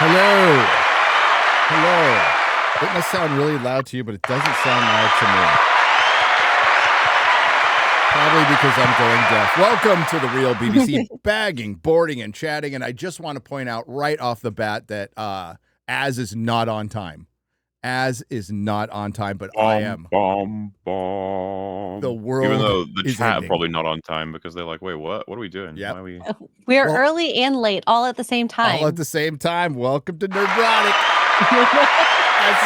Hello. Hello. It must sound really loud to you, but it doesn't sound loud to me. Probably because I'm going deaf. Welcome to the Real BBC, bagging, boarding, and chatting. And I just want to point out right off the bat that Az is not on time. Az is not on time, but I am. The world Even though the is chat ending. probably not on time because they're like, wait, what? What are we doing? Yep. Why are we... We're early and late all at the same time. All at the same time. Welcome to Nerdrotic. That's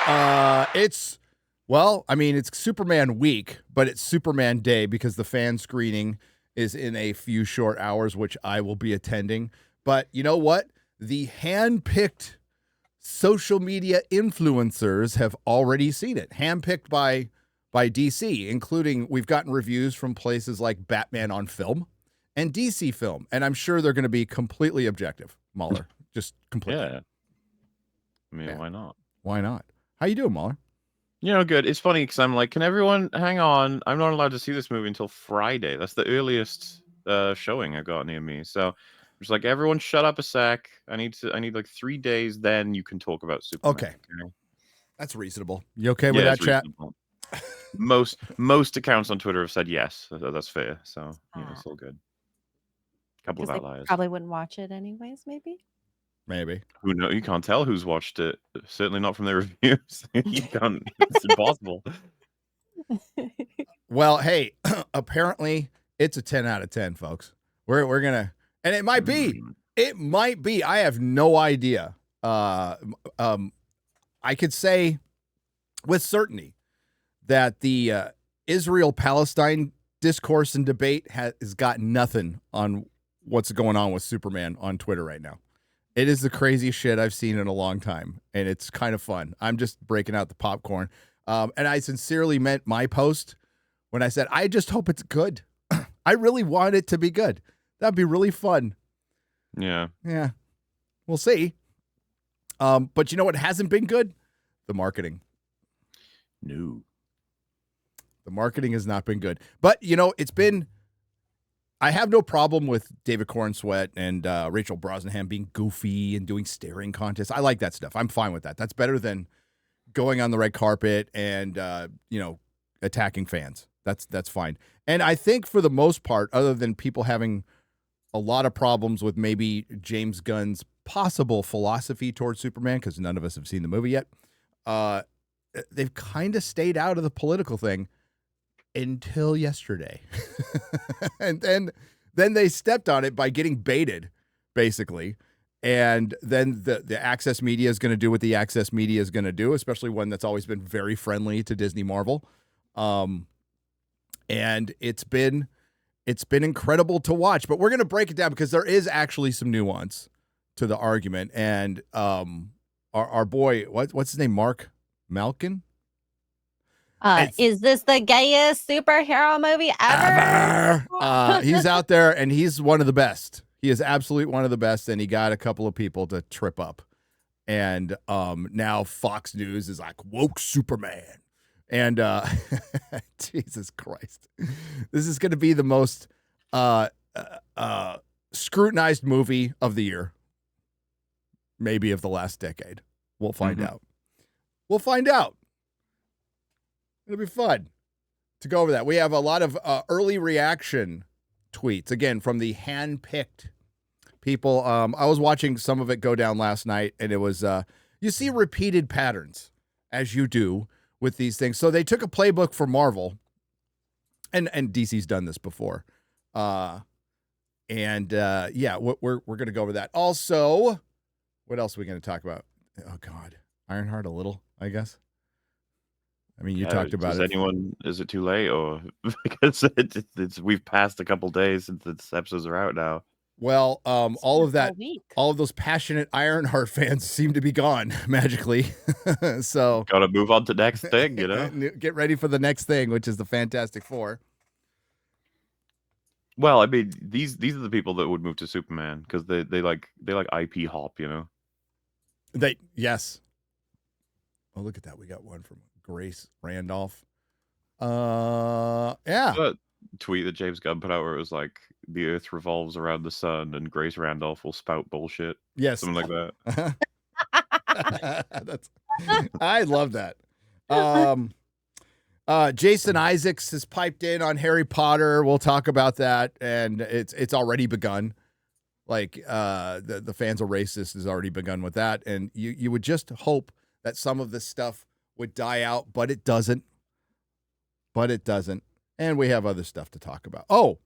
right. It's Superman week, but it's Superman day because the fan screening is in a few short hours, which I will be attending. But you know what? The hand-picked social media influencers have already seen it. Hand-picked by DC, including we've gotten reviews from places like Batman on Film and DC Film. And I'm sure they're going to be completely objective, MauLer. Just completely. Yeah. I mean, why not? Why not? How you doing, MauLer? You know, good. It's funny because I'm like, can everyone hang on? I'm not allowed to see this movie until Friday. That's the earliest showing I got near me. So I'm just like, everyone shut up a sec. I need like 3 days, then you can talk about Superman. Okay. That's reasonable. You okay with that, chat? Most accounts on Twitter have said yes. That's fair. So it's all good. Couple of outliers. Probably wouldn't watch it anyways, maybe. Maybe. Who knows? You can't tell who's watched it. Certainly not from their reviews. You can't. It's impossible. Well, hey, apparently it's a 10 out of 10, folks. We're gonna, and it might be. I have no idea. I could say with certainty that the Israel-Palestine discourse and debate has got nothing on what's going on with Superman on Twitter right now. It is the craziest shit I've seen in a long time, and it's kind of fun. I'm just breaking out the popcorn. And I sincerely meant my post when I said, I just hope it's good. I really want it to be good. That'd be really fun. Yeah. Yeah. We'll see. But you know what hasn't been good? The marketing. No. The marketing has not been good. But, it's been... I have no problem with David Cornsweet and Rachel Brosnahan being goofy and doing staring contests. I like that stuff. I'm fine with that. That's better than going on the red carpet and, attacking fans. That's fine. And I think for the most part, other than people having a lot of problems with maybe James Gunn's possible philosophy towards Superman, because none of us have seen the movie yet, they've kind of stayed out of the political thing until yesterday. And then they stepped on it by getting baited, basically. And then the Access Media is going to do what the Access Media is going to do, especially one that's always been very friendly to Disney Marvel. And it's been incredible to watch, but we're going to break it down because there is actually some nuance to the argument. And our boy, what's his name? Mark Malkin? Is this the gayest superhero movie ever? He's out there and he's one of the best. He is absolutely one of the best, and he got a couple of people to trip up. And now Fox News is like, woke Superman. And Jesus Christ. This is going to be the most scrutinized movie of the year. Maybe of the last decade. We'll find out. We'll find out. It'll be fun to go over that. We have a lot of early reaction tweets, again, from the hand-picked people. I was watching some of it go down last night, and it was, you see repeated patterns, as you do with these things. So they took a playbook for Marvel, and DC's done this before. We're going to go over that. Also, what else are we going to talk about? Oh, God. Ironheart a little, I guess. I mean, you talked about it. Is it too late, or because we've passed a couple days since the episodes are out now? Well, all of those passionate Ironheart fans seem to be gone magically. So gotta move on to the next thing, Get ready for the next thing, which is the Fantastic Four. Well, I mean, these are the people that would move to Superman because they like IP hop, Yes. Oh, look at that! We got one from Grace Randolph. Yeah. tweet that James Gunn put out where it was like the Earth revolves around the sun and Grace Randolph will spout bullshit? Yes. Something like that. I love that. Jason Isaacs has piped in on Harry Potter. We'll talk about that, and it's already begun. Like the fans are racist has already begun with that, and you would just hope that some of this stuff would die out, but it doesn't. And we have other stuff to talk about. Oh,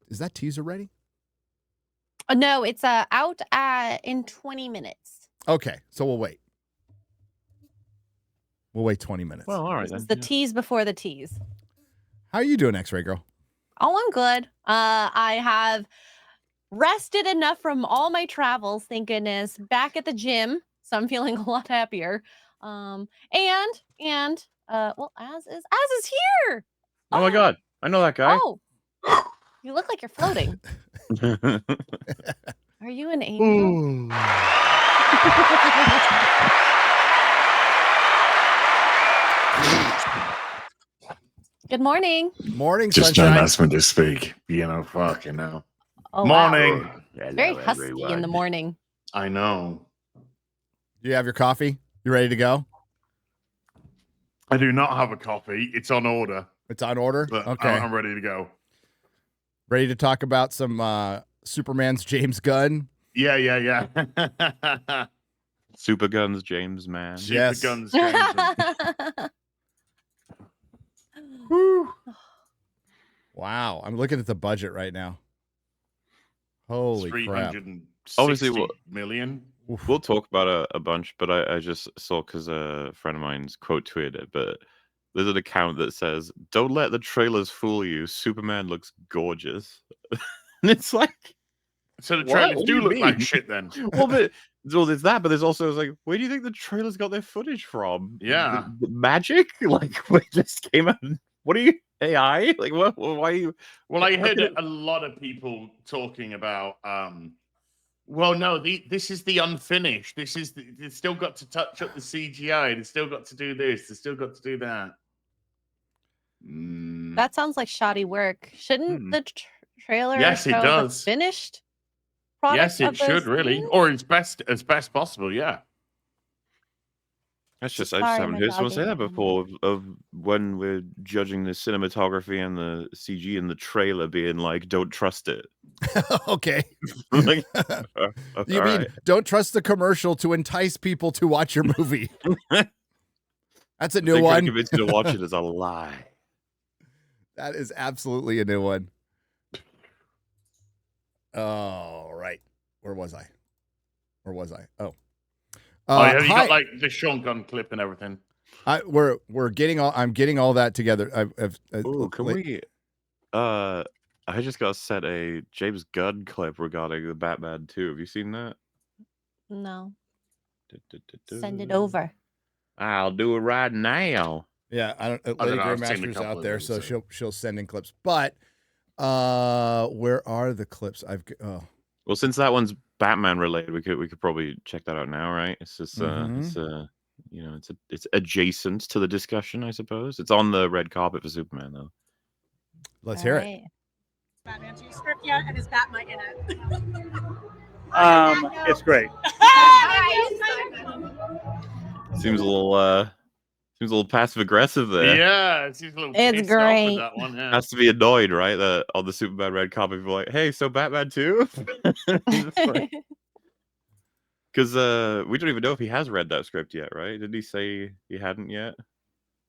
is that teaser ready? No, it's out in 20 minutes. Okay, so we'll wait. We'll wait 20 minutes. Well, all right. This is the tease before the tease. How are you doing, X-Ray Girl? Oh, I'm good. I have rested enough from all my travels, thank goodness. Back at the gym, so I'm feeling a lot happier. Well, Az is here. Oh my God, I know that guy. Oh, you look like you're floating. Are you an angel? Good morning. Morning, Just sunshine. don't ask me to speak. Fucking hell. Oh, Morning. Wow. Very husky in the morning. I know. Do you have your coffee? You ready to go? I do not have a coffee. It's on order. It's on order? But Okay. I'm ready to go. Ready to talk about some Superman's James Gunn? Yeah. Super Guns, James, man. Yes. Guns. Woo. Wow. I'm looking at the budget right now. Holy crap. 360 Obviously, million. We'll talk about a bunch, but I just saw because a friend of mine's quote tweeted it, but there's an account that says, "Don't let the trailers fool you. Superman looks gorgeous." And it's like, So the what? trailers What do you look like mean? shit then. Well, there's that, but there's also like, where do you think the trailers got their footage from? Yeah. The magic? Like, we just came out. What are you, AI? Like, what? Why are you? Well, I heard a lot of people talking about well, no, this is the unfinished. This is they've still got to touch up the CGI. They've still got to do this. They've still got to do that. That sounds like shoddy work. Shouldn't the trailer Yes, it show the does. finished product? Yes, it of the should really, scene? or as best possible. Yeah. I just Sorry, haven't my heard dog someone say ate that my before of when we're judging the cinematography and the CG in the trailer being like, don't trust it. Okay. Like, You all mean right. don't trust the commercial to entice people to watch your movie? That's a new They're gonna one. convince you to watch it as a lie. That is absolutely a new one. All right. Where was I? Oh. Yeah, you hi. got like the Sean Gunn clip and everything. We're getting all. I'm getting all that together. Oh, can we? I just got sent a James Gunn clip regarding the Batman 2. Have you seen that? No. Send it over. I'll do it right now. Yeah, I don't. I don't Lady know, I've seen a Grandmaster's couple out of there, those, so so- she'll send in clips. But where are the clips? Well, since that one's Batman related, we could probably check that out now, right? It's just it's adjacent to the discussion, I suppose. It's on the red carpet for Superman, though. Let's hear it. Batman T-Shirt yet, and is Batman in it? It's great. Seems a little passive aggressive there. Yeah, it's a little It's pissed off with great. that one. Yeah. Has to be annoyed, right? That on the Superman red carpet, people are like, "Hey, so Batman 2?" Because we don't even know if he has read that script yet, right? Did he say he hadn't yet?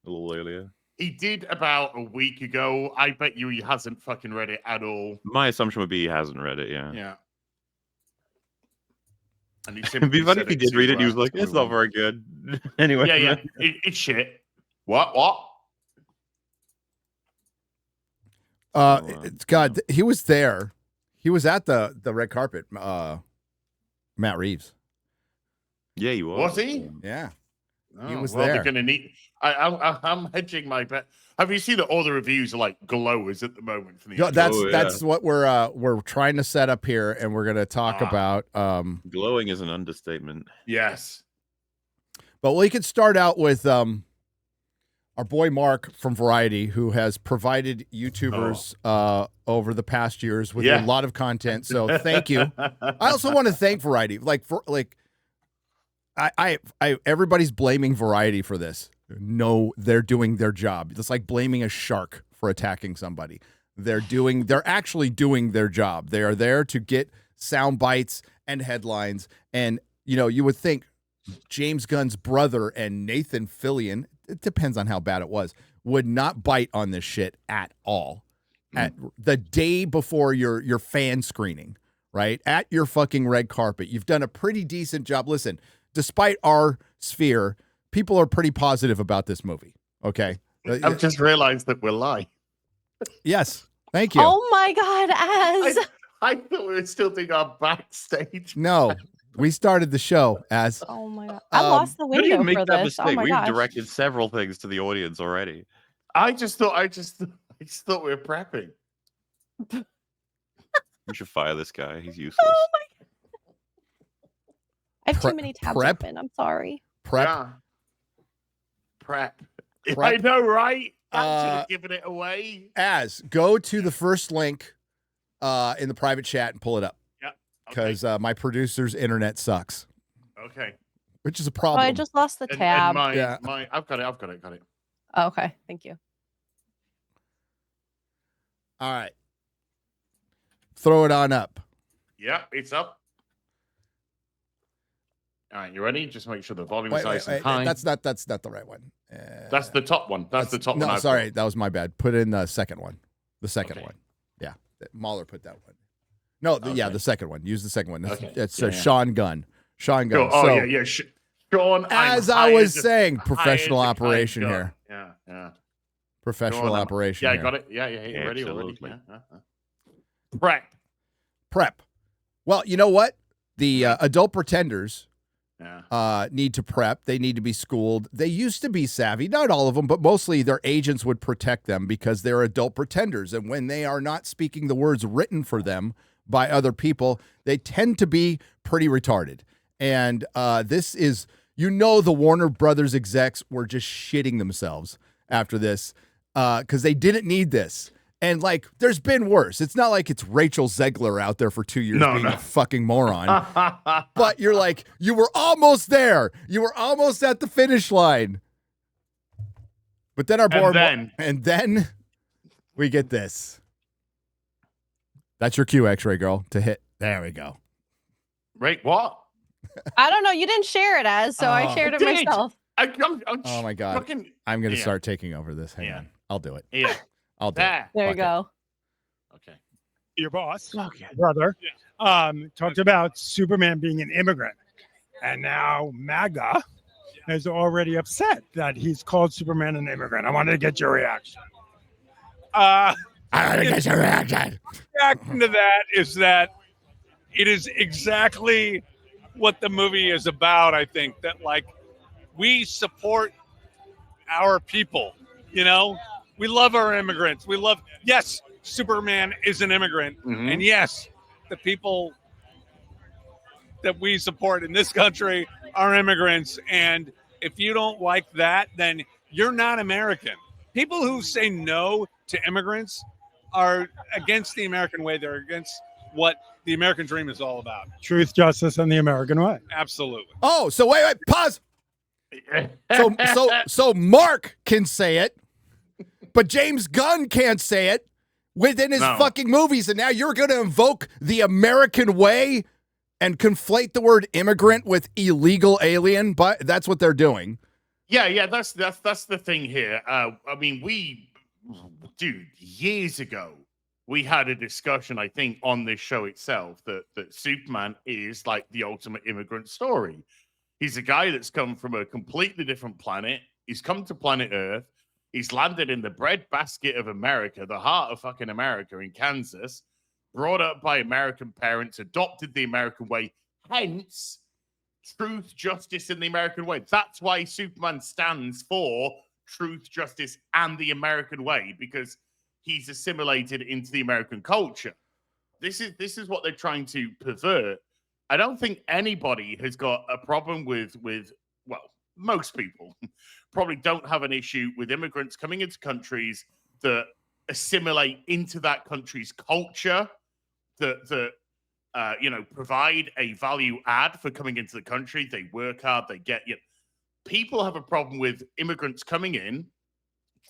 A little earlier. He did about a week ago. I bet you he hasn't fucking read it at all. My assumption would be he hasn't read it. Yeah. Yeah. And he It'd be funny if he did read it. And he was like, "It's not very good." Anyway. Yeah. It's shit. What? It's God. He was there. He was at the red carpet. Matt Reeves. Yeah, he was. Was he? Yeah. Oh, He was well, there. They're gonna need. I'm hedging my bet. Have you seen that all the reviews are like glowers at the moment from the? Yeah, that's Oh, yeah. that's what we're trying to set up here, and we're gonna talk about. Glowing is an understatement. Yes. But we could start out with our boy Mark from Variety, who has provided YouTubers over the past years with a lot of content. So thank you. I also want to thank Variety. Everybody's blaming Variety for this. No, they're doing their job. It's like blaming a shark for attacking somebody. They're actually doing their job. They are there to get sound bites and headlines. And, you would think James Gunn's brother and Nathan Fillion, it depends on how bad it was, would not bite on this shit at all. At the day before your fan screening, right? At your fucking red carpet. You've done a pretty decent job. Listen, despite our sphere, people are pretty positive about this movie. Okay. I've just realized that we're live. Yes. Thank you. Oh my God, Az. I thought we were still doing our backstage. No, we started the show as. Oh my God. I lost the How do you window make for that this. Oh mistake? my We've gosh. directed several things to the audience already. I just thought we were prepping. We should fire this guy. He's useless. Oh my God. I have Prep- too many tabs prep? open. I'm sorry. Prep. Yeah. Prep. Prep. I know, right? Actually giving it away. As go to the first link in the private chat and pull it up. Yeah. Because my producer's internet sucks, Okay. which is a Oh, problem. I just lost the And tab. I've got it. Oh, okay. Thank you. All right. Throw it on up. Yeah, it's up. All right, you ready? Just make sure the volume is nice and Wait, high. that's not the right one. That's the top one. That's the top one. No, I've sorry, got. that was my bad. Put in the second one. The second Okay. one. Yeah, MauLer put that one. No, yeah, Okay. the second one. Use the second one. Okay. It's Yeah. Sean Gunn. Sean Gunn. Cool. Oh, So, yeah. Sean, as I'm I was hired- saying, hired professional the operation kind here. guy. Yeah. Professional Go on, operation. Yeah, I here. got it. Yeah. You ready Absolutely. already? Yeah. Prep. Well, you know what? The adult pretenders Yeah. need to prep. They need to be schooled. They used to be savvy. Not all of them, but mostly their agents would protect them because they're adult pretenders. And when they are not speaking the words written for them by other people, they tend to be pretty retarded. And this is, the Warner Brothers execs were just shitting themselves after this because they didn't need this. And there's been worse. It's not like it's Rachel Zegler out there for 2 years being a fucking moron. But you're you were almost there. You were almost at the finish line. But then and then we get this. That's your cue, X-Ray Girl, to hit. There we go. Wait, what? I don't know. You didn't share it as, so I shared it did. myself. Oh my God. I'm going to start taking over this. Hang on. I'll do it. Yeah. I'll do it. There you Fuck go. Okay. Your boss, brother, talked about Superman being an immigrant. And now MAGA is already upset that he's called Superman an immigrant. I wanted to get your reaction. I want to get your reaction. Reaction to that is that it is exactly what the movie is about. I think that we support our people, we love our immigrants. Yes, Superman is an immigrant. Mhm. And yes, the people that we support in this country are immigrants. And if you don't like that, then you're not American. People who say no to immigrants are against the American way. They're against what the American dream is all about. Truth, justice, and the American way. Absolutely. Oh, so wait, pause. So Mark can say it, but James Gunn can't say it within his fucking movies. And now you're going to invoke the American way and conflate the word immigrant with illegal alien. But that's what they're doing. Yeah. That's the thing here. Years ago, we had a discussion, I think, on this show itself that Superman is the ultimate immigrant story. He's a guy that's come from a completely different planet. He's come to planet Earth. He's landed in the breadbasket of America, the heart of fucking America in Kansas, brought up by American parents, adopted the American way, hence truth, justice, and the American way. That's why Superman stands for truth, justice, and the American way, because he's assimilated into the American culture. This is what they're trying to pervert. I don't think anybody has got a problem with most people probably don't have an issue with immigrants coming into countries that assimilate into that country's culture, that provide a value add for coming into the country. They work hard, they get you. People have a problem with immigrants coming in,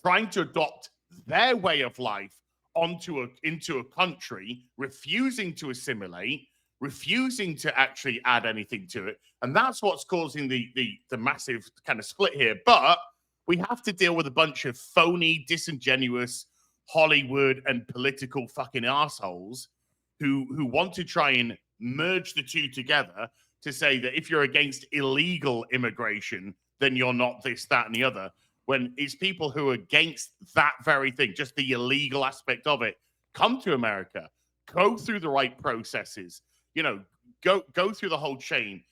trying to adopt their way of life into a country, refusing to assimilate, refusing to actually add anything to it. And that's what's causing the massive kind of split here. But we have to deal with a bunch of phony, disingenuous Hollywood and political fucking assholes who want to try and merge the two together to say that if you're against illegal immigration, then you're not this, that, and the other. When it's people who are against that very thing, just the illegal aspect of it, come to America, go through the right processes, go through the whole chain,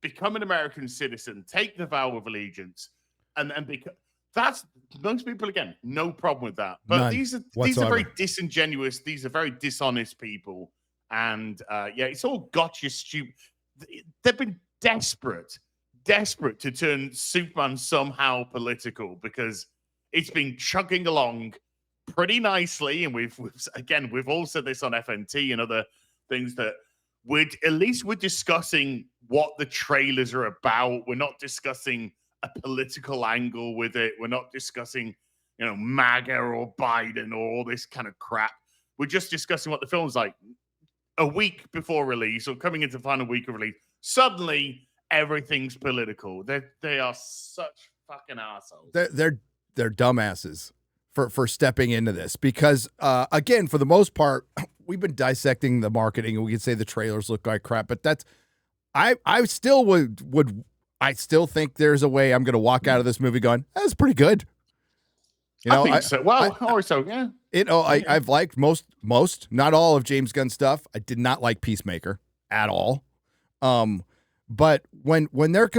become an American citizen, take the vow of allegiance, and that's most people, again, no problem with that. But None these are very disingenuous, these are very dishonest people. And it's all gotcha stupid. They've been desperate to turn Superman somehow political because it's been chugging along pretty nicely. And we've all said this on FNT and other things that we're discussing what the trailers are about. We're not discussing a political angle with it. We're not discussing, MAGA or Biden or all this kind of crap. We're just discussing what the film's like. A week before release or coming into the final week of release, suddenly everything's political. They are such fucking assholes. They're dumbasses for stepping into this because again, for the most part, we've been dissecting the marketing and we can say the trailers look like crap, but that's I still would I still think there's a way I'm going to walk out of this movie going, that's pretty good. I think so. Well, also, yeah. I've liked most, not all of James Gunn's stuff. I did not like Peacemaker at all. But when they're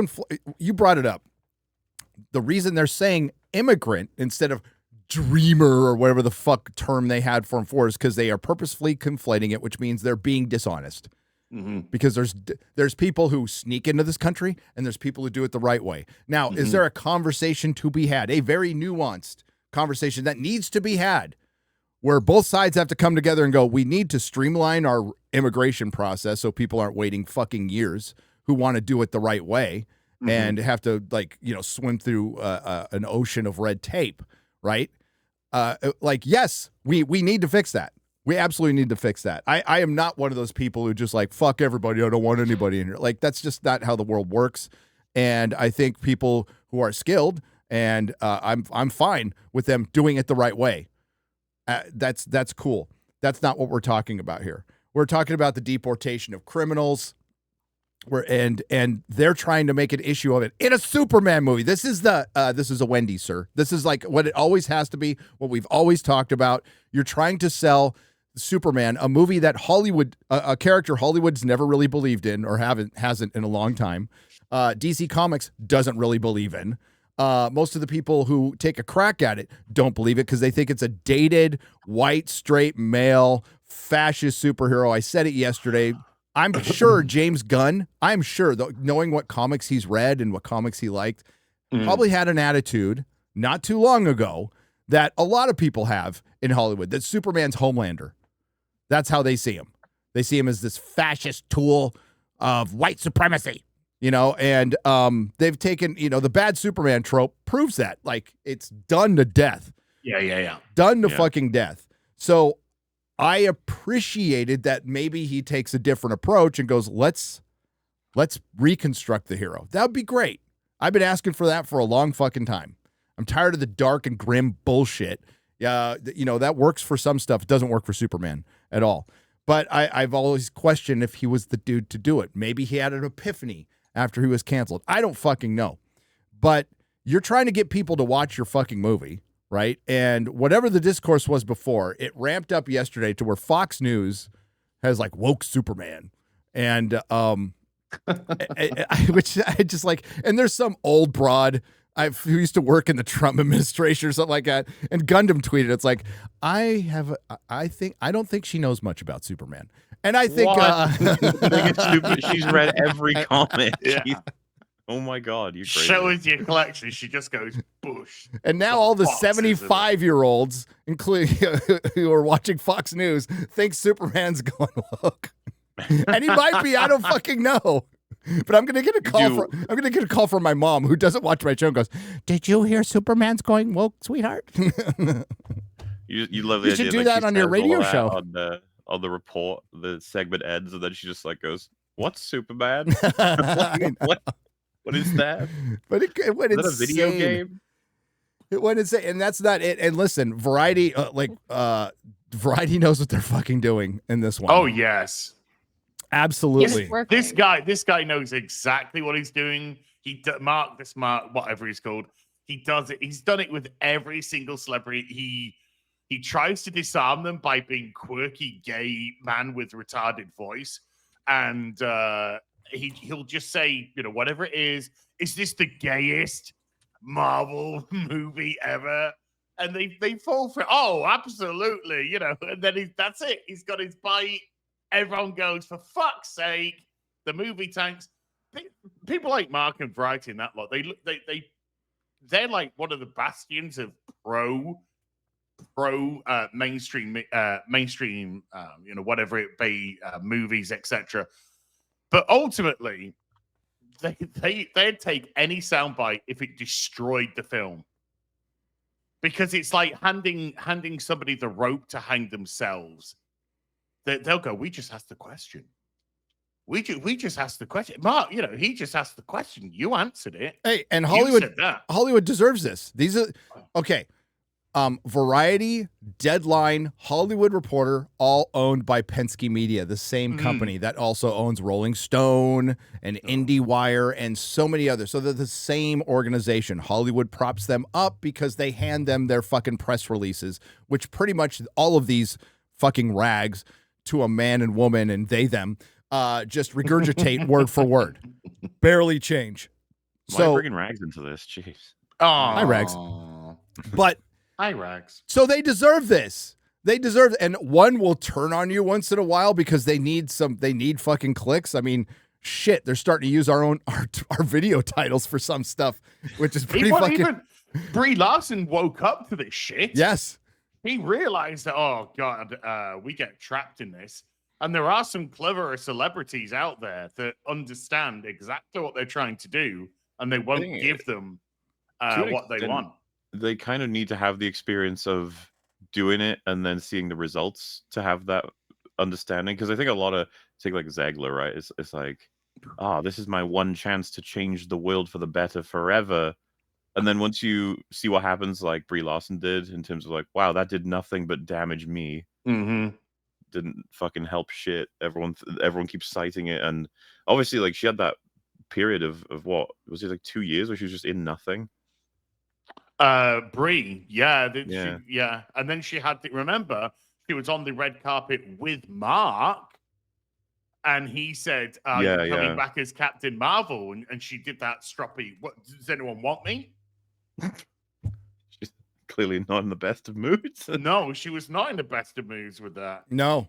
you brought it up. The reason they're saying immigrant instead of dreamer or whatever the fuck term they had for him for is because they are purposefully conflating it, which means they're being dishonest. Mm-hmm. Because there's people who sneak into this country and there's people who do it the right way. Now, is there a conversation to be had? A very nuanced conversation that needs to be had where both sides have to come together and go, we need to streamline our immigration process so people aren't waiting fucking years who want to do it the right way and have to swim through an ocean of red tape, right? Yes, we need to fix that. We absolutely need to fix that. I am not one of those people who just fuck everybody. I don't want anybody in here. That's just not how the world works. And I think people who are skilled and I'm fine with them doing it the right way. That's cool. That's not what we're talking about here. We're talking about the deportation of criminals. And they're trying to make an issue of it in a Superman movie. This is a Wendy's, sir. This is like what it always has to be. What we've always talked about. You're trying to sell Superman, a movie that Hollywood, a character Hollywood's never really believed in or hasn't in a long time. DC Comics doesn't really believe in. Most of the people who take a crack at it don't believe it because they think it's a dated, white, straight, male, fascist superhero. I said it yesterday. I'm sure James Gunn, knowing what comics he's read and what comics he liked, probably had an attitude not too long ago that a lot of people have in Hollywood, that Superman's Homelander. That's how they see him. They see him as this fascist tool of white supremacy. And they've taken, the bad Superman trope proves that. It's done to death. Yeah. Done to fucking death. So I appreciated that maybe he takes a different approach and goes, let's reconstruct the hero. That would be great. I've been asking for that for a long fucking time. I'm tired of the dark and grim bullshit. That works for some stuff. It doesn't work for Superman at all. But I've always questioned if he was the dude to do it. Maybe he had an epiphany after he was canceled. I don't fucking know. But you're trying to get people to watch your fucking movie, right? And whatever the discourse was before, it ramped up yesterday to where Fox News has woke Superman. And which I just and there's some old broad who used to work in the Trump administration or something like that. And Gundam tweeted, it's I don't think she knows much about Superman. And I think she's read every comment. Yeah. Oh my God, you're crazy. Show us your collection. She just goes bush. And now all the boxes of it. 75-year-olds, including who are watching Fox News, think Superman's going woke. And he might be. I don't fucking know. But I'm gonna get a call. I'm gonna get a call from my mom, who doesn't watch my show, and goes, "Did you hear Superman's going woke, sweetheart?" You love the You idea. should do like, that she on your says all radio of that show. On the report, the segment ends, and then she just like goes, "What's Superman? What is that? But it went Is that a insane. video game?" It went insane, and that's not it. And listen, Variety, Variety knows what they're fucking doing in this one. Oh yes, absolutely. This guy knows exactly what he's doing. Mark, whatever he's called. He does it. He's done it with every single celebrity. He tries to disarm them by being quirky gay man with retarded voice, and he'll just say, whatever it is this the gayest Marvel movie ever? And they fall for it. Oh, absolutely, and then that's it. He's got his bite. Everyone goes, for fuck's sake, the movie tanks. People like Mark and Variety and that lot, they're like one of the bastions of pro mainstream, whatever it be, movies, etc. But ultimately, they'd take any soundbite if it destroyed the film, because it's like handing somebody the rope to hang themselves. They'll go, "We just asked the question. We just asked the question, Mark. He just asked the question. You answered it. Hey, and You said that. Hollywood deserves this. These are okay. Variety, Deadline, Hollywood Reporter, all owned by Penske Media, the same company that also owns Rolling Stone and IndieWire and so many others. So they're the same organization. Hollywood props them up because they hand them their fucking press releases, which pretty much all of these fucking rags to a man and woman and they, them, just regurgitate word for word. Barely change. Why are you bringing rags into this? Jeez. Oh, hi, rags. But hi, rags. So they deserve this. They deserve, and one will turn on you once in a while because they need fucking clicks. I mean, shit, they're starting to use our video titles for some stuff, which is pretty fucking. Even Brie Larson woke up to this shit. Yes. He realized that, oh God, we get trapped in this. And there are some cleverer celebrities out there that understand exactly what they're trying to do, and they won't give them what they want. They kind of need to have the experience of doing it and then seeing the results to have that understanding. Because I think a lot of, take like Zegler, right? It's like, this is my one chance to change the world for the better forever. And then once you see what happens, like Brie Larson did, in terms of like, wow, that did nothing but damage me. Mm-hmm. Didn't fucking help shit. Everyone keeps citing it, and obviously, like, she had that period of what was it, like 2 years where she was just in nothing. Brie, yeah. And then she had to remember she was on the red carpet with Mark, and he said, "You're coming back as Captain Marvel," and she did that stroppy. What, does anyone want me? She's clearly not in the best of moods. No, she was not in the best of moods with that. No.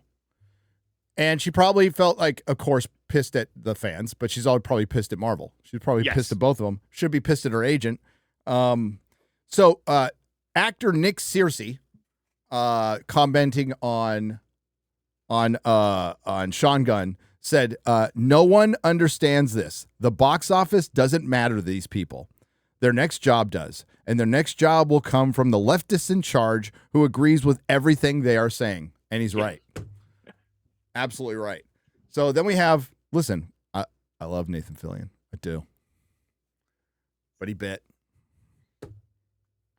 And she probably felt like, of course, pissed at the fans, but she's always probably pissed at Marvel. She's probably pissed at both of them. Should be pissed at her agent. So actor Nick Searcy commenting on Sean Gunn said, "No one understands this. The box office doesn't matter to these people. Their next job does, and their next job will come from the leftists in charge who agrees with everything they are saying." And he's right. Absolutely right. So then we have, listen, I love Nathan Fillion. I do. But he bit.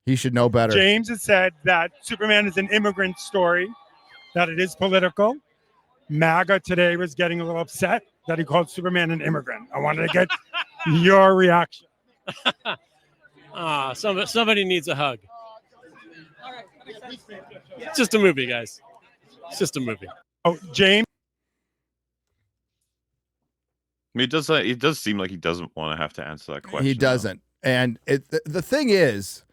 He should know better. James has said that Superman is an immigrant story, that it is political. MAGA today was getting a little upset that he called Superman an immigrant. I wanted to get your reaction. Somebody needs a hug. It's just a movie, guys. It's just a movie. Oh, James. I mean, it does seem like he doesn't want to have to answer that question. He doesn't. And the thing is,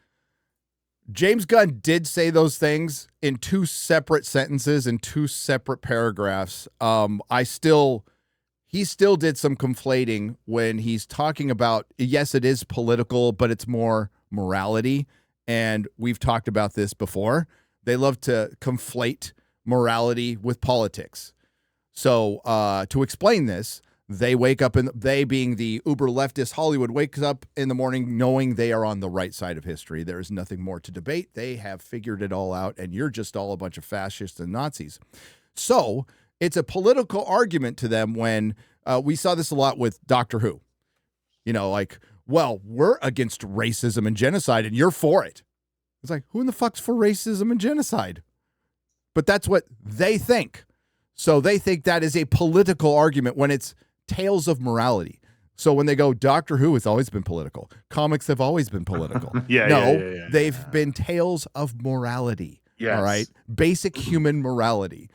James Gunn did say those things in two separate sentences in two separate paragraphs. he still did some conflating when he's talking about, yes, it is political, but it's more morality. And we've talked about this before. They love to conflate morality with politics. So to explain this, they wake up, they being the uber leftist Hollywood, wakes up in the morning knowing they are on the right side of history. There is nothing more to debate. They have figured it all out, and you're just all a bunch of fascists and Nazis. So it's a political argument to them when we saw this a lot with Doctor Who. You know, like, well, we're against racism and genocide, and you're for it. It's like, who in the fuck's for racism and genocide? But that's what they think. So they think that is a political argument when it's tales of morality. So when they go, Doctor Who has always been political. Comics have always been political. They've been tales of morality. Yes. All right. Basic human morality.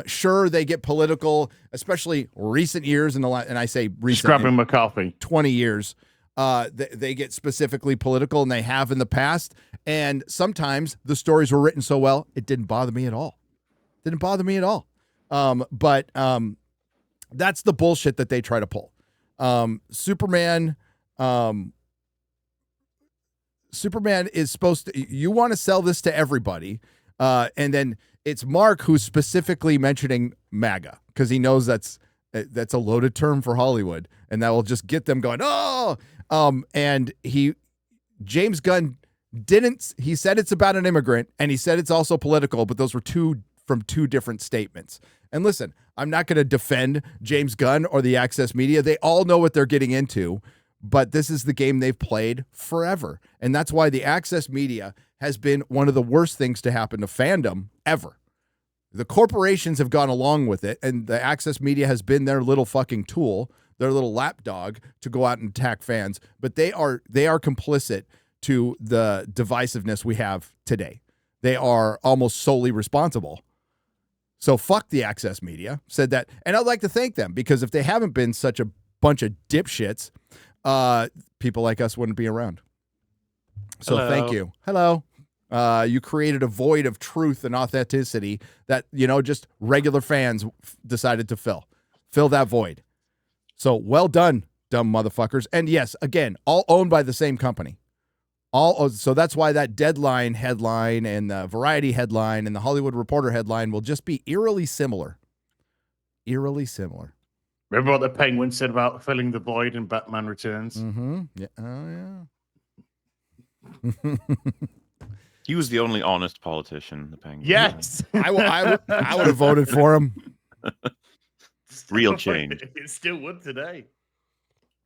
Sure, they get political, especially recent years and I say recent, Scrubbing McCarthy, 20 years. They get specifically political, and they have in the past. And sometimes the stories were written so well, it didn't bother me at all. But that's the bullshit that they try to pull. Superman is supposed to, you want to sell this to everybody. And then it's Mark who's specifically mentioning MAGA because he knows that's a loaded term for Hollywood, and that will just get them going, oh, and James Gunn he said it's about an immigrant, and he said it's also political, but those were two different statements. And listen, I'm not going to defend James Gunn or the Access Media. They all know what they're getting into, but this is the game they've played forever. And that's why the Access Media has been one of the worst things to happen to fandom ever. The corporations have gone along with it, and the Access Media has been their little fucking tool, their little lapdog to go out and attack fans. But they are complicit to the divisiveness we have today. They are almost solely responsible. So fuck the Access Media, said that. And I'd like to thank them, because if they haven't been such a bunch of dipshits, people like us wouldn't be around. So Thank you. Hello. You created a void of truth and authenticity that, just regular fans decided to fill that void. So well done, dumb motherfuckers. And yes, again, all owned by the same company. So that's why that Deadline headline and the Variety headline and the Hollywood Reporter headline will just be eerily similar. Eerily similar. Remember what the Penguin said about filling the void in Batman Returns? Mm-hmm. Yeah. Oh, yeah. He was the only honest politician, the Penguin. Yes. I would have voted for him. Real change. It still would today.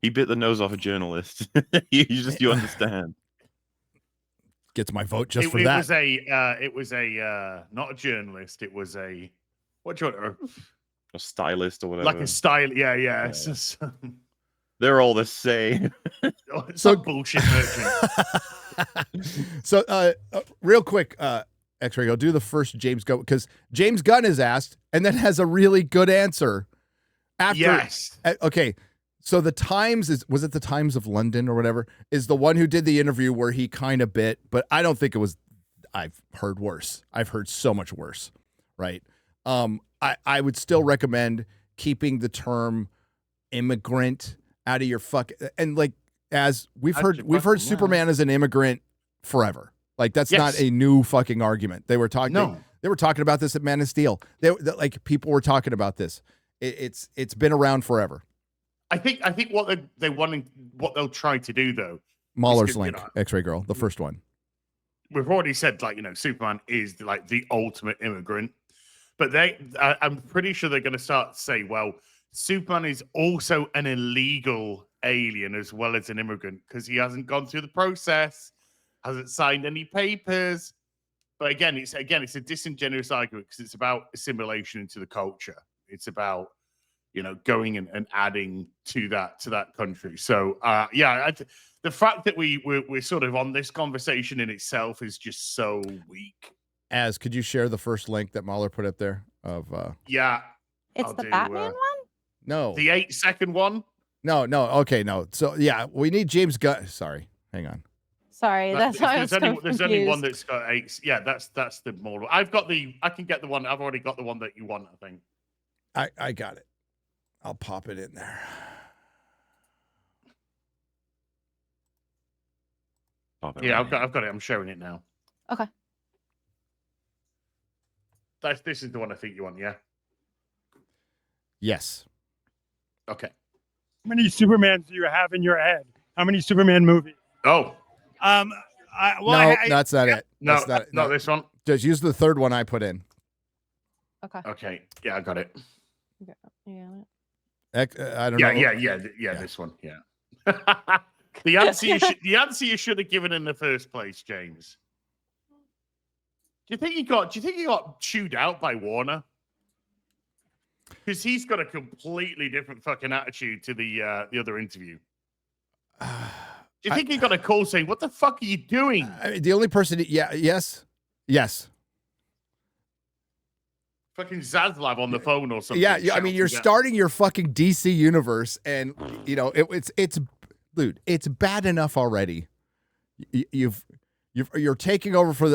He bit the nose off a journalist. you understand. Gets my vote just for that. It was not a journalist. It was a stylist or whatever. Like a style. Yeah. They're all the same. So bullshit merchant. So real quick, X-Ray, go do the first James Gunn, because James Gunn is asked and then has a really good answer. Yes. Okay. So the Times was it the Times of London or whatever, is the one who did the interview where he kind of bit, but I don't think it was. I've heard worse. I've heard so much worse. Right. I would still recommend keeping the term immigrant out of your and like, as we've heard Superman as an immigrant forever. Like that's not a new fucking argument. They were talking. No. They were talking about this at Man of Steel. Like people were talking about this. It's been around forever. I think what they'll try to do though. MauLer's link, X-Ray Girl, the first one. We've already said Superman is like the ultimate immigrant, but I'm pretty sure they're going to start to say, well, Superman is also an illegal alien as well as an immigrant because he hasn't gone through the process, hasn't signed any papers. But again, it's a disingenuous argument because it's about assimilation into the culture. It's about going and adding to that country. So the fact that we're sort of on this conversation in itself is just so weak. Could you share the first link that MauLer put up there of? It's the Batman one. No, the 8-second one. No. Okay, no. So yeah, we need James Gunn. Sorry, hang on. Sorry, that's why I was confused. There's only one that's got 8. Yeah, that's the MauLer. I can get the one. I've already got the one that you want. I think. I got it. I'll pop it in there. Yeah, I've got it. I'm showing it now. Okay. This is the one I think you want, yeah? Yes. Okay. How many Supermans do you have in your head? How many Superman movies? Oh. That's not it. No, That's not not this one. Just use the third one I put in. Okay. Okay. Yeah, I got it. Yeah. I don't know. Yeah, this one. Yeah. the answer you should have given in the first place, James. Do you think he got chewed out by Warner? Because he's got a completely different fucking attitude to the other interview. Do you think he got a call saying, "What the fuck are you doing?" The only person, yes. Fucking Zaslav on the phone or something. Yeah. I mean, you're starting your fucking DC universe, and it's dude, it's bad enough already. You're taking over for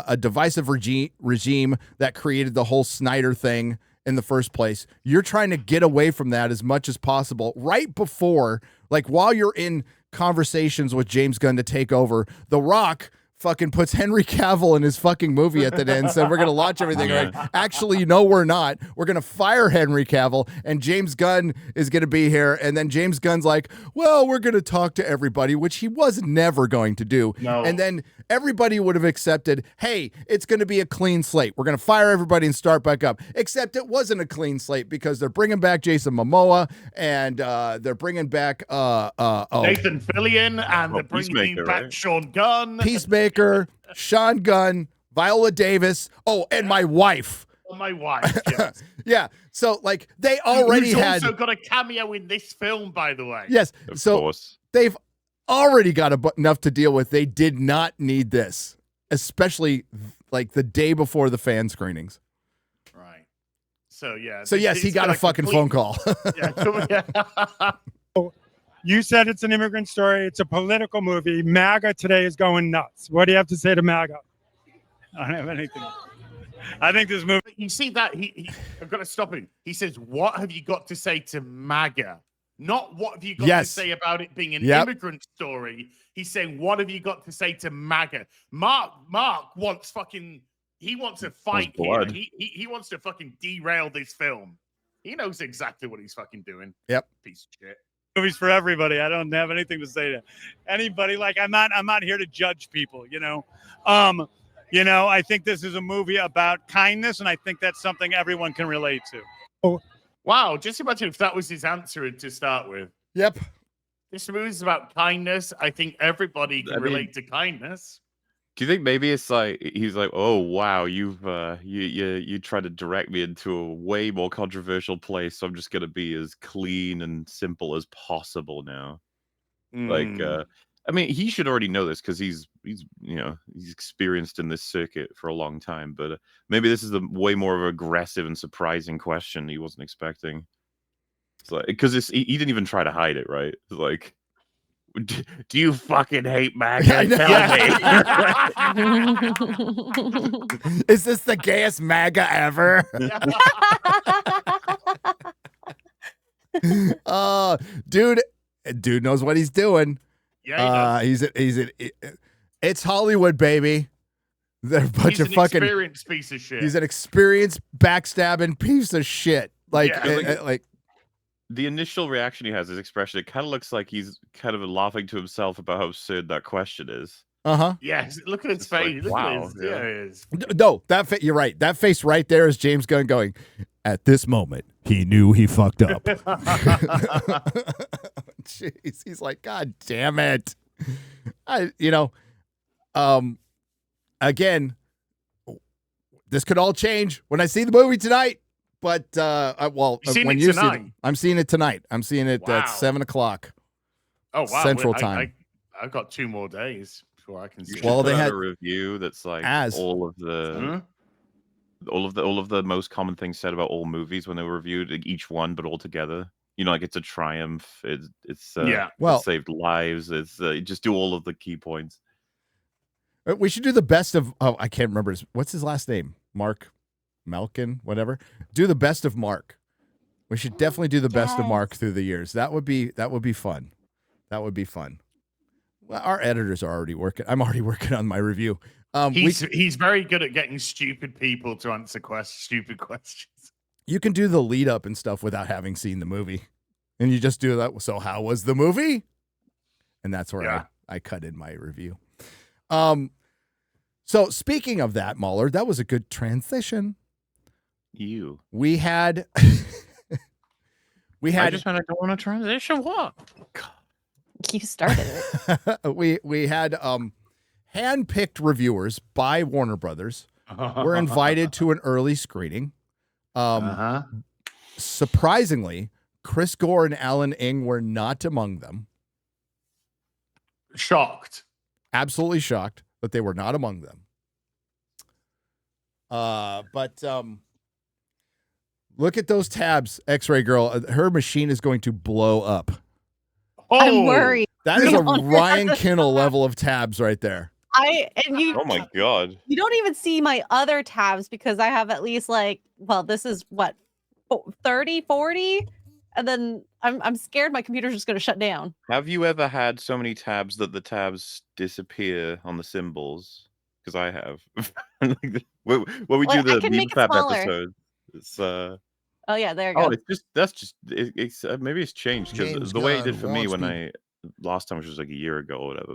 a divisive regime that created the whole Snyder thing in the first place. You're trying to get away from that as much as possible. Right before, like while you're in conversations with James Gunn to take over, The Rock fucking puts Henry Cavill in his fucking movie at the end, said we're going to launch everything. Right? Actually, no, we're not. We're going to fire Henry Cavill, and James Gunn is going to be here. And then James Gunn's like, well, we're going to talk to everybody, which he was never going to do. No. And then everybody would have accepted, hey, it's going to be a clean slate. We're going to fire everybody and start back up. Except it wasn't a clean slate because they're bringing back Jason Momoa, and they're bringing back Nathan Fillion, and they're bringing back Sean Gunn. Peacemaker, Sean Gunn, Viola Davis. Oh, and my wife. My wife. Yes. Yeah. So, like, they already had also got a cameo in this film, by the way. Yes. Of so course. They've already got enough to deal with. They did not need this, especially like the day before the fan screenings. Right. So yeah. So yes, he got a fucking phone call. You said it's an immigrant story. It's a political movie. MAGA today is going nuts. What do you have to say to MAGA? I don't have anything. I think this movie. You see that? I've got to stop him. He says, "What have you got to say to MAGA?" Not what have you got to say about it being an immigrant story. He's saying, "What have you got to say to MAGA?" Mark wants fucking. He wants to fight here. He wants to fucking derail this film. He knows exactly what he's fucking doing. Yep. Piece of shit. Movies for everybody. I don't have anything to say to anybody. Like I'm not here to judge people, I think this is a movie about kindness, and I think that's something everyone can relate to. Oh, wow. Just imagine if that was his answer to start with. Yep. This movie is about kindness. I think everybody can relate to kindness. Do you think maybe it's like he's like, oh wow, you've you tried to direct me into a way more controversial place, so I'm just gonna be as clean and simple as possible now. Like, I mean, he should already know this because he's experienced in this circuit for a long time. But maybe this is a way more of an aggressive and surprising question he wasn't expecting. It's like because he didn't even try to hide it, right? It's like. Do you fucking hate MAGA? Tell me. Is this the gayest MAGA ever? Dude knows what he's doing. Yeah, it's Hollywood, baby. They're a bunch of fucking experienced piece of shit. He's an experienced backstabbing piece of shit. Like the initial reaction he has, his expression, it kind of looks like he's kind of laughing to himself about how absurd that question is. Yes, look at his face. Like, wow. No, you're right. That face right there is James Gunn going, at this moment, he knew he fucked up. Jeez, he's like, God damn it. Again, this could all change when I see the movie tonight. But when you see it, I'm seeing it tonight. I'm seeing it at 7:00. Oh wow, Central Time. I've got 2 more days before I can see. Well, they had a review that's like all of the most common things said about all movies when they were reviewed, like each one, but all together. Like it's a triumph. It saved lives. It's just do all of the key points. We should do the best of. Oh, I can't remember what's his last name. Mark Malkin, whatever. Do the best of Mark. We should definitely do the best of Yes. Mark through the years. That would be fun. That would be fun. Well, our editors are already working. I'm already working on my review. He's very good at getting stupid people to answer stupid questions. You can do the lead up and stuff without having seen the movie, and you just do that. So how was the movie? And that's where I cut in my review. So speaking of that, MauLer, that was a good transition. We had I just want to go on a transition. What? You started it. we had hand-picked reviewers by Warner Brothers were invited to an early screening. Surprisingly, Chris Gore and Alan Ng were not among them. Shocked. Absolutely shocked that they were not among them. But look at those tabs, X-Ray Girl. Her machine is going to blow up. I'm worried. That is a Ryan Kinnell level of tabs right there. Oh my god. You don't even see my other tabs because I have at least this is what 30, 40, and then I'm scared my computer's just going to shut down. Have you ever had so many tabs that the tabs disappear on the symbols? Because I have. when we do the meme tab episode, it's oh yeah, there you go. Oh, it's maybe it's changed because the way it did for me when last time, which was like a year ago or whatever.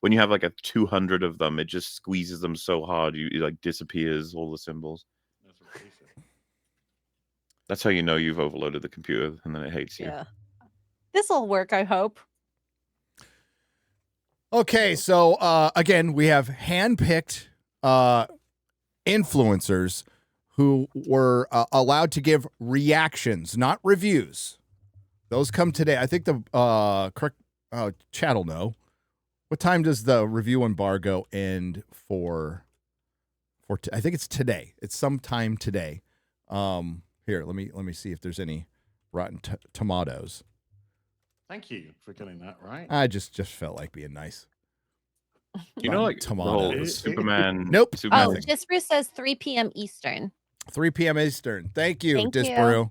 When you have like a 200 of them, it just squeezes them so hard, it like disappears all the symbols. That's how you know you've overloaded the computer, and then it hates you. Yeah, this will work. I hope. Okay, so again, we have handpicked influencers who were allowed to give reactions, not reviews. Those come today. I think the correct chat will know. What time does the review embargo end for I think it's today. It's sometime today. Here, let me see if there's any Rotten Tomatoes. Thank you for getting that right. I just felt like being nice. You know, like tomatoes. Superman. Nope. Oh, Disbrew says 3 p.m. Eastern. 3 p.m. Eastern. Thank you, Thank you. Disbrew.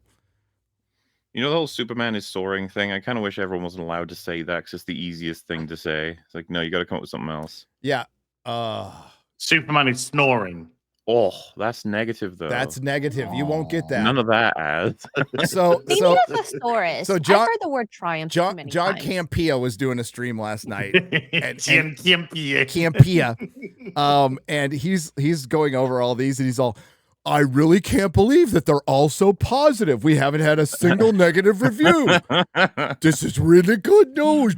You know the whole Superman is soaring thing? I kind of wish everyone wasn't allowed to say that because it's the easiest thing to say. It's like, no, you got to come up with something else. Yeah. Superman is snoring. Oh, that's negative, though. That's negative. You won't get that. None of that adds. So Maybe a thesaurus. So John, I've heard the word triumph too many John times. Campia was doing a stream last night. Campia. And he's going over all these, and he's all, I really can't believe that they're all so positive. We haven't had a single negative review. This is really good news.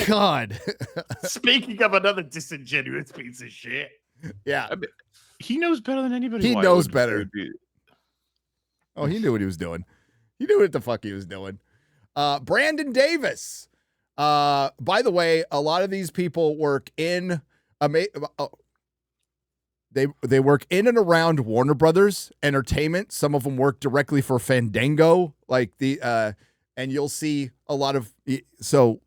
God. Speaking of another disingenuous piece of shit. Yeah. I mean, he knows better than anybody. He knows better. Oh, he knew what he was doing. He knew what the fuck he was doing. Brandon Davis. By the way, a lot of these people work in they work in and around Warner Brothers Entertainment. Some of them work directly for Fandango, and you'll see a lot of. So,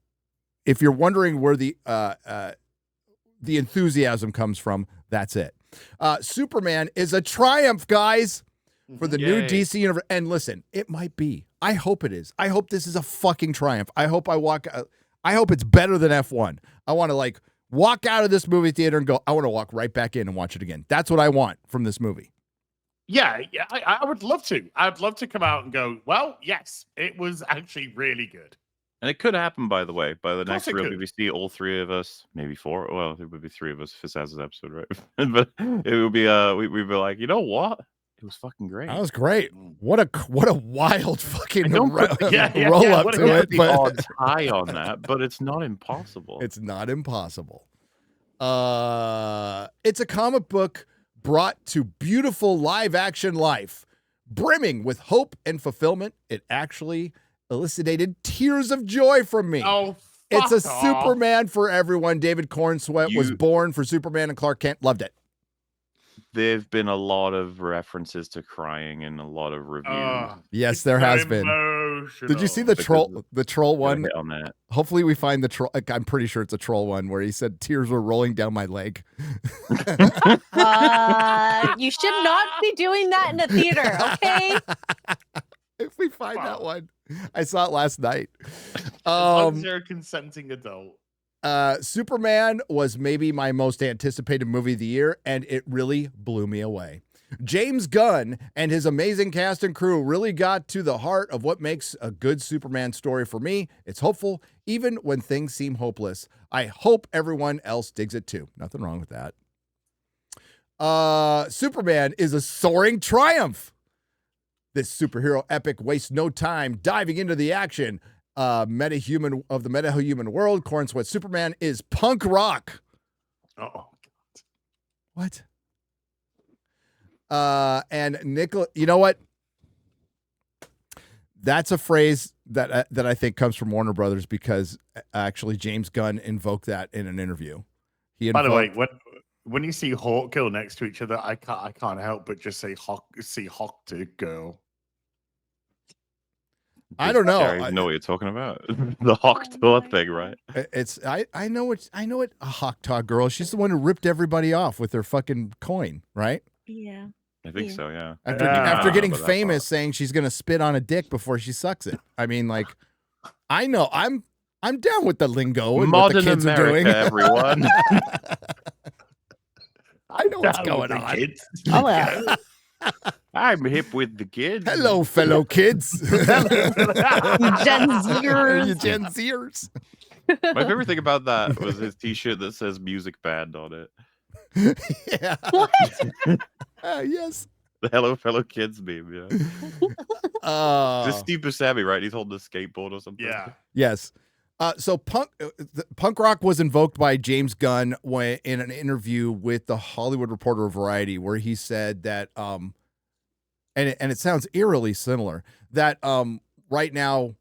if you're wondering where the enthusiasm comes from, that's it. Superman is a triumph, guys, for the new DC universe. And listen, it might be. I hope it is. I hope this is a fucking triumph. I hope I hope it's better than F1. I want to walk out of this movie theater and go, I want to walk right back in and watch it again. That's what I want from this movie. Yeah, I would love to. I'd love to come out and go, well, yes, it was actually really good. And it could happen, by the way, by the next it real could. BBC, all three of us, maybe four. Well, there would be three of us if it's as an episode, right? But it would be we'd be like, you know what? It was fucking great. That was great. What a wild fucking roll up What to it. The odds high on that, but it's not impossible. It's not impossible. It's a comic book brought to beautiful live action life, brimming with hope and fulfillment. It actually elicited tears of joy from me. Oh, it's a off. Superman for everyone. David Cornsweet was born for Superman and Clark Kent. Loved it. There've been a lot of references to crying in a lot of reviews. Yes, there has been. emotional. Did you see the troll one? Hit on that. Hopefully we find the troll. I'm pretty sure it's a troll one where he said tears were rolling down my leg. You should not be doing that in a theater, okay? If we find that one, I saw it last night. As long as you're a consenting adult. Superman was maybe my most anticipated movie of the year, and it really blew me away. James Gunn and his amazing cast and crew really got to the heart of what makes a good Superman story for me. It's hopeful, even when things seem hopeless. I hope everyone else digs it too. Nothing wrong with that. Superman is a soaring triumph. This superhero epic wastes no time diving into the action. Meta-human of the meta-human world, Corn Sweat Superman is punk rock. Oh, what? And Nickel, you know what? That's a phrase that I think comes from Warner Brothers because actually James Gunn invoked that in an interview. By the way, when you see Hawk Girl next to each other, I can't help but just say Hawk to Girl. I don't know. I know what you're talking about. The Hawk thing, right? It's I know it. A Hawk Girl. She's the one who ripped everybody off with her fucking coin, right? Yeah. I think so, yeah. After getting famous, saying she's gonna spit on a dick before she sucks it. I mean, like, I know I'm down with the lingo and Modern what the kids America, are doing. Everyone. I know what's going on. Kids. Oh well. I'm hip with the kids. Hello, fellow kids. You Gen Zers. You Gen Zers. My favorite thing about that was his T-shirt that says "Music Band" on it. Yeah. What? Yes. The Hello Fellow Kids meme, yeah. Just Steve Buscemi, right? He's holding a skateboard or something. Yeah. Yes. So punk rock was invoked by James Gunn in an interview with the Hollywood Reporter of Variety, where he said that, and it sounds eerily similar, that right now,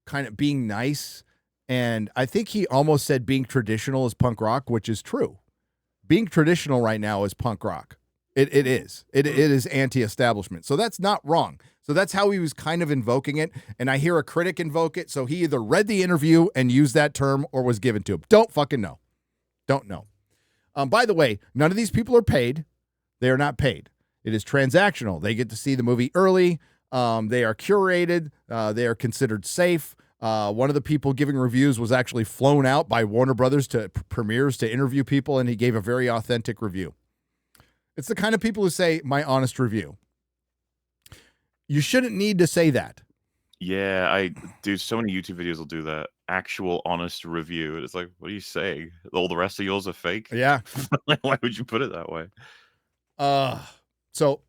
kind of being nice, and I think he almost said being traditional is punk rock, which is true. Being traditional right now is punk rock. It is. It is anti-establishment. So that's not wrong. So that's how he was kind of invoking it. And I hear a critic invoke it. So he either read the interview and used that term or was given to him. Don't fucking know. Don't know. By the way, none of these people are paid. They are not paid. It is transactional. They get to see the movie early. They are curated. They are considered safe. One of the people giving reviews was actually flown out by Warner Brothers to premieres to interview people, and he gave a very authentic review. It's the kind of people who say, my honest review. You shouldn't need to say that. Yeah, I do. So many YouTube videos will do that. Actual honest review. It's like, what are you saying? All the rest of yours are fake? Yeah. Why would you put it that way? So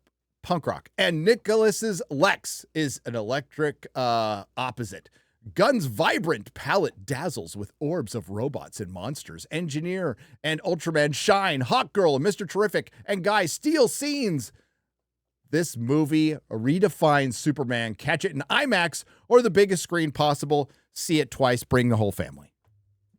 punk rock. And Nicholas's Lex is an electric opposite. Gunn's vibrant palette dazzles with orbs of robots and monsters. Engineer and Ultraman shine. Hawk Girl and Mr. Terrific and Guy steal scenes. This movie redefines Superman. Catch it in IMAX or the biggest screen possible. See it twice. Bring the whole family.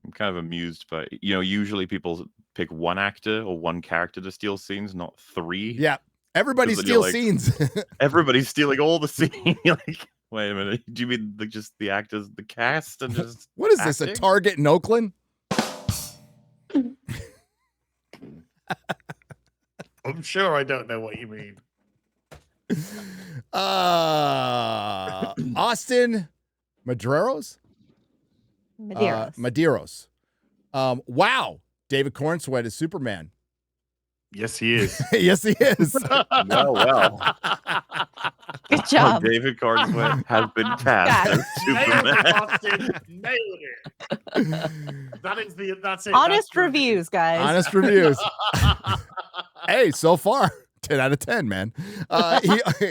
I'm kind of amused by, usually people pick one actor or one character to steal scenes, not three. Yeah. Everybody steals scenes. Everybody's stealing all the scenes. Like, wait a minute. Do you mean just the actors, the cast, and just what is this? A Target in Oakland? I'm sure I don't know what you mean. Austin Medeiros. Wow. David Cornsweat is Superman. Yes, he is. Yes, he is. Well. Good job. David Cornsweat has been cast as Superman. Nailed it. That's it. Honest reviews, guys. Honest reviews. Hey, so far, 10 out of 10, man.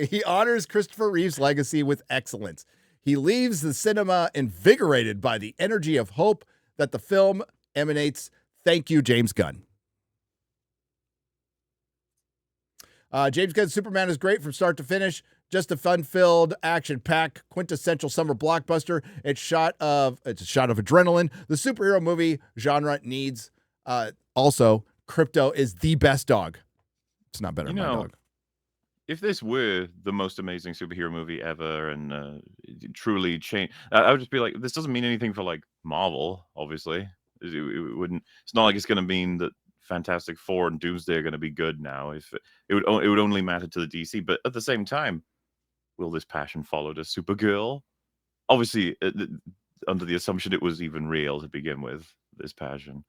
He honors Christopher Reeve's legacy with excellence. He leaves the cinema invigorated by the energy of hope that the film emanates. Thank you, James Gunn. James Gunn's Superman is great from start to finish. Just a fun-filled, action-packed, quintessential summer blockbuster. It's a shot of adrenaline. The superhero movie genre needs. Also, Crypto is the best dog. It's not better than my dog. if this were the most amazing superhero movie ever and truly change, I would just be like, this doesn't mean anything for like Marvel. Obviously, it wouldn't. It's not like it's going to mean that Fantastic Four and Doomsday are going to be good now. If it would only matter to the DC. But at the same time, will this passion follow to Supergirl? Obviously, under the assumption it was even real to begin with, this passion.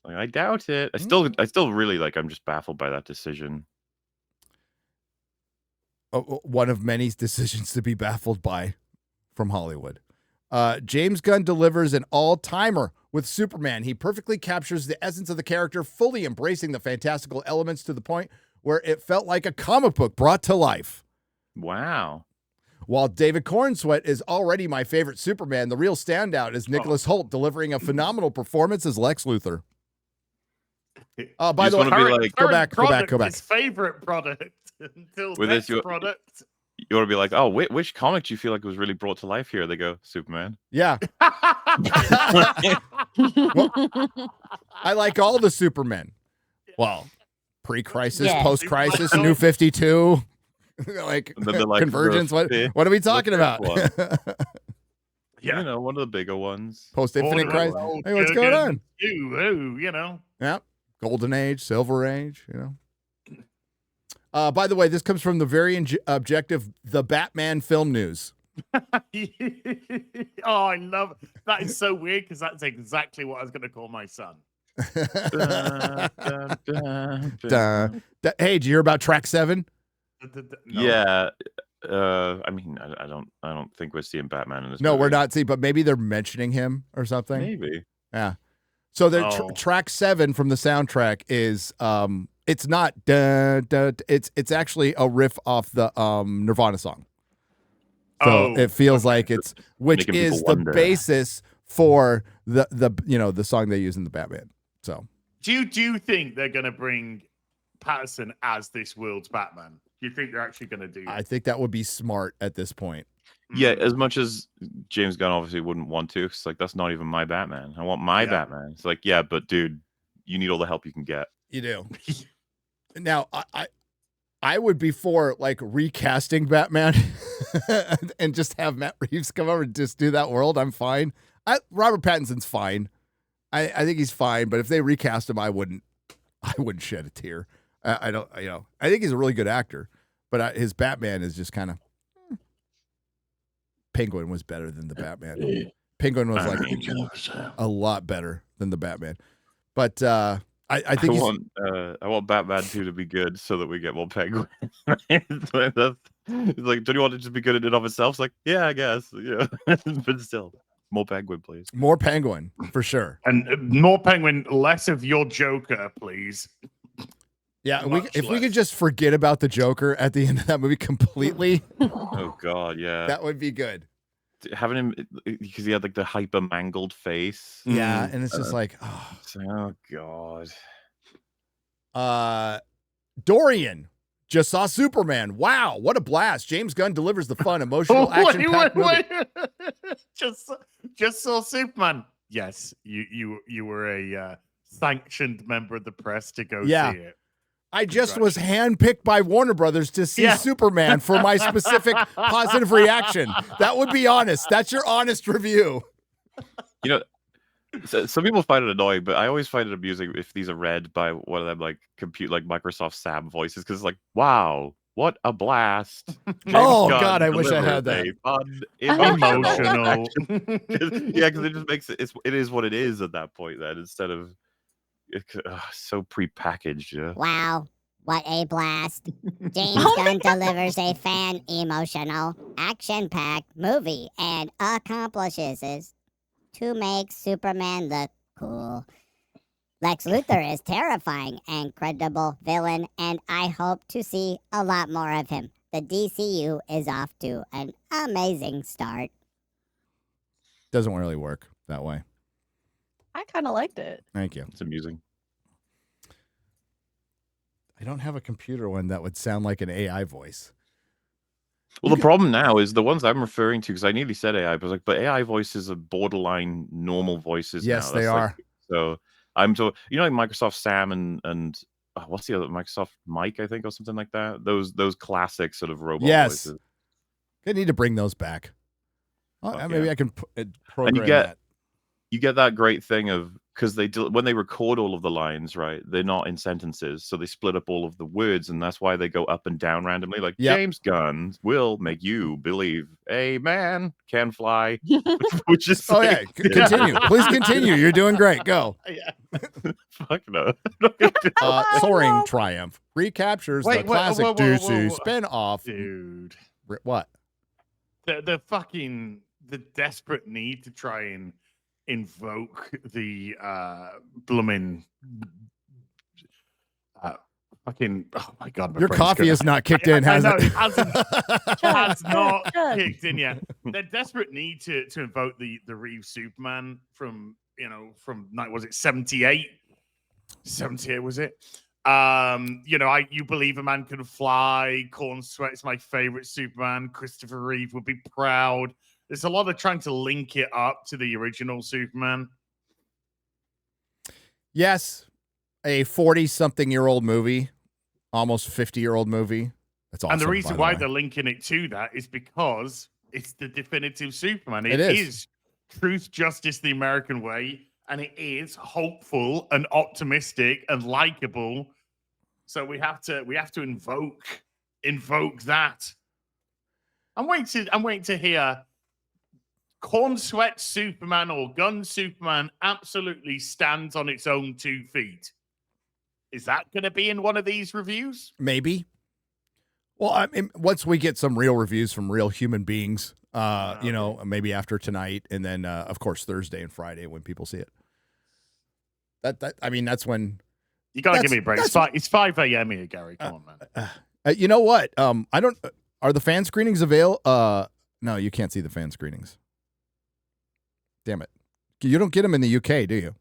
Like, I doubt it. I still really like. I'm just baffled by that decision. One of many decisions to be baffled by from Hollywood. James Gunn delivers an all-timer with Superman. He perfectly captures the essence of the character, fully embracing the fantastical elements to the point where it felt like a comic book brought to life. Wow. While David Cornsweet is already my favorite Superman, the real standout is Nicholas Hoult delivering a phenomenal performance as Lex Luthor. By the way, go back. His favorite product until with next this, product. You want to be like, oh, which comic do you feel like was really brought to life here? They go, Superman. Yeah. Well, I like all the Supermen. Well, pre-crisis, post-crisis, New 52, like Convergence. What are we talking about? Yeah, you know, one of the bigger ones. Post-Infinite Crisis. Hey, what's going on? You know. Yeah. Golden Age, Silver Age, you know. By the way, this comes from the very objective The Batman Film News. Oh, I love it. That is so weird because that's exactly what I was going to call my son. Hey, did you hear about Track 7? No. Yeah. I mean, I don't think we're seeing Batman in this. No, movie. we're not seeing, but maybe they're mentioning him or something. Maybe. Yeah. So the Track 7 from the soundtrack is it's not it's actually a riff off the Nirvana song. So it feels like it's which is the basis for the song they use in the Batman. So do you think they're going to bring Patterson as this world's Batman? Do you think they're actually going to do that? I think that would be smart at this point. Yeah, as much as James Gunn obviously wouldn't want to, it's like, that's not even my Batman. I want my Batman. It's like, yeah, but dude, you need all the help you can get. You do. Now, I would be for like recasting Batman and just have Matt Reeves come over and just do that world. I'm fine. Robert Pattinson's fine. I think he's fine, but if they recast him, I wouldn't shed a tear. I don't, I think he's a really good actor, but his Batman is just kind of. Penguin was better than the Batman. Penguin was like a lot better than the Batman. But I think I want Batman 2 to be good so that we get more Penguin. It's like, do you want it to just be good in and of itself? It's like, yeah, I guess. Yeah. But still, more Penguin, please. More Penguin, for sure. And more Penguin, less of your Joker, please. Yeah, if we could just forget about the Joker at the end of that movie completely. Oh God, yeah, that would be good. Having him because he had like the hyper mangled face. Yeah, and it's just like, oh God. Dorian just saw Superman. Wow, what a blast! James Gunn delivers the fun, emotional, action-packed movie. Just saw Superman. Yes, you were a sanctioned member of the press to go see it. I just was handpicked by Warner Brothers to see Superman for my specific positive reaction. That would be honest. That's your honest review. You know, some people find it annoying, but I always find it amusing if these are read by one of them like Microsoft Sam voices, because like, wow, what a blast! God, I wish I had that. Fun, emotional. Yeah, because it just makes it is what it is at that point. Then instead of. So prepackaged. Yeah. Wow, what a blast. James Gunn delivers a fan emotional, action-packed movie and accomplishes it to make Superman look cool. Lex Luthor is terrifying and credible villain, and I hope to see a lot more of him. The DCU is off to an amazing start. Doesn't really work that way. I kind of liked it. Thank you. It's amusing. I don't have a computer one that would sound like an AI voice. Well, the problem now is the ones I'm referring to, because I nearly said AI, but AI voices are borderline normal voices. Yes, now. They are. So I'm like Microsoft Sam and what's the other Microsoft Mic, I think, or something like that. Those classic sort of robot Yes. voices. They need to bring those back. Maybe I can program that. You get that great thing of, because when they record all of the lines, right, they're not in sentences, so they split up all of the words, and that's why they go up and down randomly. Like, James Gunn will make you believe a man can fly, which is continue. Please continue. You're doing great. Go. Fuck no. Soaring Triumph recaptures the classic DC spin-off. Dude. What? The desperate need to try and invoke the blooming fucking, oh my god, your coffee is not kicked in, has it? It has not kicked in yet. The desperate need to invoke the Reeve Superman from was it 78 was it? You believe a man can fly. Corn Sweat's my favorite Superman. Christopher Reeve would be proud. There's a lot of trying to link it up to the original Superman. Yes, a 40-something-year-old movie, almost 50-year-old movie. That's awesome. And the reason why they're linking it to that is because it's the definitive Superman. It is truth, justice, the American way, and it is hopeful and optimistic and likable. So we have to invoke that. I'm waiting to hear Corn Sweat Superman or Gunn Superman absolutely stands on its own 2 feet. Is that going to be in one of these reviews? Maybe. Well, I mean, once we get some real reviews from real human beings, maybe after tonight, and then of course Thursday and Friday when people see it. That's when you gotta give me a break. It's 5 a.m. here, Gary. Come on, man. You know what? Are the fan screenings available? No, you can't see the fan screenings. Damn it. You don't get them in the UK, do you,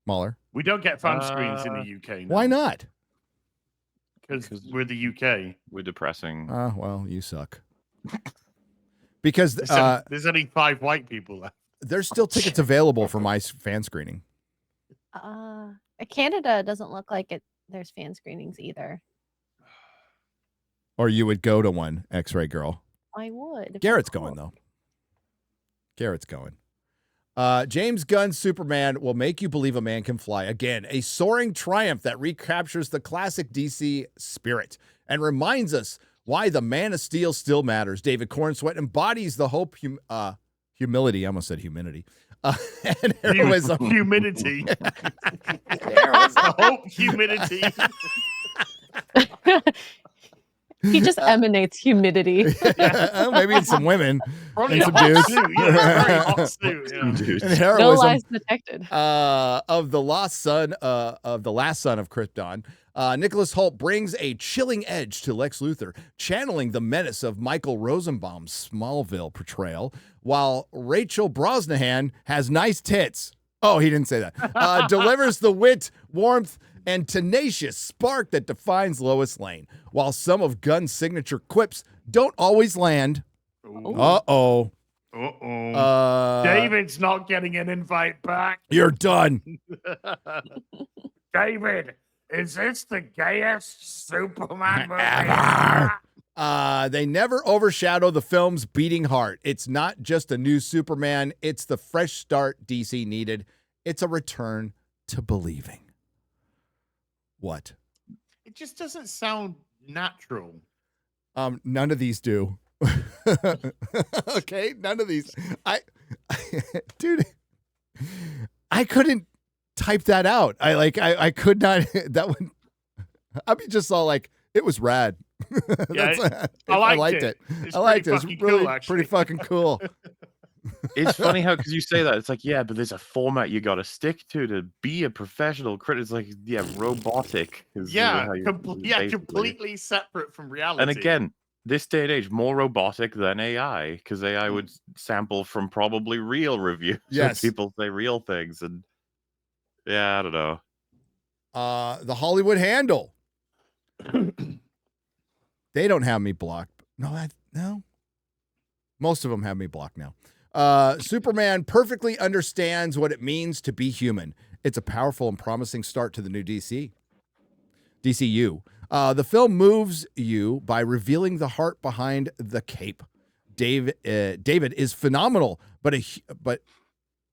MauLer? We don't get fan screens in the UK. No. Why not? Because we're the UK. We're depressing. Well, you suck. Because there's only 5 white people left. There's still tickets available for my fan screening. Canada doesn't look like it. There's fan screenings either. Or you would go to one, X-Ray Girl. I would. Garrett's going, though. Garrett's going. James Gunn's Superman will make you believe a man can fly. Again, a soaring triumph that recaptures the classic DC spirit and reminds us why the Man of Steel still matters. David Cornsweet embodies the hope, humility. I almost said humidity. And heroism. Humidity. The hope, humidity. He just emanates humidity. Maybe it's some women and some dudes. And heroism, no lies detected. Of the last son of Krypton, Nicholas Hoult brings a chilling edge to Lex Luthor, channeling the menace of Michael Rosenbaum's Smallville portrayal, while Rachel Brosnahan has nice tits. Oh, he didn't say that. Delivers the wit, warmth, and tenacious spark that defines Lois Lane, while some of Gunn's signature quips don't always land. Uh-oh. David's not getting an invite back. You're done. David, is this the gayest Superman movie ever? They never overshadow the film's beating heart. It's not just a new Superman. It's the fresh start DC needed. It's a return to believing. What? It just doesn't sound natural. None of these do. Okay, none of these. Dude, I couldn't type that out. I could not. That would. I'd be just all like, it was rad. Yeah, I liked it. It's I liked it. It's really cool, pretty fucking cool. It's funny how, because you say that, it's like, yeah, but there's a format you got to stick to be a professional critic. It's like, yeah, robotic. Completely separate from reality. And again, this day and age, more robotic than AI, because AI would sample from probably real reviews. Yes. People say real things, and yeah, I don't know. The Hollywood Handle. They don't have me blocked. No. Most of them have me blocked now. Superman perfectly understands what it means to be human. It's a powerful and promising start to the new DC. DCU. The film moves you by revealing the heart behind the cape. David is phenomenal, but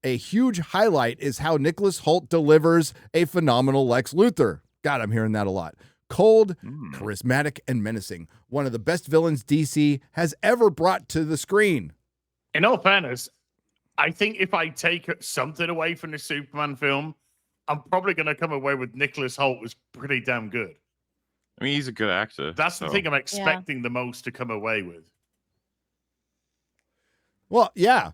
a huge highlight is how Nicholas Hoult delivers a phenomenal Lex Luthor. God, I'm hearing that a lot. Cold, charismatic, and menacing. One of the best villains DC has ever brought to the screen. In all fairness, I think if I take something away from the Superman film, I'm probably going to come away with Nicholas Hoult was pretty damn good. I mean, he's a good actor. That's the thing I'm expecting the most to come away with. Well, yeah.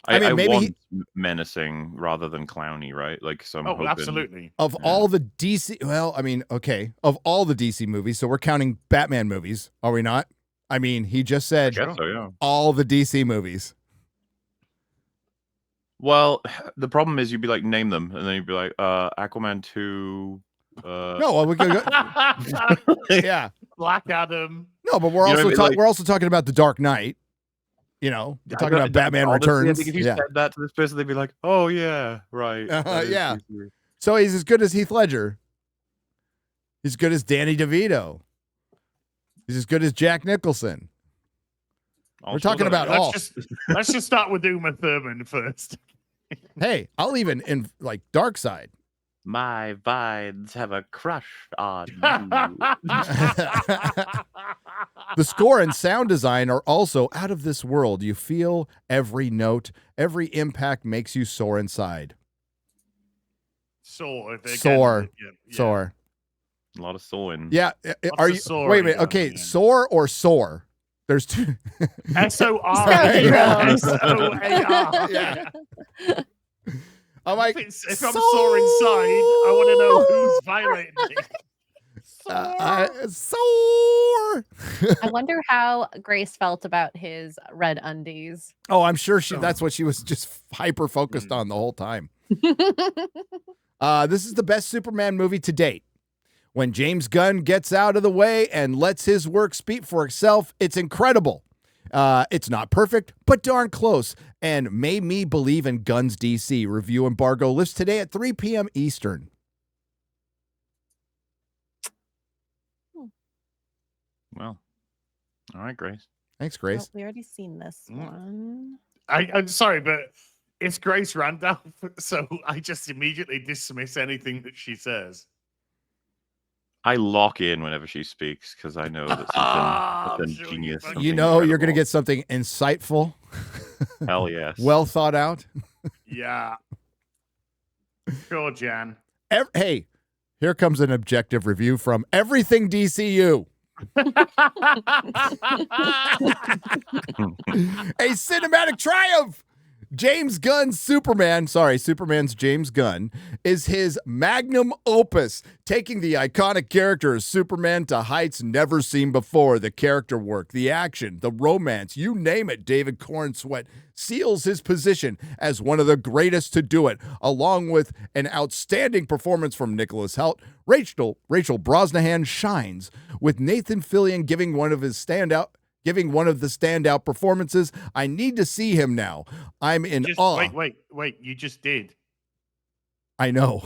I mean, maybe want menacing rather than clowny, right? Like, so I'm hoping... absolutely. Of all the DC, well, I mean, okay, of all the DC movies, so we're counting Batman movies, are we not? I mean, he just said all the DC movies. Well, the problem is you'd be like, name them, and then you'd be like, Aquaman 2. No, well, we could go. Yeah, Black Adam. No, but we're we're also talking about The Dark Knight. You know, we're talking about Batman Returns. I think if you said that to this person, they'd be like, "Oh yeah, right." Yeah. So he's as good as Heath Ledger. He's as good as Danny DeVito. He's as good as Jack Nicholson. We're talking about all. Let's just start with Uma Thurman first. Hey, I'll even in like Dark Side. My vines have a crush on you. The score and sound design are also out of this world. You feel every note, every impact makes you soar inside. Soar. Soar. A lot of soaring. Yeah. Are you? Wait a minute. Okay, soar or soar? There's two. SOR. Yeah. I'm like, if I'm sore inside, I want to know who's violating me. Sore. I wonder how Grace felt about his red undies. Oh, I'm sure that's what she was just hyper focused on the whole time. This is the best Superman movie to date. When James Gunn gets out of the way and lets his work speak for itself, it's incredible. It's not perfect, but darn close, and made me believe in Gunn's DC. Review embargo lifts today at 3 p.m. Eastern. Well, all right, Grace. Thanks, Grace. Oh, we already seen this one. I'm sorry, but it's Grace Randolph, so I just immediately dismiss anything that she says. I lock in whenever she speaks because I know that something genius. You know you're going to get something insightful. Hell yes. Well thought out. Yeah. Sure, Jan. Hey, here comes an objective review from Everything DCU. A cinematic triumph. James Gunn's Superman's James Gunn, is his magnum opus, taking the iconic character of Superman to heights never seen before. The character work, the action, the romance, you name it, David Cornsweet seals his position as one of the greatest to do it, along with an outstanding performance from Nicholas Hoult. Rachel Brosnahan shines, with Nathan Fillion giving one of the standout performances. I need to see him now. I'm in awe. Wait, you just did. I know.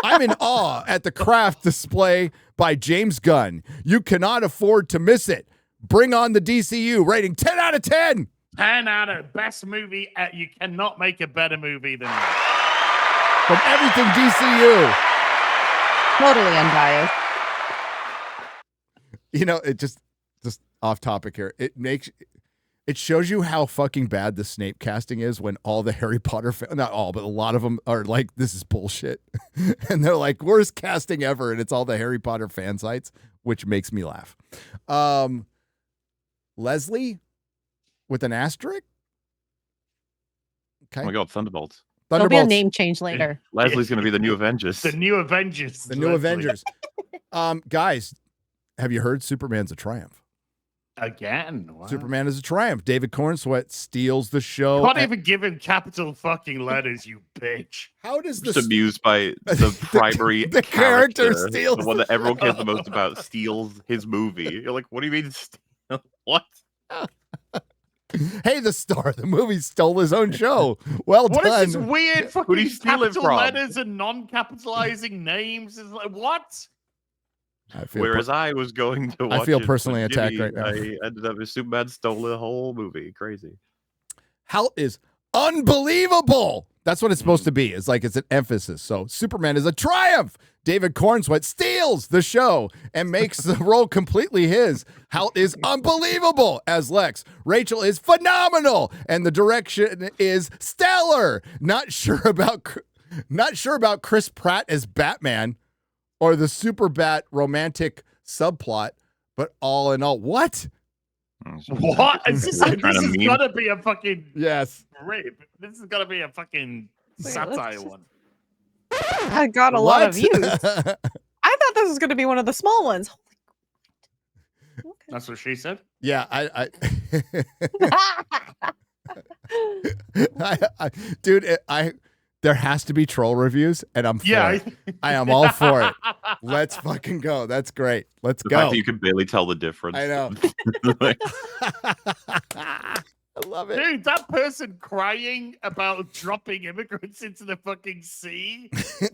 I'm in awe at the craft display by James Gunn. You cannot afford to miss it. Bring on the DCU. Rating 10 out of 10. 10 out of best movie. You cannot make a better movie than that. From Everything DCU. Totally unbiased. You know, it just off topic here. It shows you how fucking bad the Snape casting is when all the Harry Potter not all, but a lot of them are like, this is bullshit. And they're like, worst casting ever. And it's all the Harry Potter fan sites, which makes me laugh. Leslie with an asterisk. Okay. Oh my God, Thunderbolts. There'll be a name change later. Leslie's going to be the new Avengers. The new Avengers. The new Avengers. Guys, have you heard Superman's a triumph? Again? Wow. Superman is a triumph. David Cornsweet steals the show. Can't even give him capital fucking letters, you bitch. How does this... Just amused by the primary the character steals the one that everyone cares the most about, steals his movie. You're like, what do you mean steal? What? Hey, the star of the movie stole his own show. Well What done. is this weird Who do you fucking steal it capital from? letters and non-capitalizing names? It's like, what? I feel Whereas I was going to watch feel it personally with attacked Jimmy, right now. I ended up with Superman stole the whole movie. Crazy. Halt is unbelievable. That's what it's supposed to be. It's like it's an emphasis. So Superman is a triumph. David Cornsweet steals the show and makes the role completely his. Halt is unbelievable as Lex. Rachel is phenomenal, and the direction is stellar. Not sure about Chris Pratt as Batman or the Super Bat romantic subplot, but all in all, what? What? This is gotta be a fucking Yes. rip. This is gotta be a fucking satire one. I got a lot of views. What? I thought this was going to be one of the small ones. That's what she said. Yeah, I dude, there has to be troll reviews, and I'm for it. I am all for it. Let's fucking go. That's great. Let's The go. fact that you can barely tell the difference. I know. Like, I love it. Dude, that person crying about dropping immigrants into the fucking sea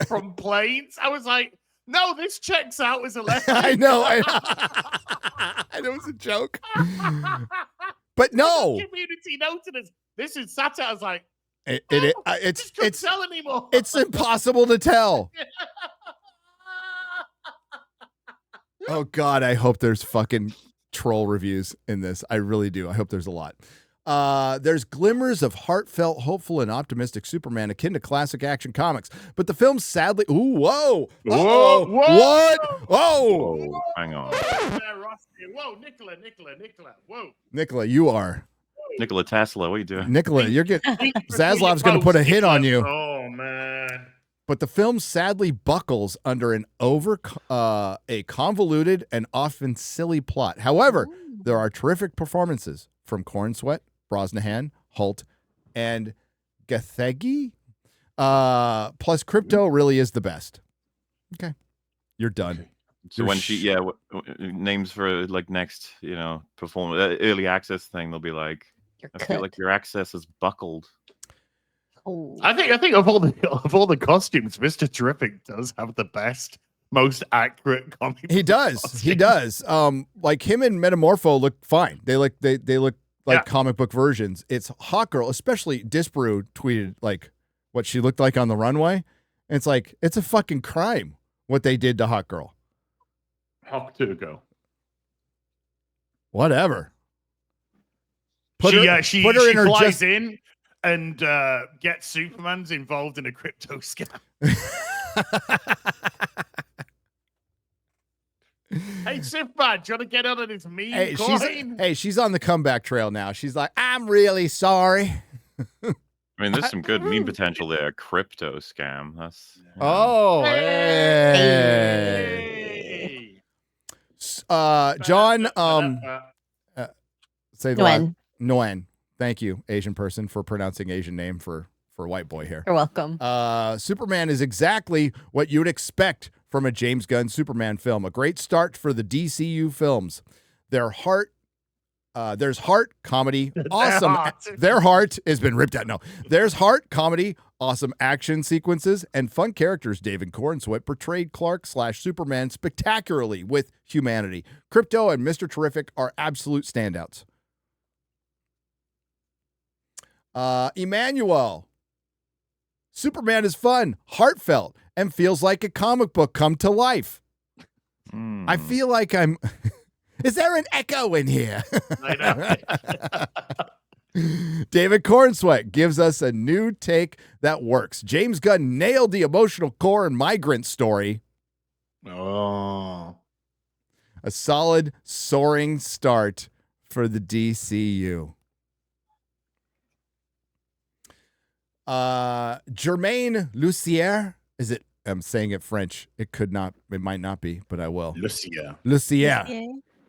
from planes. I was like, no, this checks out as a lesson. I know. I know it was a joke. But no. Community noted as this is satire. I was like, it's tell anymore. It's impossible to tell. Oh God, I hope there's fucking troll reviews in this. I really do. I hope there's a lot. There's glimmers of heartfelt, hopeful, and optimistic Superman akin to classic action comics, but the film sadly. Ooh, whoa, Whoa, what? whoa, Whoa, hang on. Whoa, Nicola. Whoa, Nicola, you are. Nikola Tesla, what are you doing? Nicola, you're getting. Zaslav's going to put a hit on you. Oh man. But the film sadly buckles under a convoluted and often silly plot. However, there are terrific performances from Cornsweet, Brosnahan, Holt, and Gathegi. Plus, Crypto really is the best. Okay, you're done. So when she, names for like next, performance, early access thing, they'll be like, I feel like your access is buckled. Oh. I think of all the costumes, Mr. Terrific does have the best, most accurate comic. He does. costumes. He does. Like him and Metamorpho look fine. They look like comic book versions. It's Hawkgirl, especially Disparu tweeted like what she looked like on the runway. And it's like it's a fucking crime what they did to Hawkgirl. Hawk Turgo. Whatever. She flies in and gets Superman's involved in a crypto scam. Hey, Superman, do you want to get on this meme coin? She's on the comeback trail now. She's like, I'm really sorry. I mean, there's some good meme potential there. Crypto scam. That's hey. John, say the last. Nguyen. Thank you, Asian person, for pronouncing Asian name for white boy here. You're welcome. Superman is exactly what you'd expect from a James Gunn Superman film. A great start for the DCU films. There's heart, comedy, awesome. Their heart has been ripped out. No, there's heart, comedy, awesome action sequences, and fun characters. David Cornsweet portrayed Clark/Superman spectacularly with humanity. Crypto and Mr. Terrific are absolute standouts. Emmanuel. Superman is fun, heartfelt, and feels like a comic book come to life. I feel like I'm... Is there an echo in here? I know. David Cornsweet gives us a new take that works. James Gunn nailed the emotional core and migrant story. Oh. A solid, soaring start for the DCU. Germaine Lucier, is it? I'm saying it French. It might not be, but I will. Lucier.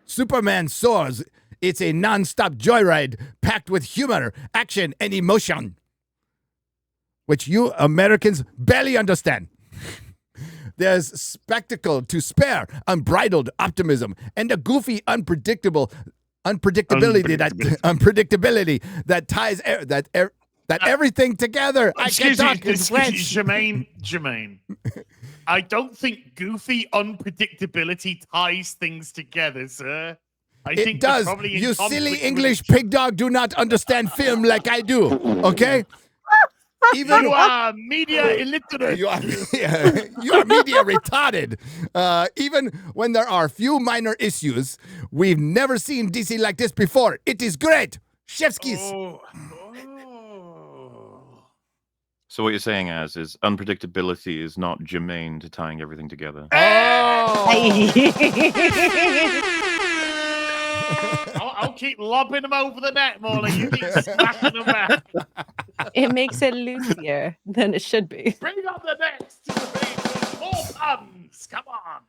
Superman soars. It's a non-stop joyride packed with humor, action, and emotion, which you Americans barely understand. There's spectacle to spare, unbridled optimism, and a goofy, unpredictable unpredictability that ties everything together. I can't talk in French. Jermaine. I don't think goofy unpredictability ties things together, sir. I think It does. You silly English pig dog do not understand film like I do. Okay? Even you are media illiterate. You are media retarded. Even when there are few minor issues, we've never seen DC like this before. It is great. Chefskis. So what you're saying is unpredictability is not germane to tying everything together. I'll keep lobbing them over the net, MauLer. You keep smacking them back. It makes it loosier than it should be. Bring up the nets to the base. More puns. Come on.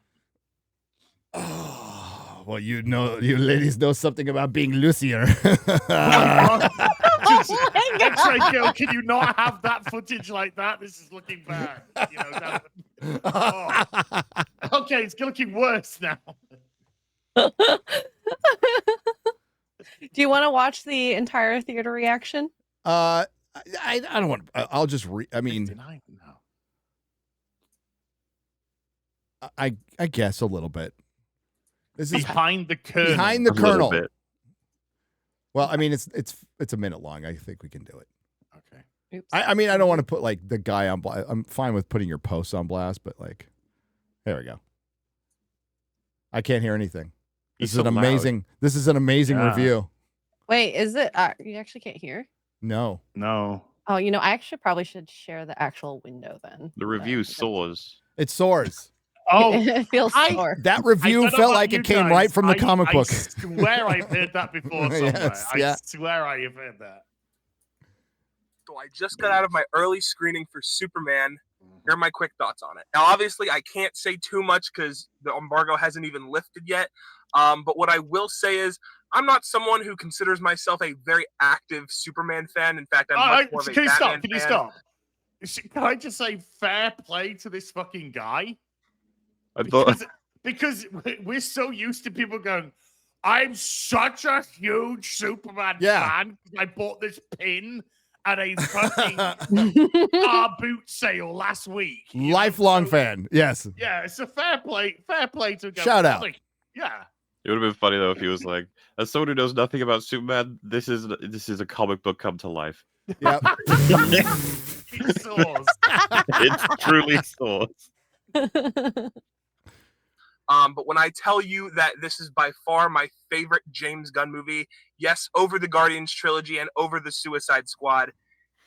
Oh, well, you ladies know something about being loosier. X-ray girl, can you not have that footage like that? This is looking bad. Okay, it's looking worse now. Do you want to watch the entire theater reaction? I don't want. I'll just I mean, I guess a little bit. This is behind the curtain. Behind the kernel. Well, I mean, it's a minute long. I think we can do it. Okay. Oops. I mean, I don't want to put like the guy on blast. I'm fine with putting your posts on blast, but like, there we go. I can't hear anything. This is an amazing review. Wait, is it? You actually can't hear? No. Oh, I actually probably should share the actual window then. The review soars. It soars. Oh, it feels sore. That review felt like it came right from the comic book. I swear I've heard that before somewhere. Yes, yeah. I swear I have heard that. So I just got out of my early screening for Superman. Here are my quick thoughts on it. Now, obviously, I can't say too much because the embargo hasn't even lifted yet. But what I will say is I'm not someone who considers myself a very active Superman fan. In fact, I'm much more of a Batman fan. Can you stop? Can I just say fair play to this fucking guy? Because we're so used to people going, I'm such a huge Superman fan. I bought this pin at a fucking car boot sale last week. Lifelong fan. Yes. Yeah, it's a fair play to go. Shout out. Like, yeah. It would have been funny though if he was like, as someone who knows nothing about Superman, this is a comic book come to life. Yep. It soars. It truly soars. But when I tell you that this is by far my favorite James Gunn movie, yes, over the Guardians trilogy and over the Suicide Squad,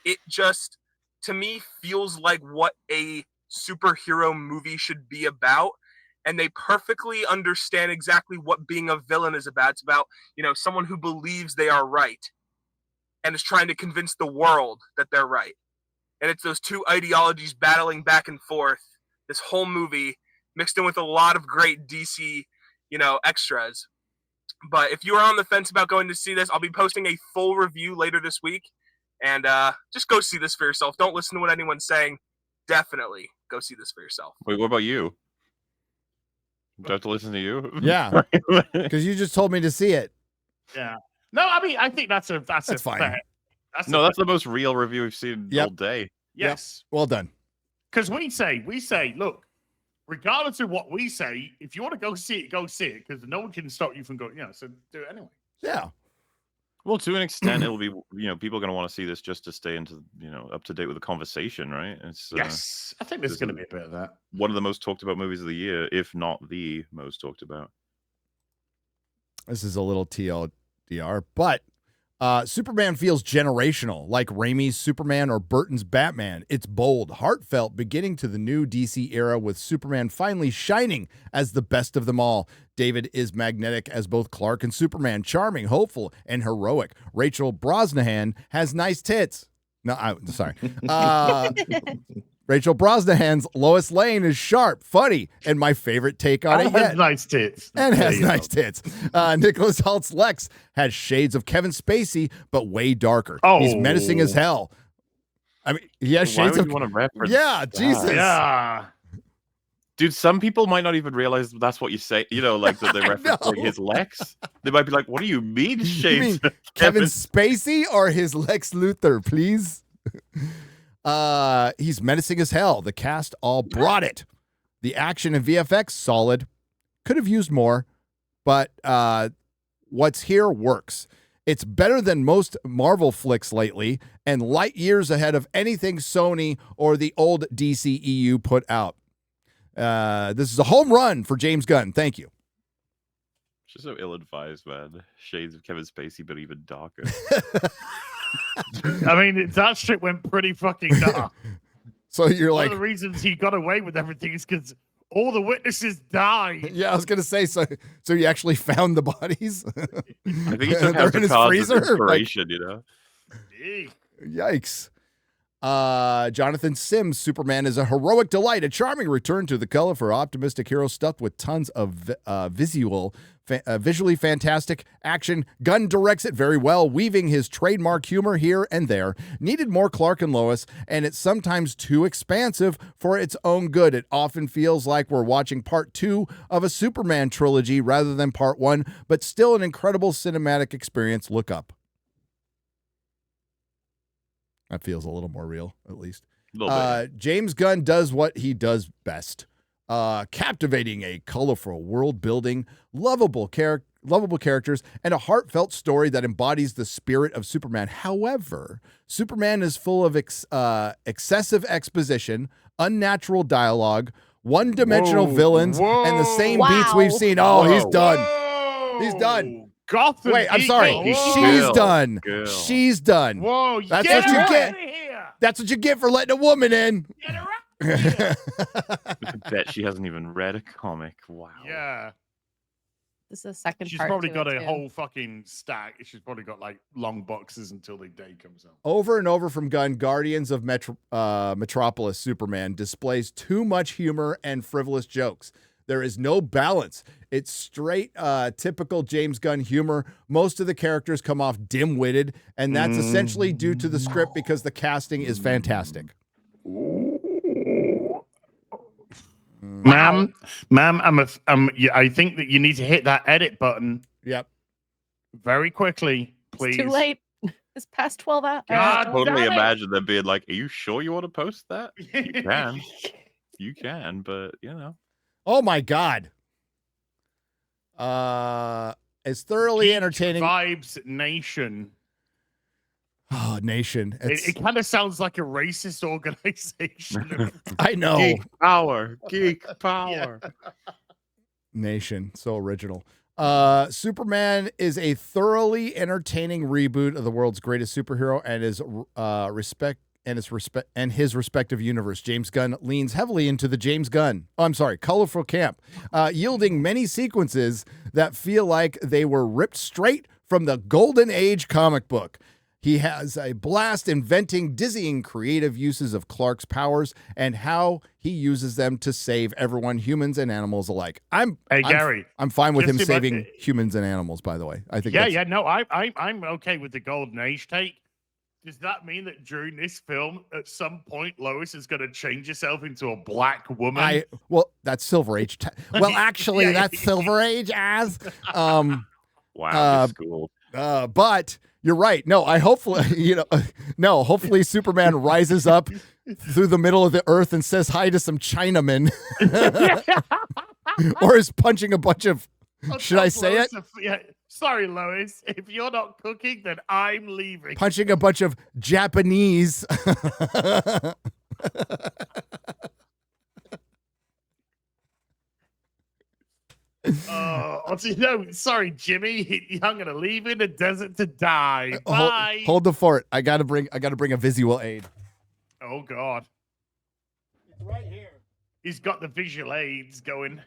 it just, to me, feels like what a superhero movie should be about. And they perfectly understand exactly what being a villain is about. It's about, someone who believes they are right and is trying to convince the world that they're right. And it's those two ideologies battling back and forth this whole movie, mixed in with a lot of great DC, extras. But if you are on the fence about going to see this, I'll be posting a full review later this week. And just go see this for yourself. Don't listen to what anyone's saying. Definitely go see this for yourself. Wait, what about you? Do I have to listen to you? Yeah, because you just told me to see it. Yeah. No, I mean, I think that's fine. Fair, that's the most real review we've seen all day. Yes. Yep. Well done. Because we say, look, regardless of what we say, if you want to go see it, because no one can stop you from going, so do it anyway. Yeah. Well, to an extent, it'll be, people are going to want to see this just to stay into, up to date with the conversation, right? It's yes, I think there's going to be a bit of that. One of the most talked about movies of the year, if not the most talked about. This is a little TLDR, but Superman feels generational, like Raimi's Superman or Burton's Batman. It's bold, heartfelt, beginning to the new DC era with Superman finally shining as the best of them all. David is magnetic as both Clark and Superman, charming, hopeful, and heroic. Rachel Brosnahan has nice tits. No, sorry. Rachel Brosnahan's Lois Lane is sharp, funny, and my favorite take on it yet. Has nice tits. And has nice tits. Nicholas Holt's Lex has shades of Kevin Spacey, but way darker. Oh. He's menacing as hell. I mean, he has shades of. Why would you want to reference Yeah, Jesus. Yeah. Dude, some people might not even realize that's what you say. You know, like that they're referencing his Lex. They might be like, "What do you mean, shades?" Kevin Spacey or his Lex Luthor, please? He's menacing as hell. The cast all brought it. The action and VFX solid. Could have used more, but what's here works. It's better than most Marvel flicks lately, and light years ahead of anything Sony or the old DCEU put out. This is a home run for James Gunn. Thank you. Just so ill-advised, man. Shades of Kevin Spacey, but even darker. I mean, that shit went pretty fucking dark. So you're One like, of the reasons he got away with everything is because all the witnesses died. yeah, I was gonna say, so you actually found the bodies? I think he took They're out in the his cards freezer? of inspiration, you know? Yikes. Jonathan Sims, Superman is a heroic delight, a charming return to the color for optimistic hero stuffed with tons of visually fantastic action. Gunn directs it very well, weaving his trademark humor here and there. Needed more Clark and Lois, and it's sometimes too expansive for its own good. It often feels like we're watching part 2 of a Superman trilogy rather than part 1, but still an incredible cinematic experience. Look up. That feels a little more real, at least. James Gunn does what he does best. Captivating, a colorful world building, lovable characters, and a heartfelt story that embodies the spirit of Superman. However, Superman is full of excessive exposition, unnatural dialogue, one-dimensional villains, and the same beats we've seen. Oh, he's done. He's done. Gotham. Wait, I'm sorry. She's done. She's done. Whoa, that's what you get. That's what you get for letting a woman in. I bet she hasn't even read a comic. Wow. Yeah. This is the second She's part. probably to got it, a too. whole fucking stack. She's probably got like long boxes until the day comes out. Over and over from Gunn, Guardians of Metropolis Superman displays too much humor and frivolous jokes. There is no balance. It's straight, typical James Gunn humor. Most of the characters come off dim-witted, and that's essentially due to the script because the casting is fantastic. Ma'am, I think that you need to hit that edit button. Yep. Very quickly, please. It's too late. It's past 12 hours. I totally imagine them being like, "Are you sure you want to post that? You can, you can, but you know." Oh my God. It's thoroughly Geek entertaining. Vibes Nation. Oh, Nation. It kind of sounds like a racist organization. I know. Geek power. Geek power. Nation. So original. Superman is a thoroughly entertaining reboot of the world's greatest superhero and his respective universe. James Gunn leans heavily into the colorful camp, yielding many sequences that feel like they were ripped straight from the Golden Age comic book. He has a blast inventing dizzying creative uses of Clark's powers and how he uses them to save everyone, humans and animals alike. Gary, I'm fine with him saving humans and animals, by the way. I think I'm okay with the Golden Age take. Does that mean that during this film, at some point, Lois is going to change herself into a black woman? Well, that's Silver Age. Well, actually, that's Silver Age as. Wow, school. But you're right. No, hopefully Superman rises up through the middle of the earth and says hi to some Chinamen, or is punching a bunch of. Should I say it? Sorry, Lois. If you're not cooking, then I'm leaving. Punching a bunch of Japanese. Sorry, Jimmy. I'm gonna leave in the desert to die. Bye. Hold the fort. I gotta bring a visual aid. Oh God. It's right here. He's got the visual aids going.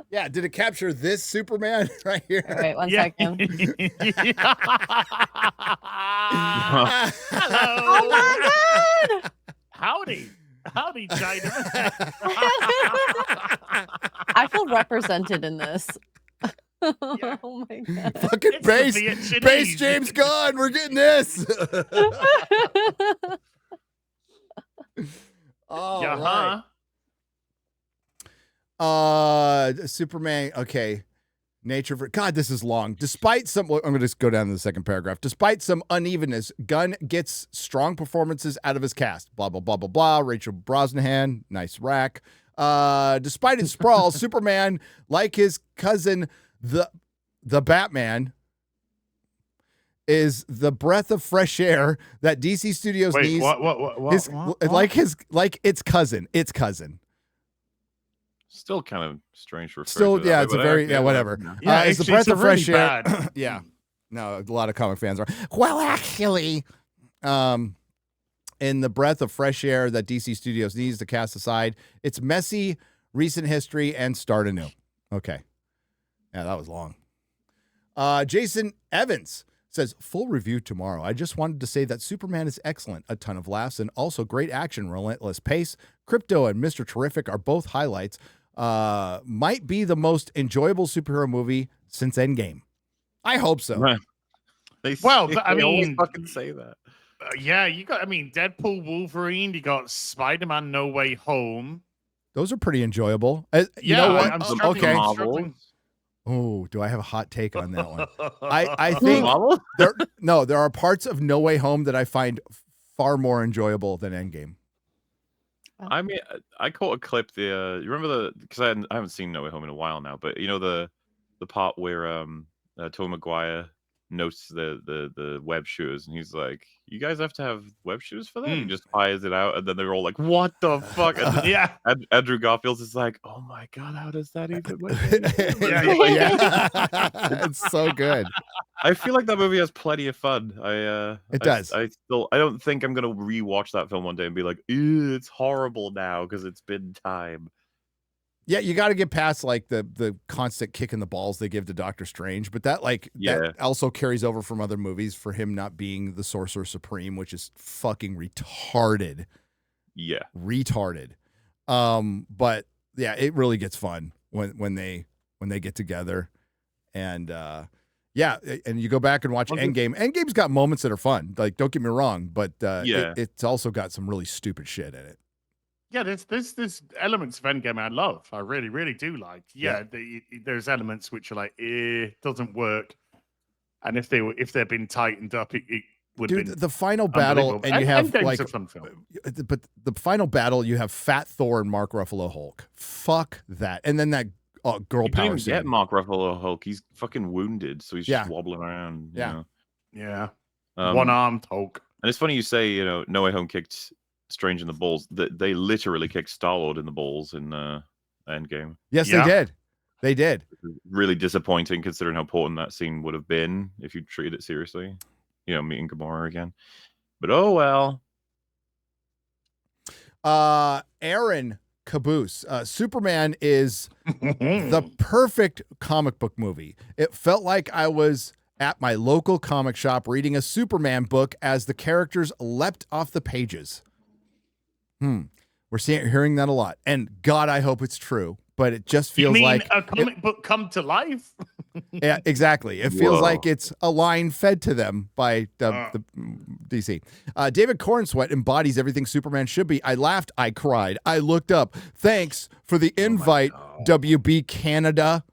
Yeah, did it capture this Superman right here? All right, one second. Hello. Oh my God! Howdy, China. I feel represented in this. Oh my God. Fucking base James Gunn. We're getting this. All Yeah. right. Superman. Okay. Nature for God, this is long. Despite some, I'm going to just go down to the second paragraph. Despite some unevenness, Gunn gets strong performances out of his cast. Blah blah blah blah blah. Rachel Brosnahan, nice rack. Despite its sprawl, Superman, like his cousin, the Batman, is the breath of fresh air that DC Studios Wait, needs. what? Like its cousin. Its cousin. Still kind of strange to refer Still, to that yeah, way, it's a but very, okay, yeah, whatever. Yeah, it's the it's breath a of fresh really air. bad- Yeah. No, a lot of comic fans are. Well, actually, in the breath of fresh air that DC Studios needs to cast aside its messy recent history and start anew. Okay. Yeah, that was long. Jason Evans says, full review tomorrow. I just wanted to say that Superman is excellent. A ton of laughs and also great action, relentless pace. Crypto and Mr. Terrific are both highlights. Might be the most enjoyable superhero movie since Endgame. I hope so. Right. I they always mean, fucking say that. Yeah, you got. I mean, Deadpool, Wolverine. You got Spider-Man: No Way Home. Those are pretty enjoyable. You Yeah, know what? I'm struggling. Okay. I'm struggling. Oh, do I have a hot take on that one? I think there are parts of No Way Home that I find far more enjoyable than Endgame. I mean, I caught a clip. You remember because I haven't seen No Way Home in a while now, but you know the part where Tobey Maguire notes the web shoes, and he's like, "You guys have to have web shoes for that?" He just fires it out, and then they're all like, "What the fuck?" And yeah, Andrew Garfield's is like, "Oh my god, how does that even work?" It's so good. I feel like that movie has plenty of fun. It does. I don't think I'm gonna rewatch that film one day and be like, ew, it's horrible now because it's been time. Yeah, you got to get past like the constant kick in the balls they give to Doctor Strange, but that that also carries over from other movies for him not being the Sorcerer Supreme, which is fucking retarded. Yeah, retarded. But yeah, it really gets fun when they get together, and yeah, and you go back and watch Endgame. Endgame's got moments that are fun. Like, don't get me wrong, but it's also got some really stupid shit in it. Yeah, there's elements of Endgame I love. I really, really do like. Yeah, there's elements which are like, doesn't work. And if they'd been tightened up, it would have been the final battle, and you have Endgame's a fun film. But the final battle, you have Fat Thor and Mark Ruffalo Hulk. Fuck that, and then that girl you power can't scene. get Mark Ruffalo Hulk. He's fucking wounded, so he's just wobbling around. Yeah, yeah. One-armed Hulk. And it's funny you say, No Way Home kicked Strange in the balls. They literally kicked Star-Lord in the balls in Endgame. Yes, they did. They did. Really disappointing considering how important that scene would have been if you treated it seriously. Meeting Gamora again. But oh well. Aaron Caboose. Superman is the perfect comic book movie. It felt like I was at my local comic shop reading a Superman book as the characters leapt off the pages. We're hearing that a lot, and God, I hope it's true. But it just feels like a comic book come to life. Yeah, exactly. It feels like it's a line fed to them by the DC. David Cornsweat embodies everything Superman should be. I laughed. I cried. I looked up. Thanks for the invite, WB Canada.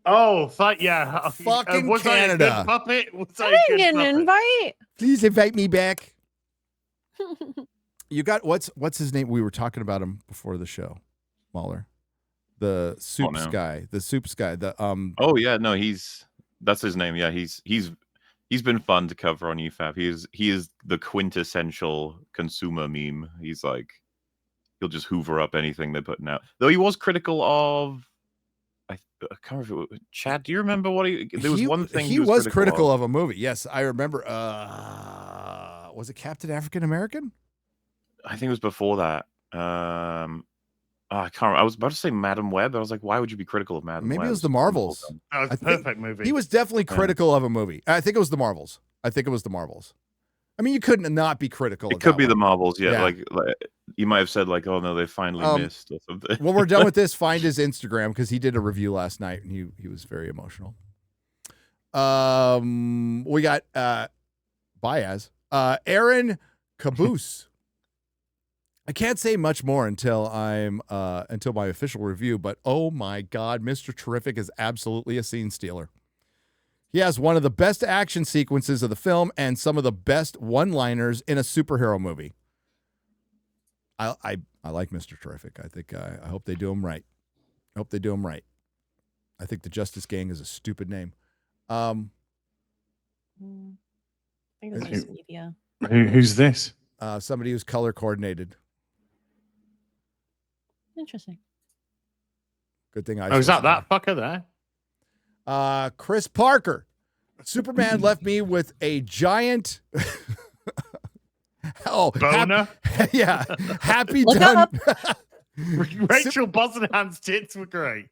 Oh, fuck yeah. Fucking was Canada. I a good puppet? Was I didn't get an invite. Please invite me back. You got what's his name? We were talking about him before the show, MauLer. The soups guy. The soups guy. Oh yeah, no, that's his name. Yeah, he's been fun to cover on UFAP. He is the quintessential consumer meme. He's like, he'll just hoover up anything they're putting out. Though he was critical of, I can't remember. Chad, do you remember what there was one thing he was critical of a movie. Yes, I remember. Was it Captain African American? I think it was before that. I can't remember. I was about to say Madam Web. I was like, why would you be critical of Madam Web? Maybe it was the Marvels. That was a perfect movie. He was definitely critical of a movie. I think it was the Marvels. I mean, you couldn't not be critical. It could be the Marvels, yeah. Like you might have said, like, "Oh no, they finally missed" or something. When we're done with this, find his Instagram because he did a review last night and he was very emotional. We got Baez, Aaron Caboose. I can't say much more until until my official review, but oh my God, Mr. Terrific is absolutely a scene stealer. He has one of the best action sequences of the film and some of the best one-liners in a superhero movie. I like Mr. Terrific. I think I hope they do him right. I hope they do him right. I think the Justice Gang is a stupid name. I think it's just media. Who's this? Somebody who's color coordinated. Interesting. Good thing I. Oh, is that fucker there? Chris Parker. Superman left me with a giant. Boner. Yeah, happy Look done. up. Rachel Brosnahan's tits were great.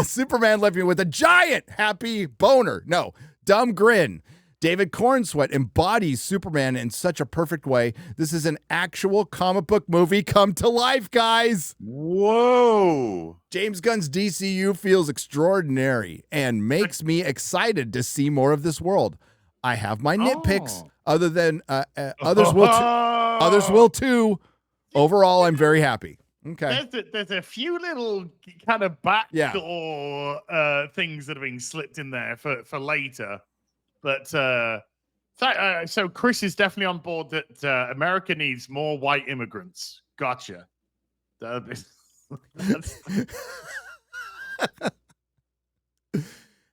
Superman left me with a giant happy boner. No, dumb grin. David Cornsweet embodies Superman in such a perfect way. This is an actual comic book movie come to life, guys. Whoa. James Gunn's DCU feels extraordinary and makes me excited to see more of this world. I have my nitpicks, other than others will. Others will too. Overall, I'm very happy. Okay. There's a few little kind of backdoor things that are being slipped in there for later. But so Chris is definitely on board that America needs more white immigrants. Gotcha.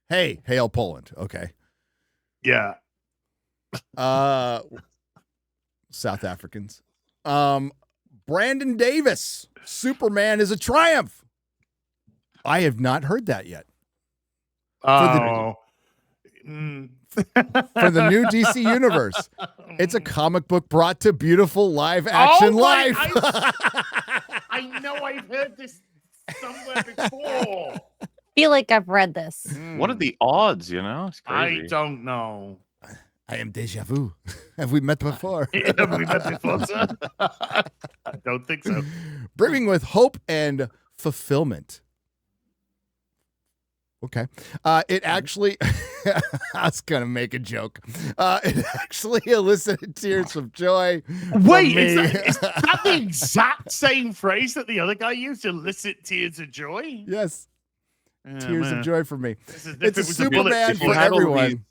Hey, hail Poland. Okay. Yeah. South Africans. Brandon Davis. Superman is a triumph. I have not heard that yet. For the new DC universe. It's a comic book brought to beautiful live action life. I know I've heard this somewhere before. Feel like I've read this. What are the odds, you know? It's crazy. I don't know. I am deja vu. Have we met before? Have we met before, sir? I don't think so. Brimming with hope and fulfillment. Okay. It actually, I was going to make a joke. It actually elicited tears of joy. Wait, is that the exact same phrase that the other guy used? Elicit tears of joy? Yes. Tears of joy for me. It's a Superman for everyone.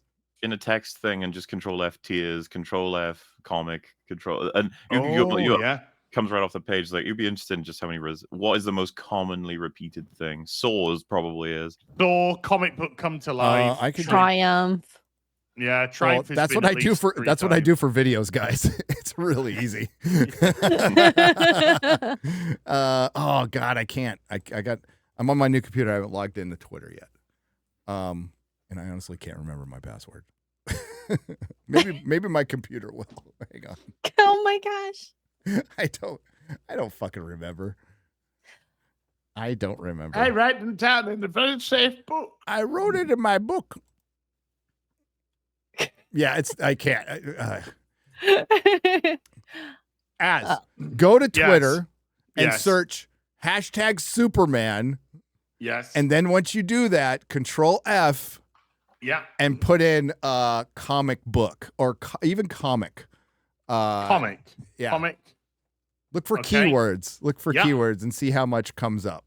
In a text thing and just Control F tears, Control F comic, Control, and you comes right off the page. Like, you'd be interested in just how many what is the most commonly repeated thing? Saws probably is. Saw, comic book come to life. I could Triumph. Yeah, Triumph. That's what I do for. That's what I do for videos, guys. It's really easy. Oh God, I can't. I'm on my new computer. I haven't logged into Twitter yet. And I honestly can't remember my password. maybe my computer will. Hang on. Oh my gosh. I don't fucking remember. I don't remember. I write them down in a very safe book. I wrote it in my book. Yeah, I can't. Go to Twitter and search hashtag Superman. Yes. And then once you do that, Control F. Yeah. And put in comic book or even comic. Comic. Yeah. Comic. Look for keywords. Look for keywords and see how much comes up.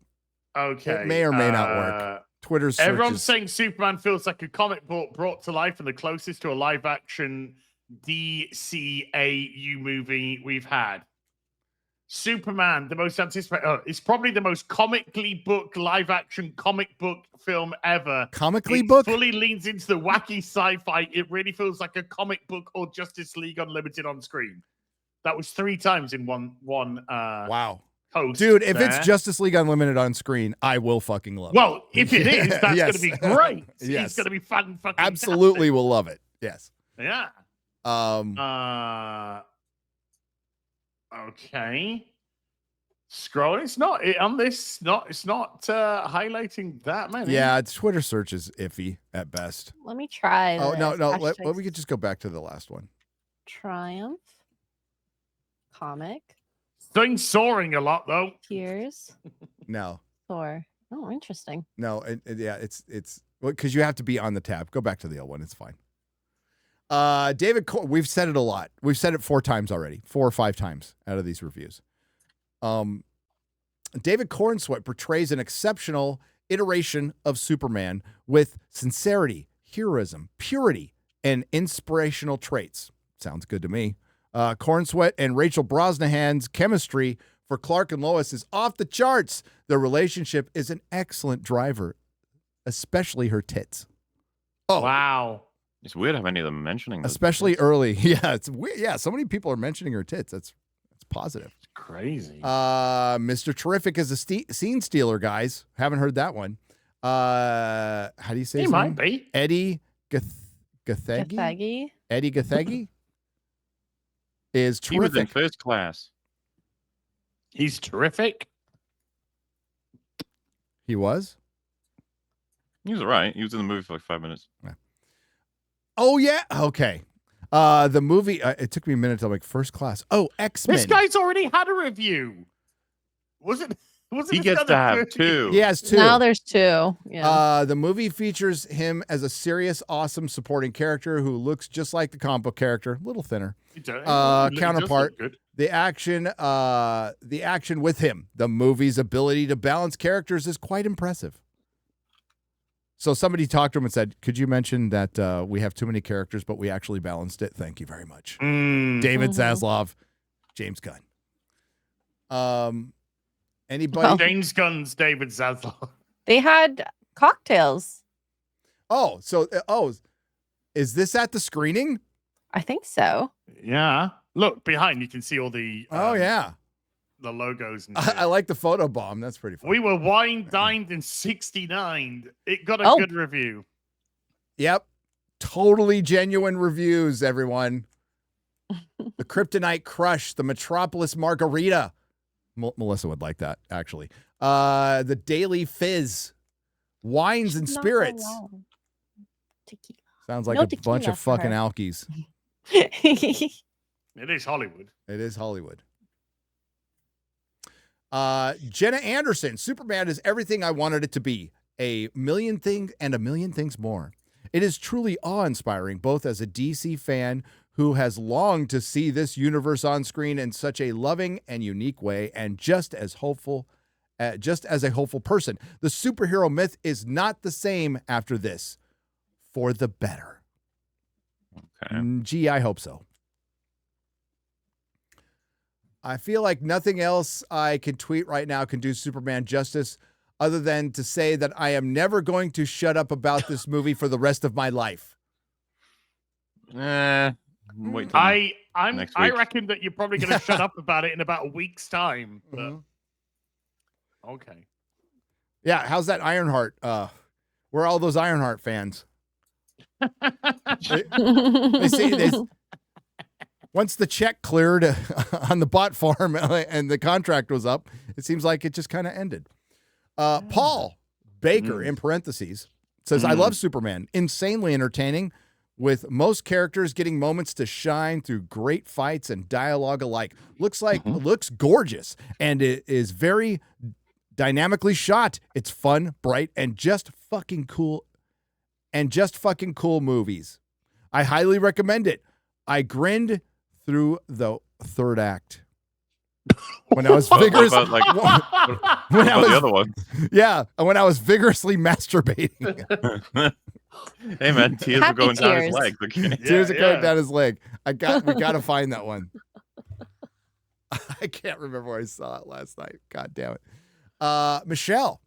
Okay. It may or may not work. Twitter's searches. Everyone's saying Superman feels like a comic book brought to life and the closest to a live action DCAU movie we've had. Superman, the most anticipated. It's probably the most comically booked live action comic book film ever. Comically booked? Fully leans into the wacky sci-fi. It really feels like a comic book or Justice League Unlimited on screen. That was 3 times in one. Wow. Host dude, if there. it's Justice League Unlimited on screen, I will fucking love it. Well, if it is, that's going to be great. Yes. It's going to be fucking absolutely will love it. Yes. Yeah. Okay. Scroll. It's not on this. It's not highlighting that many. Yeah, Twitter search is iffy at best. Let me try. Oh no. Hashtag Let me just go back to the last one. Triumph. Comic. Things soaring a lot though. Tears. No. Thor. Oh, interesting. No. Yeah. It's because you have to be on the tab. Go back to the L one. It's fine. We've said it a lot. We've said it 4 times already, 4 or 5 times out of these reviews. David Cornsweet portrays an exceptional iteration of Superman with sincerity, heroism, purity, and inspirational traits. Sounds good to me. Cornsweet and Rachel Brosnahan's chemistry for Clark and Lois is off the charts. Their relationship is an excellent driver, especially her tits. Oh, wow. It's weird how many of them are mentioning this. Especially early. Yeah, it's weird. Yeah, so many people are mentioning her tits. That's positive. It's crazy. Mr. Terrific is a scene stealer, guys. Haven't heard that one. How do you say his might name? be. Eddie Gathegi? Eddie Gathegi is He was in terrific. First Class. He's terrific. He was? He was all right. He was in the movie for like 5 minutes. Yeah. Oh, yeah. Okay. The movie, it took me a minute to like First Class. Oh, X-Men. This guy's already had a review. Was it He gets to have 2. He has 2. Now there's 2. Yeah. The movie features him as a serious, awesome supporting character who looks just like the comic book character, a little thinner. Counterpart. The action with him, the movie's ability to balance characters is quite impressive. So somebody talked to him and said, "Could you mention that we have too many characters, but we actually balanced it? Thank you very much." David Zaslav, James Gunn. Anybody? James Gunn's David Zaslav. They had cocktails. Oh, so is this at the screening? I think so. Yeah. Look behind, you can see all the the logos. And I like the photo bomb. That's pretty fun. We were dined in '69. It got a good review. Yep. Totally genuine reviews, everyone. The Kryptonite Crush, the Metropolis Margarita. Melissa would like that, actually. The Daily Fizz, Wines and Spirits. Sounds like a bunch of fucking alkies. It is Hollywood. It is Hollywood. Jenna Anderson, Superman is everything I wanted it to be. A million things and a million things more. It is truly awe-inspiring, both as a DC fan who has longed to see this universe on screen in such a loving and unique way, and just as a hopeful person. The superhero myth is not the same after this, for the better. Okay. Gee, I hope so. I feel like nothing else I can tweet right now can do Superman justice other than to say that I am never going to shut up about this movie for the rest of my life. Wait till I next week. reckon that you're probably going to shut up about it in about a week's time. But... Okay. Yeah, how's that Ironheart? Where are all those Ironheart fans? Once the check cleared on the bot farm and the contract was up, it seems like it just kind of ended. Paul Baker, in parentheses, says, I love Superman. Insanely entertaining, with most characters getting moments to shine through great fights and dialogue alike. Looks gorgeous, and it is very dynamically shot. It's fun, bright, and just fucking cool. Movies. I highly recommend it. I grinned through the third act when I was vigorous. When I was the other one. Yeah, when I was vigorously masturbating. Hey man, tears are going down his leg. Okay? Tears are going down his leg. We got to find that one. I can't remember where I saw it last night. God damn it. Michelle.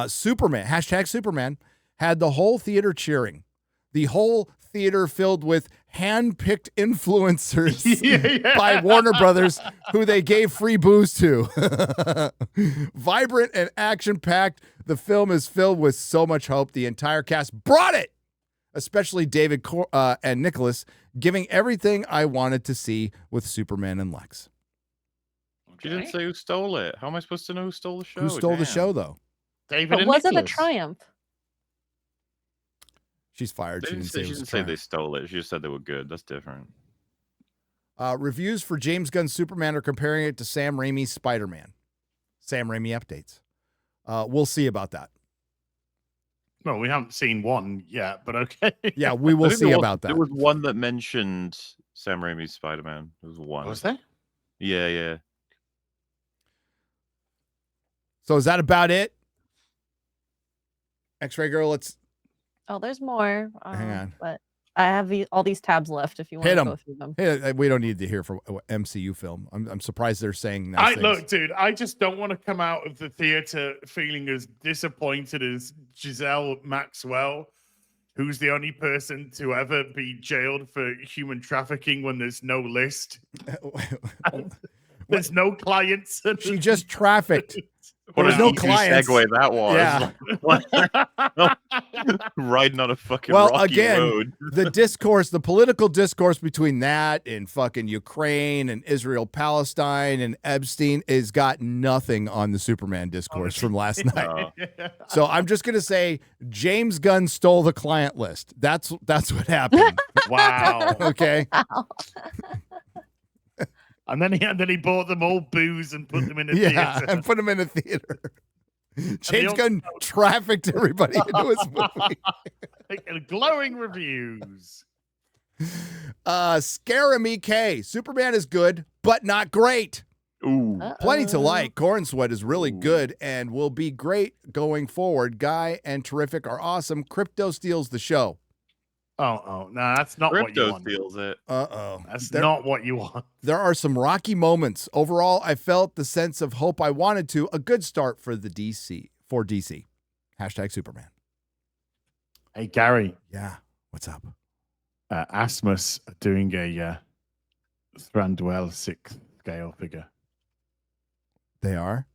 Superman, #Superman, had the whole theater cheering. The whole theater filled with hand-picked influencers by Warner Brothers, who they gave free booze to. Vibrant and action-packed, the film is filled with so much hope. The entire cast brought it, especially David and Nicholas, giving everything I wanted to see with Superman and Lex. She didn't say who stole it. How am I supposed to know who stole the show? Who stole the show, though? David but and was Nicholas. it a triumph? She's fired. She didn't say they stole it. She just said they were good. That's different. Reviews for James Gunn's Superman are comparing it to Sam Raimi's Spider-Man. Sam Raimi updates. We'll see about that. Well, we haven't seen one yet, but okay. Yeah, we I will think see there about that. There was one that mentioned Sam Raimi's Spider-Man. There was one. Was there? Yeah. So is that about it? X-Ray Girl, let's Oh, there's more. hang on. But I have all these tabs left if you want Hit to 'em. go through them. Hey, we don't need to hear from MCU film. I'm surprised they're saying nice things. Look, dude, I just don't want to come out of the theater feeling as disappointed as Giselle Maxwell, who's the only person to ever be jailed for human trafficking when there's no list. There's no clients. She just trafficked. What There's a no easy clients. segue that was. Yeah. Riding on a fucking Well, rocky again, road. the political discourse between that and fucking Ukraine and Israel, Palestine and Epstein has got nothing on the Superman discourse from last night. So I'm just gonna say James Gunn stole the client list. That's what happened. Wow. Okay. And then he bought them all booze and put them in a Yeah, theater. and put them in a theater. James Gunn trafficked everybody into his movie. Glowing reviews. Scaramie K. Superman is good, but not great. Ooh. Plenty to like. Corn Sweat is really good and will be great going forward. Guy and Terrific are awesome. Crypto steals the show. Oh, no, that's not what you Crypto want. steals it. That's not what you want. There are some rocky moments. Overall, I felt the sense of hope I wanted to. A good start for the DC. Hashtag Superman. Hey, Gary. Yeah. What's up? Asmus are doing a Thranduil 6 scale figure. They are?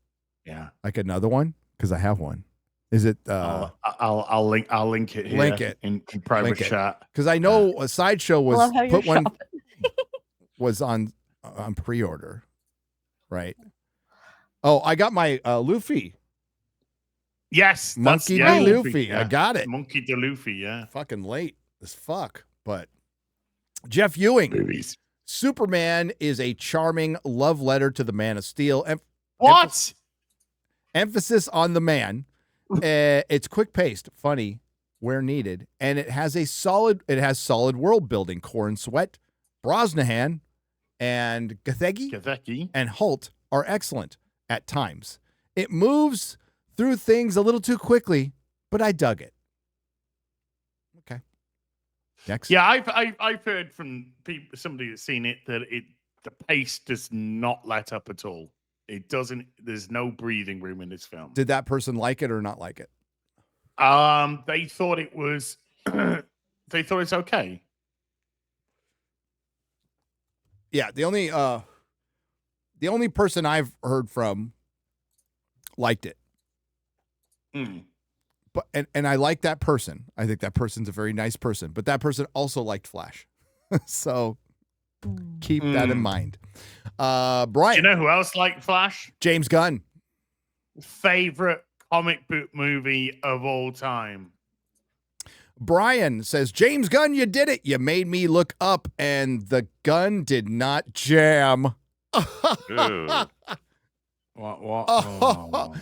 Yeah. Like another one? Because I have one. Is it I'll link it here. Link it. in private chat. Because I know a Sideshow was Love how you're put one shopping. was on pre-order, right? Oh, I got my Luffy. Yes, Monkey D. yeah, Luffy. yeah. I got it. Monkey D. Luffy, yeah. Fucking late as fuck. But Jeff Ewing. Movies. Superman is a charming love letter to the Man of Steel. What? Emphasis on the man. It's quick-paced, funny where needed, and it has solid world building. Corn Sweat, Brosnahan, and Gathegi and Holt are excellent at times. It moves through things a little too quickly, but I dug it. Okay. Next. Yeah, I've heard from somebody that's seen it that the pace does not let up at all. It doesn't. There's no breathing room in this film. Did that person like it or not like it? They thought it was. They thought it's okay. Yeah, the only person I've heard from liked it. But and I like that person. I think that person's a very nice person. But that person also liked Flash. So keep that in mind. Brian. Do you know who else liked Flash? James Gunn. Favorite comic book movie of all time. Brian says, James Gunn, you did it. You made me look up, and the gun did not jam. What? Oh.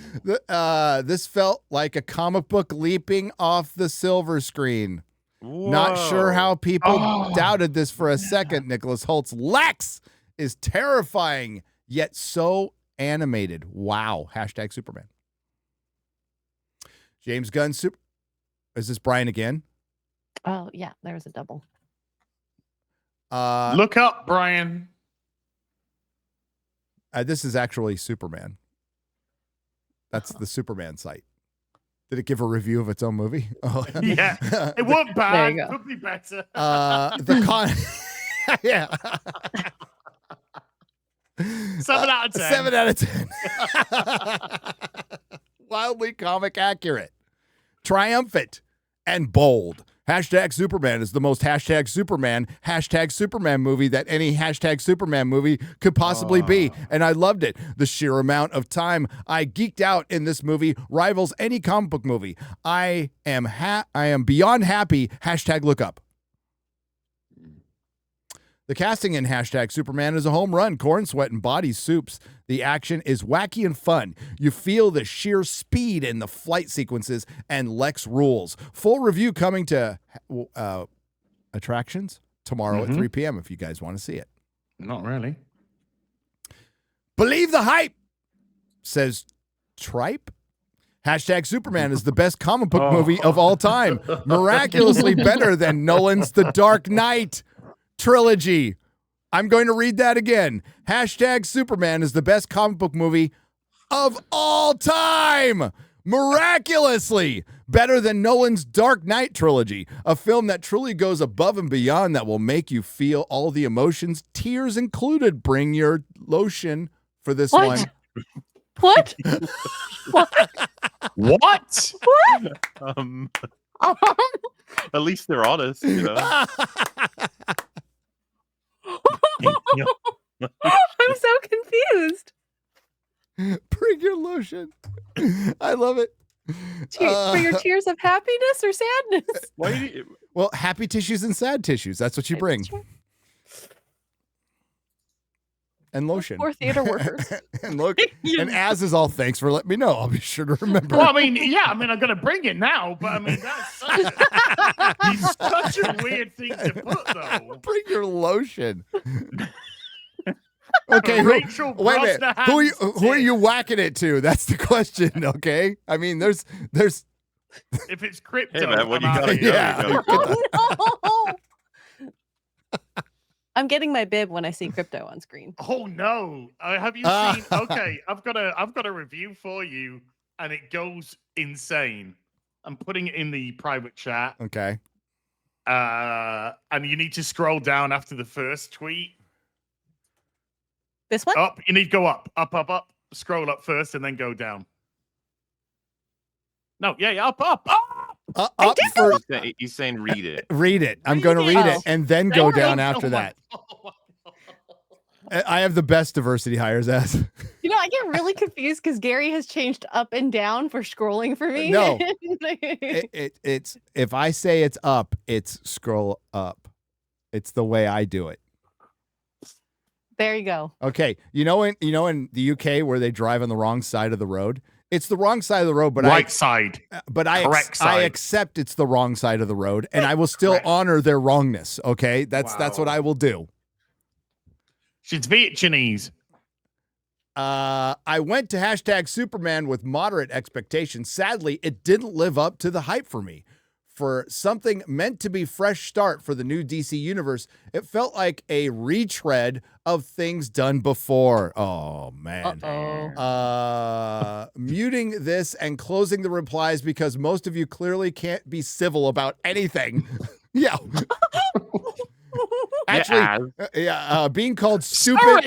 This felt like a comic book leaping off the silver screen. Not sure how people doubted this for a second. Nicholas Holt's Lex is terrifying, yet so animated. Wow. Hashtag Superman. James Gunn. Is this Brian again? Oh, yeah. There was a double. Look up, Brian. This is actually Superman. That's the Superman site. Did it give a review of its own movie? Oh. Yeah, it wasn't There bad. you go. Could be better. Yeah. 7 out of 10. 7 out of 10. Wildly comic accurate, triumphant, and bold. Hashtag Superman is the most hashtag Superman movie that any hashtag Superman movie could possibly be. And I loved it. The sheer amount of time I geeked out in this movie rivals any comic book movie. I am beyond happy. Hashtag look up. The casting in hashtag Superman is a home run. Corn Sweat and Body Soups. The action is wacky and fun. You feel the sheer speed in the flight sequences, and Lex rules. Full review coming to attractions tomorrow at 3 p.m. if you guys want to see it. Not really. Believe the hype, says Tripe. Hashtag Superman is the best comic book movie of all time. Miraculously better than Nolan's The Dark Knight trilogy. I'm going to read that again. Hashtag Superman is the best comic book movie of all time. Miraculously better than Nolan's Dark Knight trilogy, a film that truly goes above and beyond, that will make you feel all the emotions, tears included. Bring your lotion for this one. What? What? At least they're honest, you know. I'm so confused. Bring your lotion. I love it. For your tears of happiness or sadness? Why do you... Well, happy tissues and sad tissues. That's what you bring. And lotion. Poor theater workers. And look, and as is all, thanks for letting me know. I'll be sure to remember. Well, I mean, yeah, I'm gonna bring it now, but I mean, that's such a weird thing to put, though. Bring your lotion. Okay, Rachel wait a minute. Who are you whacking it to? That's the question. Okay, I mean, there's. If it's crypto, Hey, man, what you gotta go, yeah. you gotta Oh, no. I'm getting my bib when I see crypto on screen. Oh no! Have you seen? Okay, I've got a review for you, and it goes insane. I'm putting it in the private chat. Okay. And you need to scroll down after the first tweet. This one? Up. You need to go up. Scroll up first, and then go down. No, yeah, up. Up for, he's saying read it. Read it. I'm going to read it and then go down after that. Oh I have the best diversity hires as. You know, I get really confused because Gary has changed up and down for scrolling for me. No, it's if I say it's up, it's scroll up. It's the way I do it. There you go. Okay, in the UK where they drive on the wrong side of the road. It's the wrong side of the road, but side. But I accept it's the wrong side of the road, and I will still Correct. honor their wrongness. Okay, that's what I will do. She's Vietnamese. I went to hashtag Superman with moderate expectations. Sadly, it didn't live up to the hype for me. For something meant to be fresh start for the new DC universe, it felt like a retread of things done before. Oh, man. Muting this and closing the replies because most of you clearly can't be civil about anything. Yeah. Actually, being called stupid.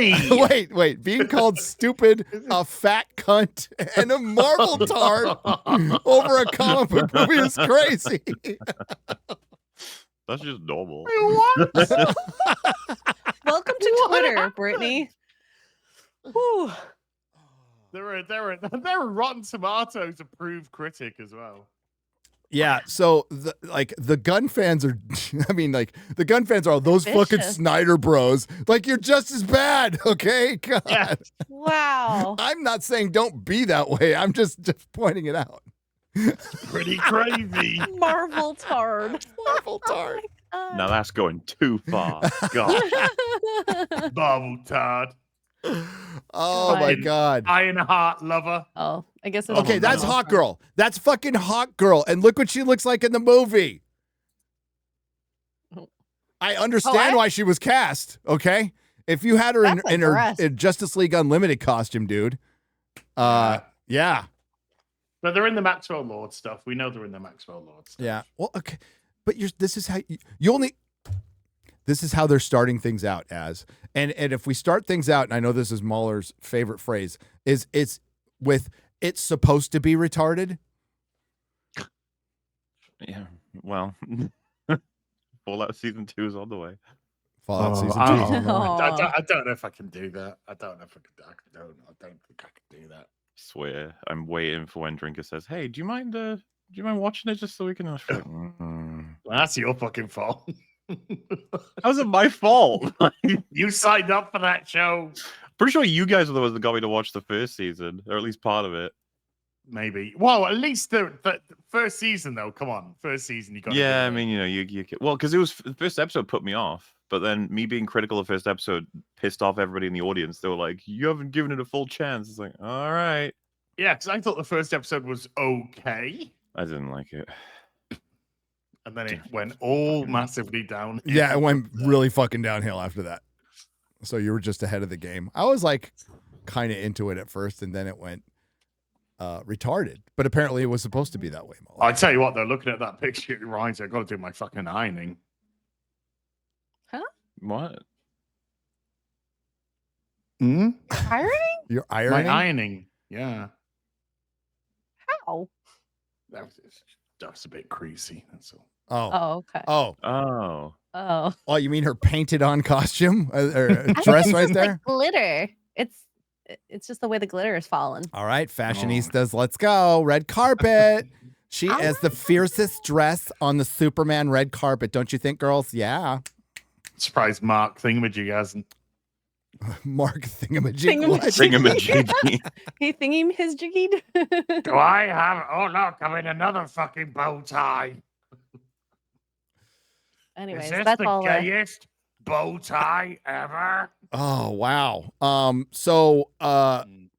Wait. Being called stupid, a fat cunt, and a Marvel tard over a comic book movie is crazy. That's just normal. Welcome to Twitter, Brittany. Whew. They're a Rotten Tomatoes approved critic as well. Yeah, so the Gunn fans are, the Gunn fans are all those fucking Snyder bros. Like, you're just as bad, okay? God. Yeah. Wow. I'm not saying don't be that way. I'm just pointing it out. Pretty crazy. Marvel tard. Marvel tard. Now that's going too far. God. Marvel tard. Oh my God. Ironheart lover. Oh, I guess. Okay, that's Hot Girl. That's fucking Hot Girl. And look what she looks like in the movie. I understand why she was cast. Okay, if you had her in her Justice League Unlimited costume, dude. Yeah. But they're in the Maxwell Lord stuff. We know they're in the Maxwell Lord stuff. Yeah. Well, okay, but this is how you only. This is how they're starting things out as. And if we start things out, and I know this is MauLer's favorite phrase, is it's supposed to be retarded. Yeah. Well, Fallout Season 2 is on the way. Fallout Season 2. I don't know if I can do that. I don't think I can do that. I swear. I'm waiting for when Drinker says, "Hey, do you mind watching it just so we can Well, that's your fucking fault. How's it my fault? You signed up for that show. Pretty sure you guys are the ones that got me to watch the first season, or at least part of it. Maybe. Well, at least the first season, though. Come on, first season. You got. Yeah, I mean, well, because it was the first episode put me off, but then me being critical of the first episode pissed off everybody in the audience. They were like, "You haven't given it a full chance." It's like, all right. Yeah, because I thought the first episode was okay. I didn't like it. And then it went all massively down. Yeah, it went really fucking downhill after that. So you were just ahead of the game. I was like kind of into it at first, and then it went retarded. But apparently it was supposed to be that way. I tell you what, though, looking at that picture, it reminds me, I've got to do my fucking ironing. Huh? What? Hmm? Ironing? You're ironing? My ironing. Yeah. How? That's a bit creasy. That's all. Oh. Oh, okay. Oh. Oh. You mean her painted on costume or I think dress it's right just, there? like, glitter. It's just the way the glitter is falling. All right, fashionistas, let's go. Red carpet. She is the fiercest dress on the Superman red carpet. Don't you think, girls? Yeah. Surprised Mark Thingamajig hasn't. Mark Thingamajig. What? Thingamajig. He thingy his jiggied. Do I have? Oh, look, I'm in another fucking bow tie. Anyways, is this that's the all. gayest bow tie ever? Oh, wow. So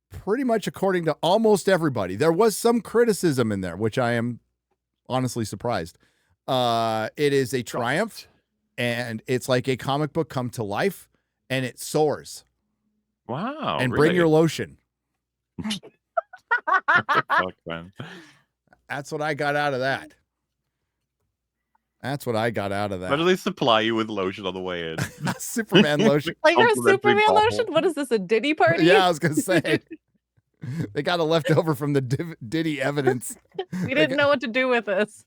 pretty much according to almost everybody, there was some criticism in there, which I am honestly surprised. It is a triumph, and it's like a comic book come to life, and it soars. Wow. And really? bring your lotion. What the fuck, man? That's what I got out of that. That's what I got out of that. But at least supply you with lotion on the way in. Superman lotion. Like her Complimentary Superman bottle. lotion? What is this, a Diddy party? Yeah, I was going to say. They got a leftover from the Diddy evidence. We didn't know what to do with this.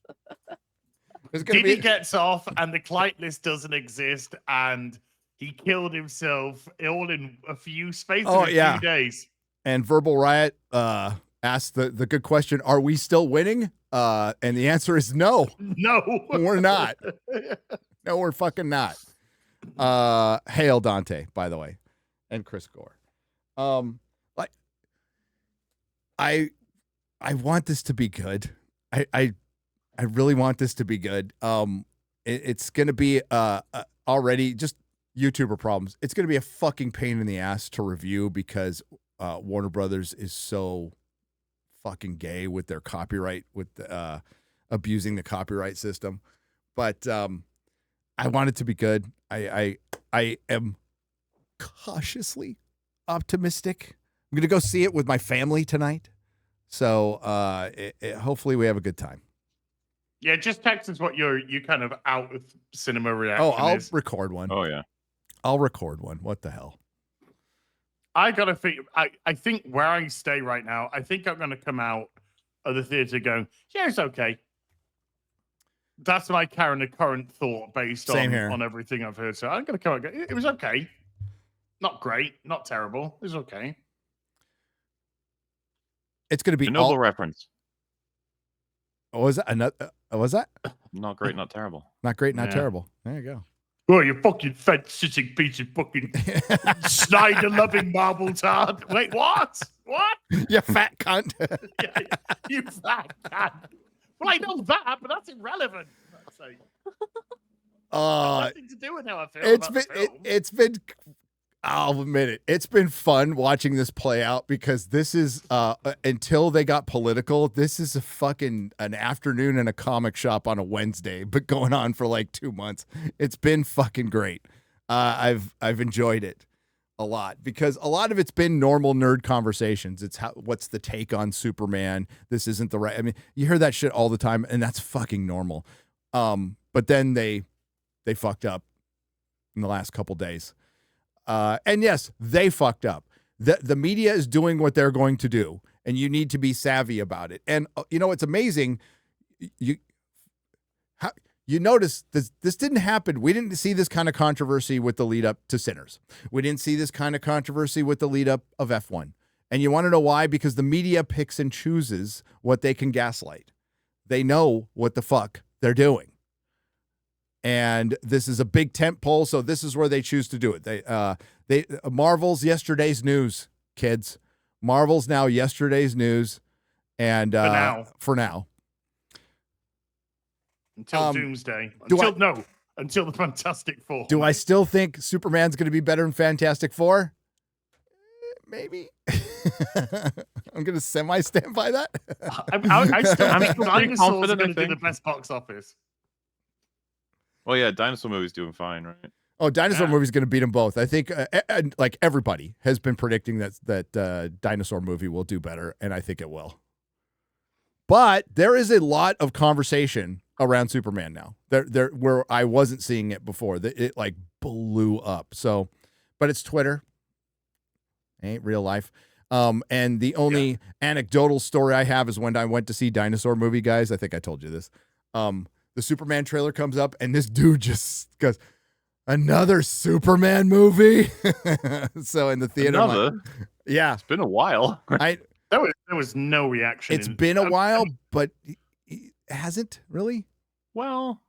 Diddy gets off, and the client list doesn't exist, and he killed himself all in a few space Oh, of a yeah. few days. And Verbal Riot asked the good question, are we still winning? And the answer is no. No. We're not. No, we're fucking not. Hail Dante, by the way. And Chris Gore. Like I want this to be good. I really want this to be good. It's gonna be already just YouTuber problems. It's gonna be a fucking pain in the ass to review because Warner Brothers is so fucking gay with their copyright, with abusing the copyright system. But I want it to be good. I am cautiously optimistic. I'm gonna go see it with my family tonight. So hopefully we have a good time. Yeah, just text us what you kind of out with cinema reaction Oh, I'll is. record one. Oh, yeah. I'll record one. What the hell? I gotta think. I think where I stay right now, I think I'm gonna come out of the theater going, yeah, it's okay. That's my current thought based Same here. on everything I've heard. So I'm gonna come out and go, it was okay. Not great, not terrible. It was okay. It's gonna be A noble all. reference. Oh, was that another? Was that Not great, not terrible. not great? Not Yeah. terrible. There you go. Oh, you fucking fence-sitting piece of fucking Snyder-loving marble tart. Wait, what? What? You fat cunt. You fat cunt. Well, I know that, but that's irrelevant. That's like, nothing to do with how I feel It's about been the film. it's been. I'll admit it. It's been fun watching this play out because this is until they got political. This is an afternoon in a comic shop on a Wednesday, but going on for like 2 months. It's been fucking great. I've enjoyed it a lot because a lot of it's been normal nerd conversations. It's what's the take on Superman? This isn't the right. I mean, you hear that shit all the time, and that's fucking normal. But then they fucked up in the last couple days. And yes, they fucked up. The media is doing what they're going to do, and you need to be savvy about it. And you know, it's amazing. You notice this didn't happen. We didn't see this kind of controversy with the lead up to Sinners. We didn't see this kind of controversy with the lead up of F1. And you want to know why? Because the media picks and chooses what they can gaslight. They know what the fuck they're doing. And this is a big tent pole, so this is where they choose to do it. They Marvel's yesterday's news, kids. Marvel's now yesterday's news, and for now. Until Doomsday. Until the Fantastic Four. Do I still think Superman's going to be better than Fantastic Four? Maybe. I'm going to semi-stand by that. I still think pretty Dinosaurs are confident, going I to do the think. best box office. Well, yeah, dinosaur movie's doing fine, right? Oh, Dinosaur movie's going to beat them both. I think, like everybody has been predicting that Dinosaur movie will do better, and I think it will. But there is a lot of conversation around Superman now. There where I wasn't seeing it before. It like blew up. So, but it's Twitter. Ain't real life. And the only anecdotal story I have is when I went to see Dinosaur movie, guys. I think I told you this. The Superman trailer comes up, and this dude just goes, "Another Superman movie." So in the theater, I'm like, yeah, it's been a while. There was no reaction. It's been a while, but it hasn't really. Well,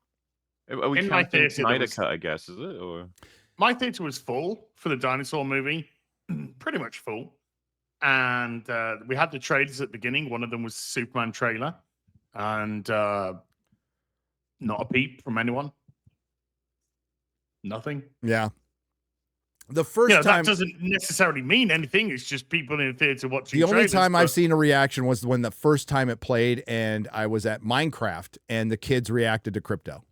are we In my counting theater, Snyder Cut, I guess, is it? Or my theater was full for the Dinosaur movie, pretty much full. And we had the trailers at the beginning. One of them was Superman trailer, and not a peep from anyone. Nothing. Yeah. The first time that doesn't necessarily mean anything. It's just people in the theater watching. The only trailers, time I've seen a reaction was when the first time it played, and I was at Minecraft, and the kids reacted to crypto.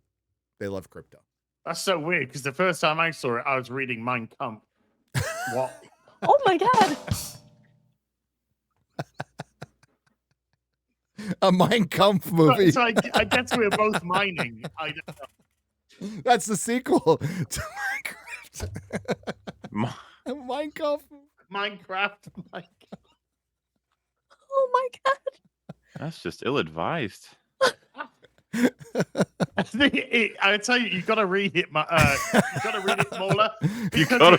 They love crypto. That's so weird because the first time I saw it, I was reading Mein Kampf. What? Oh my god! A Mein Kampf movie. So I guess we were both mining. I don't know. That's the sequel to Minecraft. Mein Kampf. Minecraft. Oh my god! that's just ill-advised. I tell you, you got to read it. You got to read it, MauLer. gotta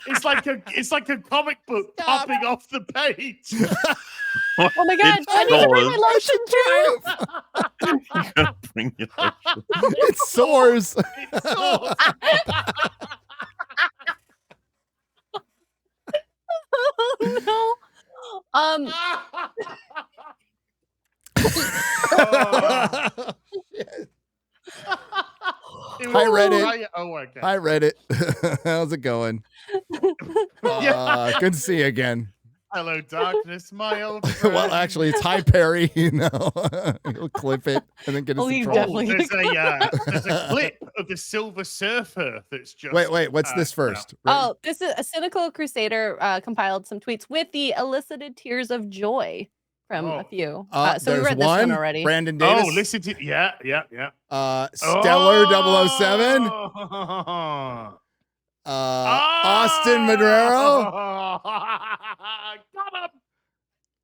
It's like a comic book popping off the page. Oh my god! I need to bring my lotion too. You gotta bring your lotion. It soars. It soars. Oh no. Hi Reddit. Oh, okay. Hi Reddit. How's it going? Good to see you again. Hello, darkness, my old friend. Well, actually, it's hi Perry. You know, he'll clip it and then get us in trouble. There's a clip of the Silver Surfer that's just. Wait. What's this first? Oh, this is a cynical crusader compiled some tweets with the elicited tears of joy from a few. So we read this one already. Brandon Davis. Oh, listen to yeah. Stellar 007. Austin Madero. Got him.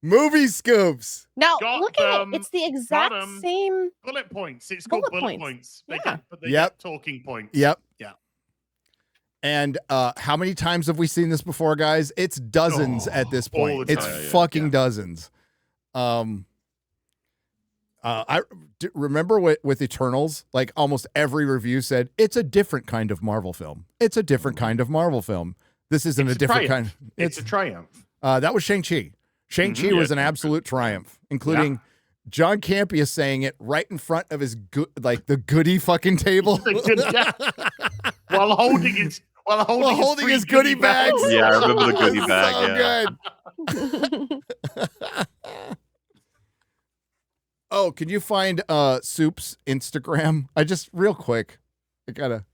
Movie scoops. Now Got look at it. It's the exact same bullet points. It's called bullet points. They Yeah. get talking points. Yep. Yeah. And how many times have we seen this before, guys? It's dozens at this point. all the It's time. fucking dozens. I remember with Eternals, like almost every review said it's a different kind of Marvel film. It's a different kind of Marvel film. This isn't a different kind. It's a triumph. That was Shang-Chi. Shang-Chi was an absolute triumph, including John Campea saying it right in front of his the goodie fucking table. While holding his goodie bags. Yeah, I remember the goodie bag. So good. Oh, can you find Soup's Instagram? I just real quick. I gotta.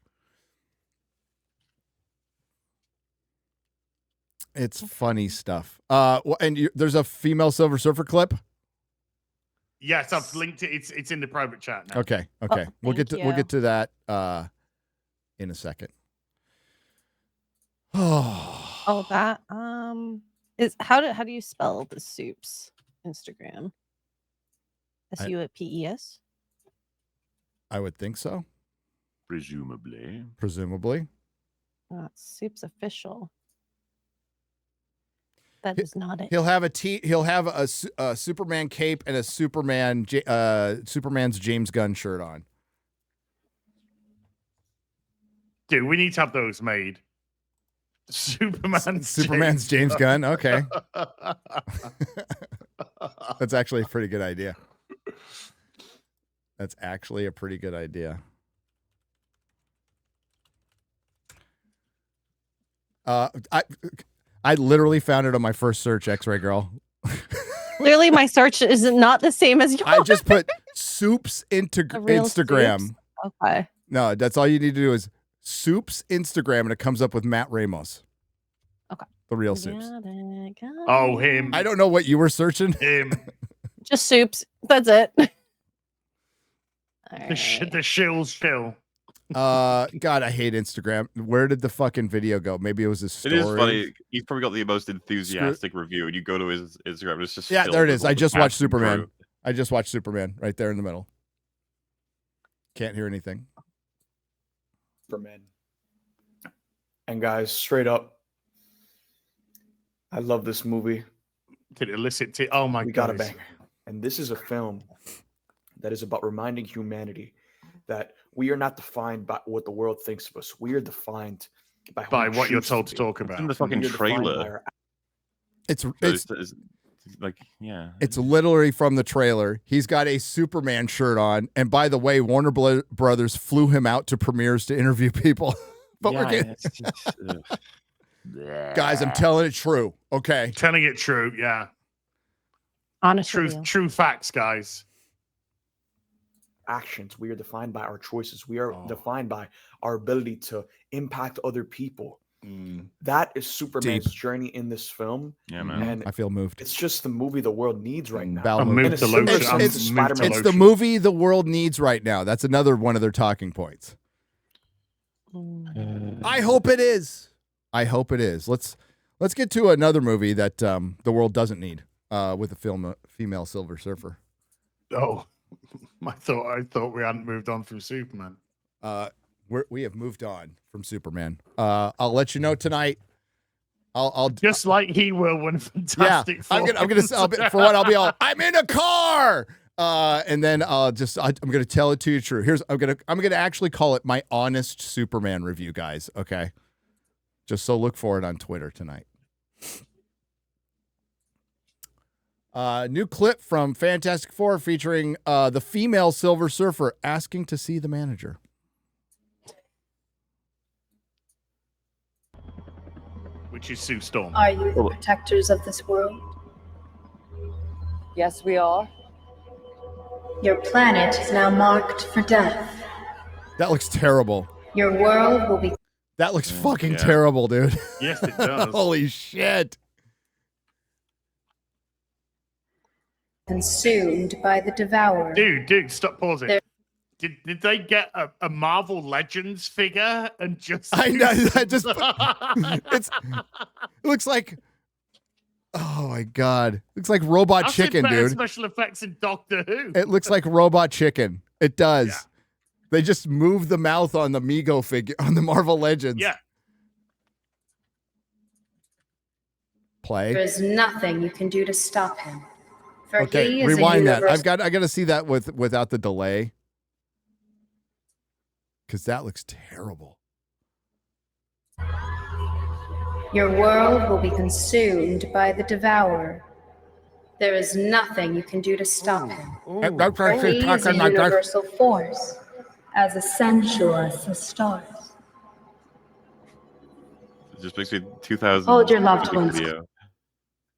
It's funny stuff. And there's a female Silver Surfer clip. Yes, I've linked it. It's in the private chat now. Okay. We'll get to that in a second. Oh, that is how do you spell the Soup's Instagram? SUPES? I would think so. Presumably. Soup's official. That is not it. He'll have a Superman cape and a Superman's James Gunn shirt on. Dude, we need to have those made. Superman's James Gunn. Okay. That's actually a pretty good idea. That's actually a pretty good idea. I literally found it on my first search, X-Ray Girl. Clearly, my search is not the same as yours. I just put Soup's Instagram. Soups? Okay. No, that's all you need to do is Soup's Instagram, and it comes up with Matt Ramos. Okay. The real Soups. Oh, him. I don't know what you were searching. Him. Just Soups. That's it. The Shill's Shill. God, I hate Instagram. Where did the fucking video go? Maybe it was a story. It is funny. He's probably got the most enthusiastic review, and you go to his Instagram, and it's just Yeah, there it is. I just watched absolute Superman. growth. I just watched Superman right there in the middle. Can't hear anything. Superman. And guys, straight up, I love this movie. Did it elicit oh my god. We got a banger. And this is a film that is about reminding humanity that we are not defined by what the world thinks of us. We are defined by what you're told to talk about. It's in the fucking trailer. It's like, yeah. It's literally from the trailer. He's got a Superman shirt on, and by the way, Warner Brothers flew him out to premieres to interview people. But Yeah, we're getting it's just, guys, I'm telling it true. Okay, telling it true. Yeah, honest true facts, guys. Actions. We are defined by our choices. We are defined by our ability to impact other people. That is Superman's journey in this film. Yeah, man. And I feel moved. it's just the movie the world needs right now. It's the movie the world needs right now. That's another one of their talking points. I hope it is. I hope it is. Let's get to another movie that the world doesn't need with a female Silver Surfer. Oh, I thought we hadn't moved on from Superman. We have moved on from Superman. I'll let you know tonight. I'll just like he will when Fantastic Four. I'm gonna for what I'll be all. I'm in a car. And then I'm gonna tell it to you true. I'm gonna actually call it my honest Superman review, guys. Okay, just so look for it on Twitter tonight. New clip from Fantastic Four featuring the female Silver Surfer asking to see the manager. Which is Sue Storm. Are you the protectors of this world? Yes, we are. Your planet is now marked for death. That looks terrible. Your world will be That looks fucking terrible, dude. Yes, it does. Holy shit. consumed by the Devourer. Dude, stop pausing. Did they get a Marvel Legends figure and just? I know. It looks like. Oh my god! Looks like Robot I've seen Chicken, better dude. Special effects in Doctor Who. It looks like Robot Chicken. It does. Yeah. They just moved the mouth on the Mego figure on the Marvel Legends. Yeah. Play. There is nothing you can do to stop him. For he Okay, is rewind a that. universal... I got to see that without the delay. Because that looks terrible. Your world will be consumed by the Devourer. There is nothing you can do to stop him. For he is a universal force, as essential as the stars. It just makes me 2000. Hold your loved ones. Video.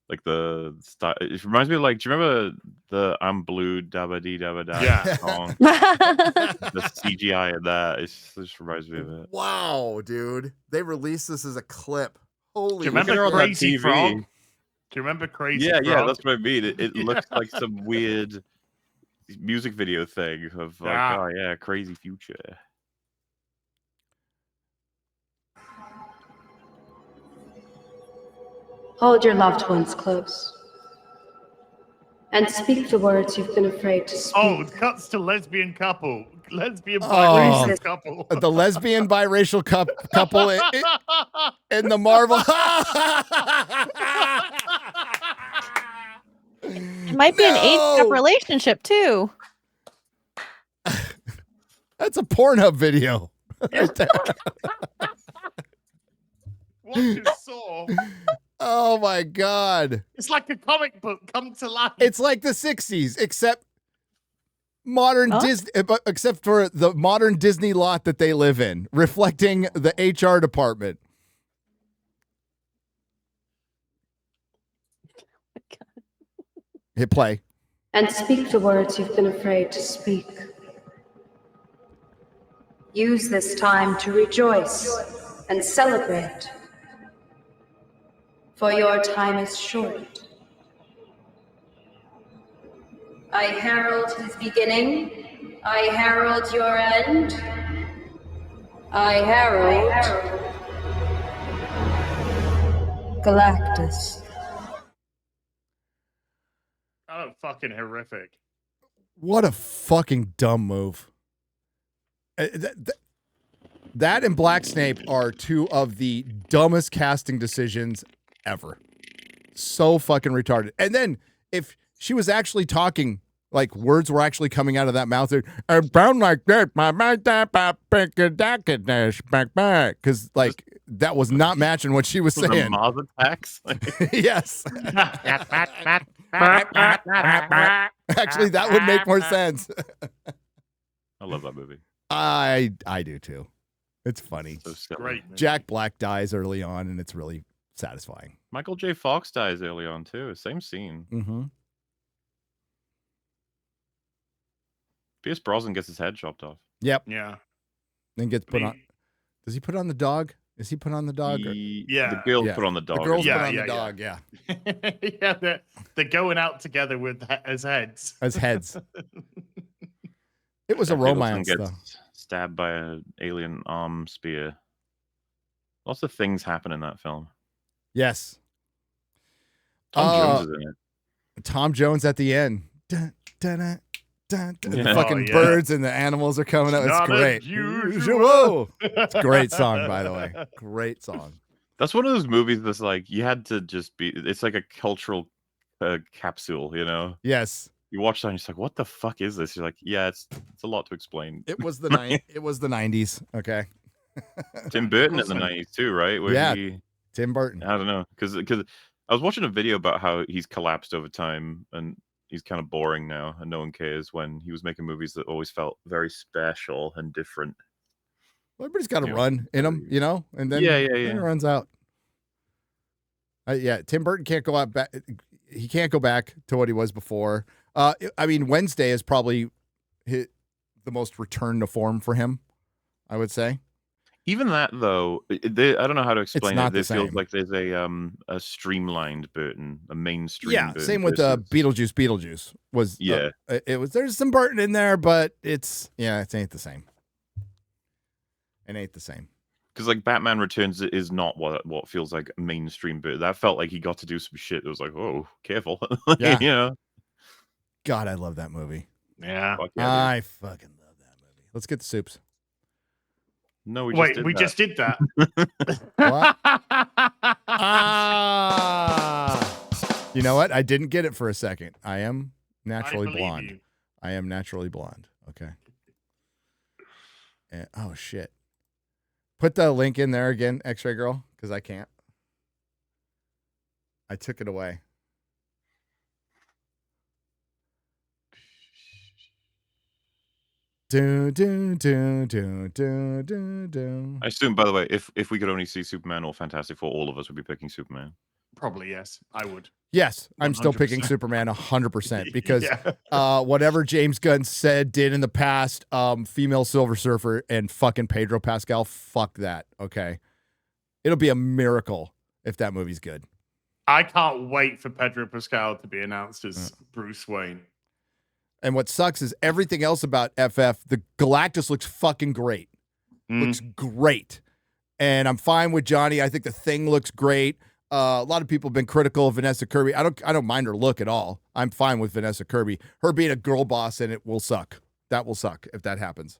Like the style. It reminds me of, like, do you remember the I'm Blue Dabba Dee Dabba Da song? The CGI of that. It just reminds me of it. Wow, dude. They released this as a clip. Holy Do you remember Crazy Frog? Do you remember Crazy Frog? Yeah, that's what I mean. It looks like some weird music video thing of like, crazy future. Hold your loved ones close. And speak the words you've been afraid to speak. Oh, it cuts to lesbian couple. Lesbian biracial couple. The lesbian biracial couple in the Marvel. It might be an age-up relationship, too. That's a Pornhub video. Watch your saw. Oh my God. It's like a comic book come to life. It's like the 60s, except modern Disney, except for the modern Disney lot that they live in, reflecting the HR department. Hit play. And speak the words you've been afraid to speak. Use this time to rejoice and celebrate. For your time is short. I herald his beginning. I herald your end. I herald Galactus. Oh, fucking horrific. What a fucking dumb move. That and Black Snape are two of the dumbest casting decisions ever. So fucking retarded. And then if she was actually talking, like words were actually coming out of that mouth, I sound like that, because like that was not matching what she was saying. Mars attacks. Yes. Actually, that would make more sense. I love that movie. I do too. It's funny. So silly. Great. Jack Black dies early on, and it's really satisfying. Michael J. Fox dies early on too. Same scene. Mm-hmm. Pierce Brosnan gets his head chopped off. Yep. Yeah. Then gets put on. Does he put on the dog? Is he put on the dog? Yeah. The girls Yeah. put on the dog. The girls Yeah, put on yeah, the dog. Yeah. Yeah, they're going out together with as heads. As heads. It was a Jack Nicholson romance, gets though. stabbed by an alien arm spear. Lots of things happen in that film. Yes. Tom Jones is in it. Tom Jones at the end. Dun, dun, dun, dun, dun. Yeah. The fucking birds and the animals are coming out. It's Not great. unusual. It's a great song, by the way. Great song. That's one of those movies that's like you had to just be. It's like a cultural capsule, you know. Yes. You watch that and you're just like, what the fuck is this? You're like, yeah, it's a lot to explain. It was the It was the 90s. Okay. Tim Burton in the 90s too, right? Where Yeah. he, Tim Burton. I don't know, because I was watching a video about how he's collapsed over time and he's kind of boring now and no one cares, when he was making movies that always felt very special and different. Well, everybody's got a Yeah. run in them, you know, and then Yeah. then it runs out. Yeah, Tim Burton can't go out back. He can't go back to what he was before. I mean, Wednesday is probably hit the most return to form for him, I would say. Even that though, I don't know how to explain not it. the It feels same. like there's a streamlined Burton, a mainstream. Yeah, Burton same with versus- Beetlejuice. Beetlejuice was Yeah. it was. There's some Burton in there, but it ain't the same. It ain't the same. Because like Batman Returns is not what feels like mainstream Burton. That felt like he got to do some shit that was like, oh, careful. Yeah. You know? God, I love that movie. Yeah. Fuck yeah, dude. I fucking love that movie. Let's get the soups. No, we Wait, just did that. just did that. What? You know what? I didn't get it for a second. I am naturally believe blonde. you. I am naturally blonde. Okay. Oh shit. Put the link in there again, X-Ray Girl, because I can't. I took it away. Do do do do do do do. I assume, by the way, if we could only see Superman or Fantastic Four, all of us would be picking Superman. Probably yes, I would. Yes, I'm still picking 100%. Superman 100% because Yeah. whatever James Gunn did in the past, female Silver Surfer and fucking Pedro Pascal, fuck that. Okay, it'll be a miracle if that movie's good. I can't wait for Pedro Pascal to be announced as Bruce Wayne. And what sucks is everything else about FF. The Galactus looks fucking great. Looks great, and I'm fine with Johnny. I think the Thing looks great. A lot of people have been critical of Vanessa Kirby. I don't mind her look at all. I'm fine with Vanessa Kirby. Her being a girl boss in it will suck. That will suck if that happens.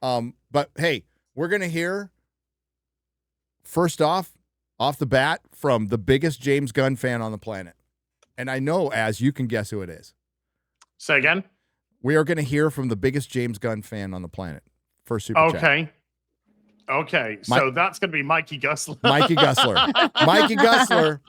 But hey, we're gonna hear first off the bat from the biggest James Gunn fan on the planet, and I know as you can guess who it is. Say again. We are going to hear from the biggest James Gunn fan on the planet. First super chat. Okay. Okay, so that's going to be Mikey Gusler. Mikey Gusler. Mikey Gusler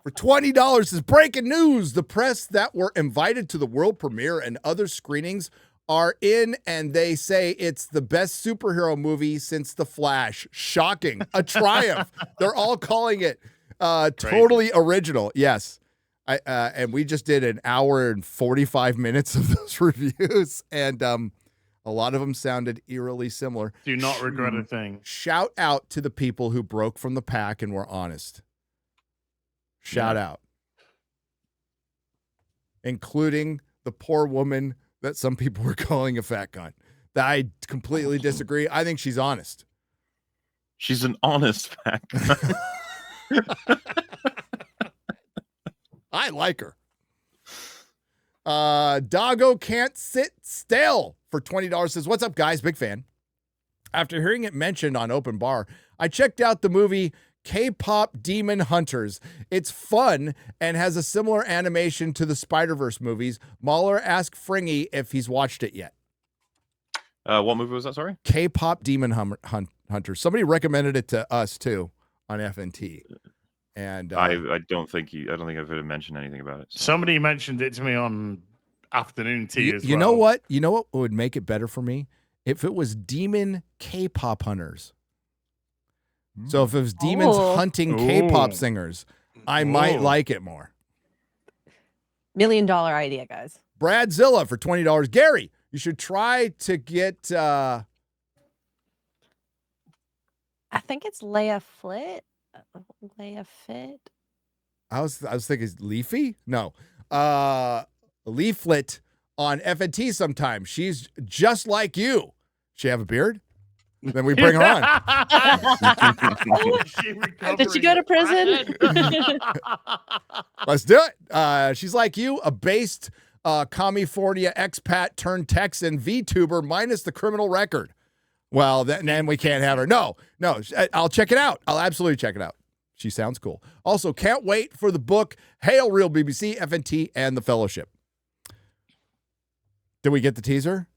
for $20 is breaking news. The press that were invited to the world premiere and other screenings are in, and they say it's the best superhero movie since The Flash. Shocking. A triumph. They're all calling it totally original. Yes. And we just did an hour and 45 minutes of those reviews, and a lot of them sounded eerily similar. Do not regret a thing. Shout out to the people who broke from the pack and were honest. Shout out. Including the poor woman that some people were calling a fat cunt. I completely disagree. I think she's honest. She's an honest fat cunt. I like her. Doggo Can't Sit Still for $20 says, what's up, guys? Big fan. After hearing it mentioned on Open Bar, I checked out the movie K-Pop Demon Hunters. It's fun and has a similar animation to the Spider-Verse movies. MauLer asked Fringy if he's watched it yet. What movie was that, sorry? K-Pop Demon Hunters. Somebody recommended it to us, too, on FNT. And I don't think I've ever mentioned anything about it. So. Somebody mentioned it to me on Afternoon Tea as well. You know what? You know what would make it better for me? If it was Demon K-Pop Hunters. So if it was demons hunting K-pop singers, I might like it more. $1 million idea, guys. Bradzilla for $20. Gary, you should try to get... I think it's Leia Fit. I was thinking Leafy? No. Leaflet on FNT sometime. She's just like you. She have a beard? Then we bring her on. Did she go to prison? Let's do it. She's like you, a based California expat turned Texan VTuber minus the criminal record. Well, then we can't have her. No, I'll check it out. I'll absolutely check it out. She sounds cool. Also, can't wait for the book Hail Real BBC, FNT, and The Fellowship. Did we get the teaser?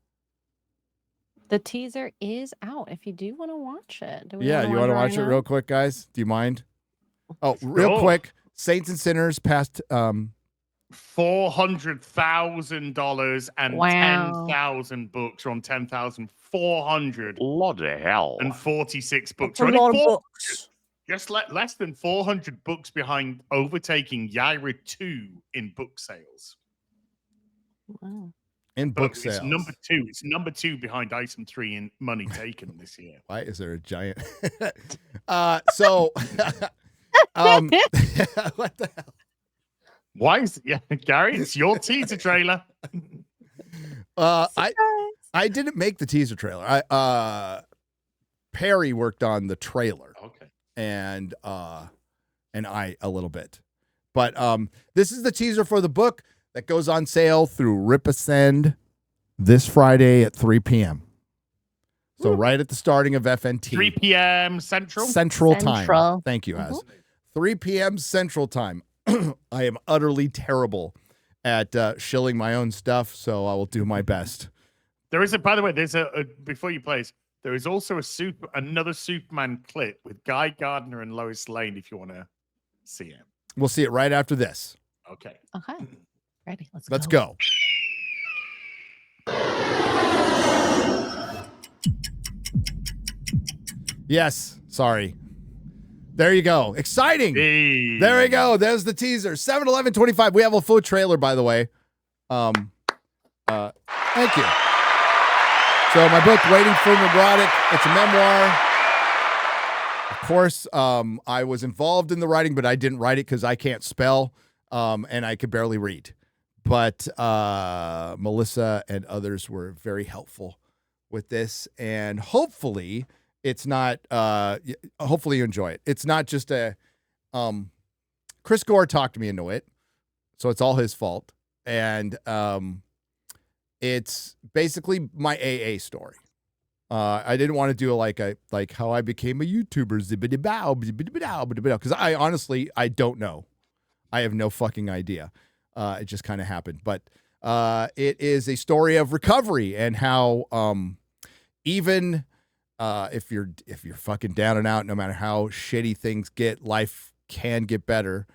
The teaser is out. If you do want to watch it. Do you want to watch it real quick, guys? Do you mind? Oh, real quick. Saints and Sinners passed $400,000 and 10,000 books on 10,400. Bloody hell. And 46 books. That's a lot of books. Just less than 400 books behind overtaking Yaira 2 in book sales. Wow. In book sales. It's number 2. It's number 2 behind Item 3 in money taken this year. Why is there a giant? What the hell? Why is Gary? It's your teaser trailer. I didn't make the teaser trailer. Perry worked on the trailer. Okay. And I a little bit. But this is the teaser for the book that goes on sale through Ripasend this Friday at 3 p.m. So right at the starting of FNT. 3 p.m. Central? Central time. Thank you, Az. 3 p.m. Central time. I am utterly terrible at shilling my own stuff, so I will do my best. There is by the way, there's before you play, there is also another Superman clip with Guy Gardner and Lois Lane if you want to see it. We'll see it right after this. Okay. Okay. Ready? Let's go. Yes. Sorry. There you go. Exciting. Hey. There we go. There's the teaser. 7-11-25. We have a full trailer, by the way. Thank you. So my book, Waiting for Nerdrotic, it's a memoir. Of course, I was involved in the writing, but I didn't write it because I can't spell and I could barely read. But Melissa and others were very helpful with this. And hopefully it's not, hopefully you enjoy it. It's not just Chris Gore talked me into it. So it's all his fault. And it's basically my AA story. I didn't want to do like how I became a YouTuber, because I honestly, I don't know. I have no fucking idea. It just kind of happened. But it is a story of recovery and how even if you're fucking down and out, no matter how shitty things get, life can get better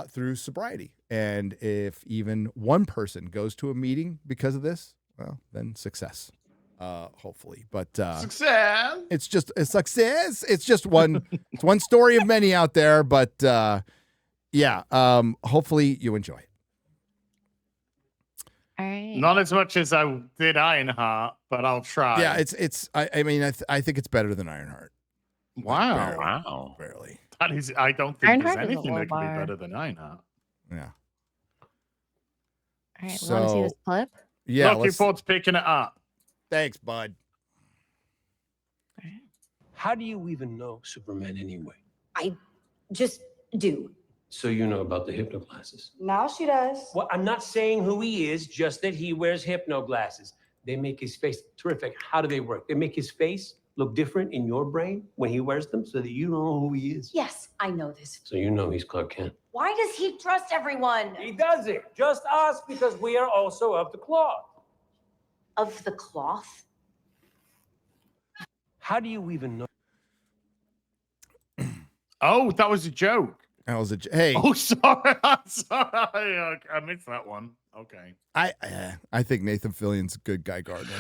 through sobriety. And if even one person goes to a meeting because of this, well, then success. Hopefully, but success. It's just a success. It's just one. It's one story of many out there. But yeah, hopefully you enjoy it. All right. Not as much as I did Ironheart, but I'll try. Yeah, it's. I mean, I think it's better than Ironheart. Wow, wow, barely. That is. I don't think Ironheart there's is a anything low that can be bar. better than Ironheart. Yeah. All right. We want to see this clip? Yeah. Looking forward to picking it up. Thanks, bud. How do you even know Superman anyway? I just do. So you know about the hypno glasses. Now she does. Well, I'm not saying who he is, just that he wears hypno glasses. They make his face terrific. How do they work? They make his face look different in your brain when he wears them so that you know who he is. Yes, I know this. So you know he's Clark Kent. Why does he trust everyone? He does it. Just us, because we are also of the cloth. Of the cloth? How do you even know? Oh, that was a joke. That was hey. Oh, sorry. I'm sorry. I missed that one. Okay. I think Nathan Fillion's a good guy, Gardner.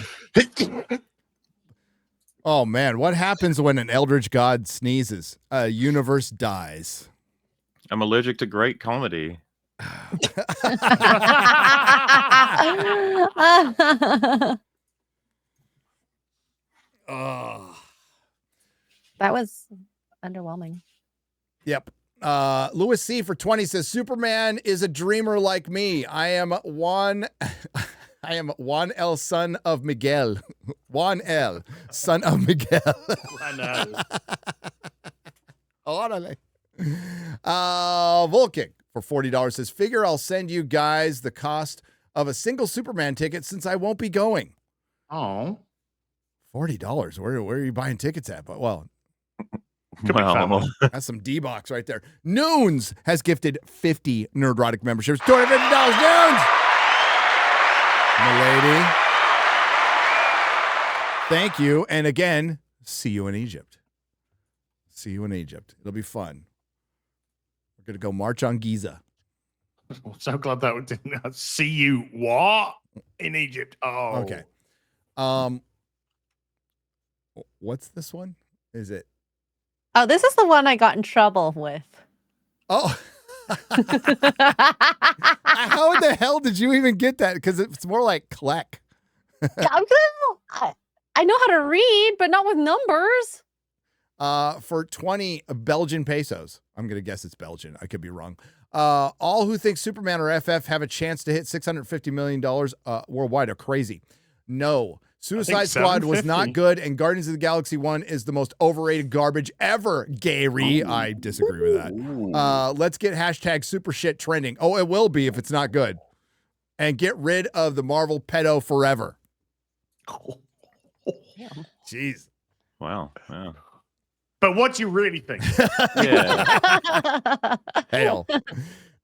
Oh man, what happens when an eldritch god sneezes? A universe dies. I'm allergic to great comedy. Oh. That was underwhelming. Yep. Louis C for 20 says Superman is a dreamer like me. I am Juan L, son of Miguel. Juan L, son of Miguel. I know. Órale. Volkick for $40 says, figure I'll send you guys the cost of a single Superman ticket since I won't be going. Oh. $40. Where are you buying tickets at? But well, that's some D-box right there. Noons has gifted 50 Nerdrotic memberships. $250. Noons! Milady. Thank you. And again, see you in Egypt. See you in Egypt. It'll be fun. We're going to go march on Giza. I'm so glad that we didn't see you what? In Egypt. Oh. Okay. What's this one? Is it? Oh, this is the one I got in trouble with. Oh. How in the hell did you even get that? Because it's more like Kleck. I know how to read, but not with numbers. For 20 Belgian pesos. I'm going to guess it's Belgian. I could be wrong. All who think Superman or FF have a chance to hit $650 million worldwide are crazy. No. Suicide Squad was not good, and Guardians of the Galaxy 1 is the most overrated garbage ever, Gary. I disagree with that. Let's get hashtag super shit trending. Oh, it will be if it's not good. And get rid of the Marvel pedo forever. Jeez. Wow. Wow. But what do you really think? Yeah. Hail.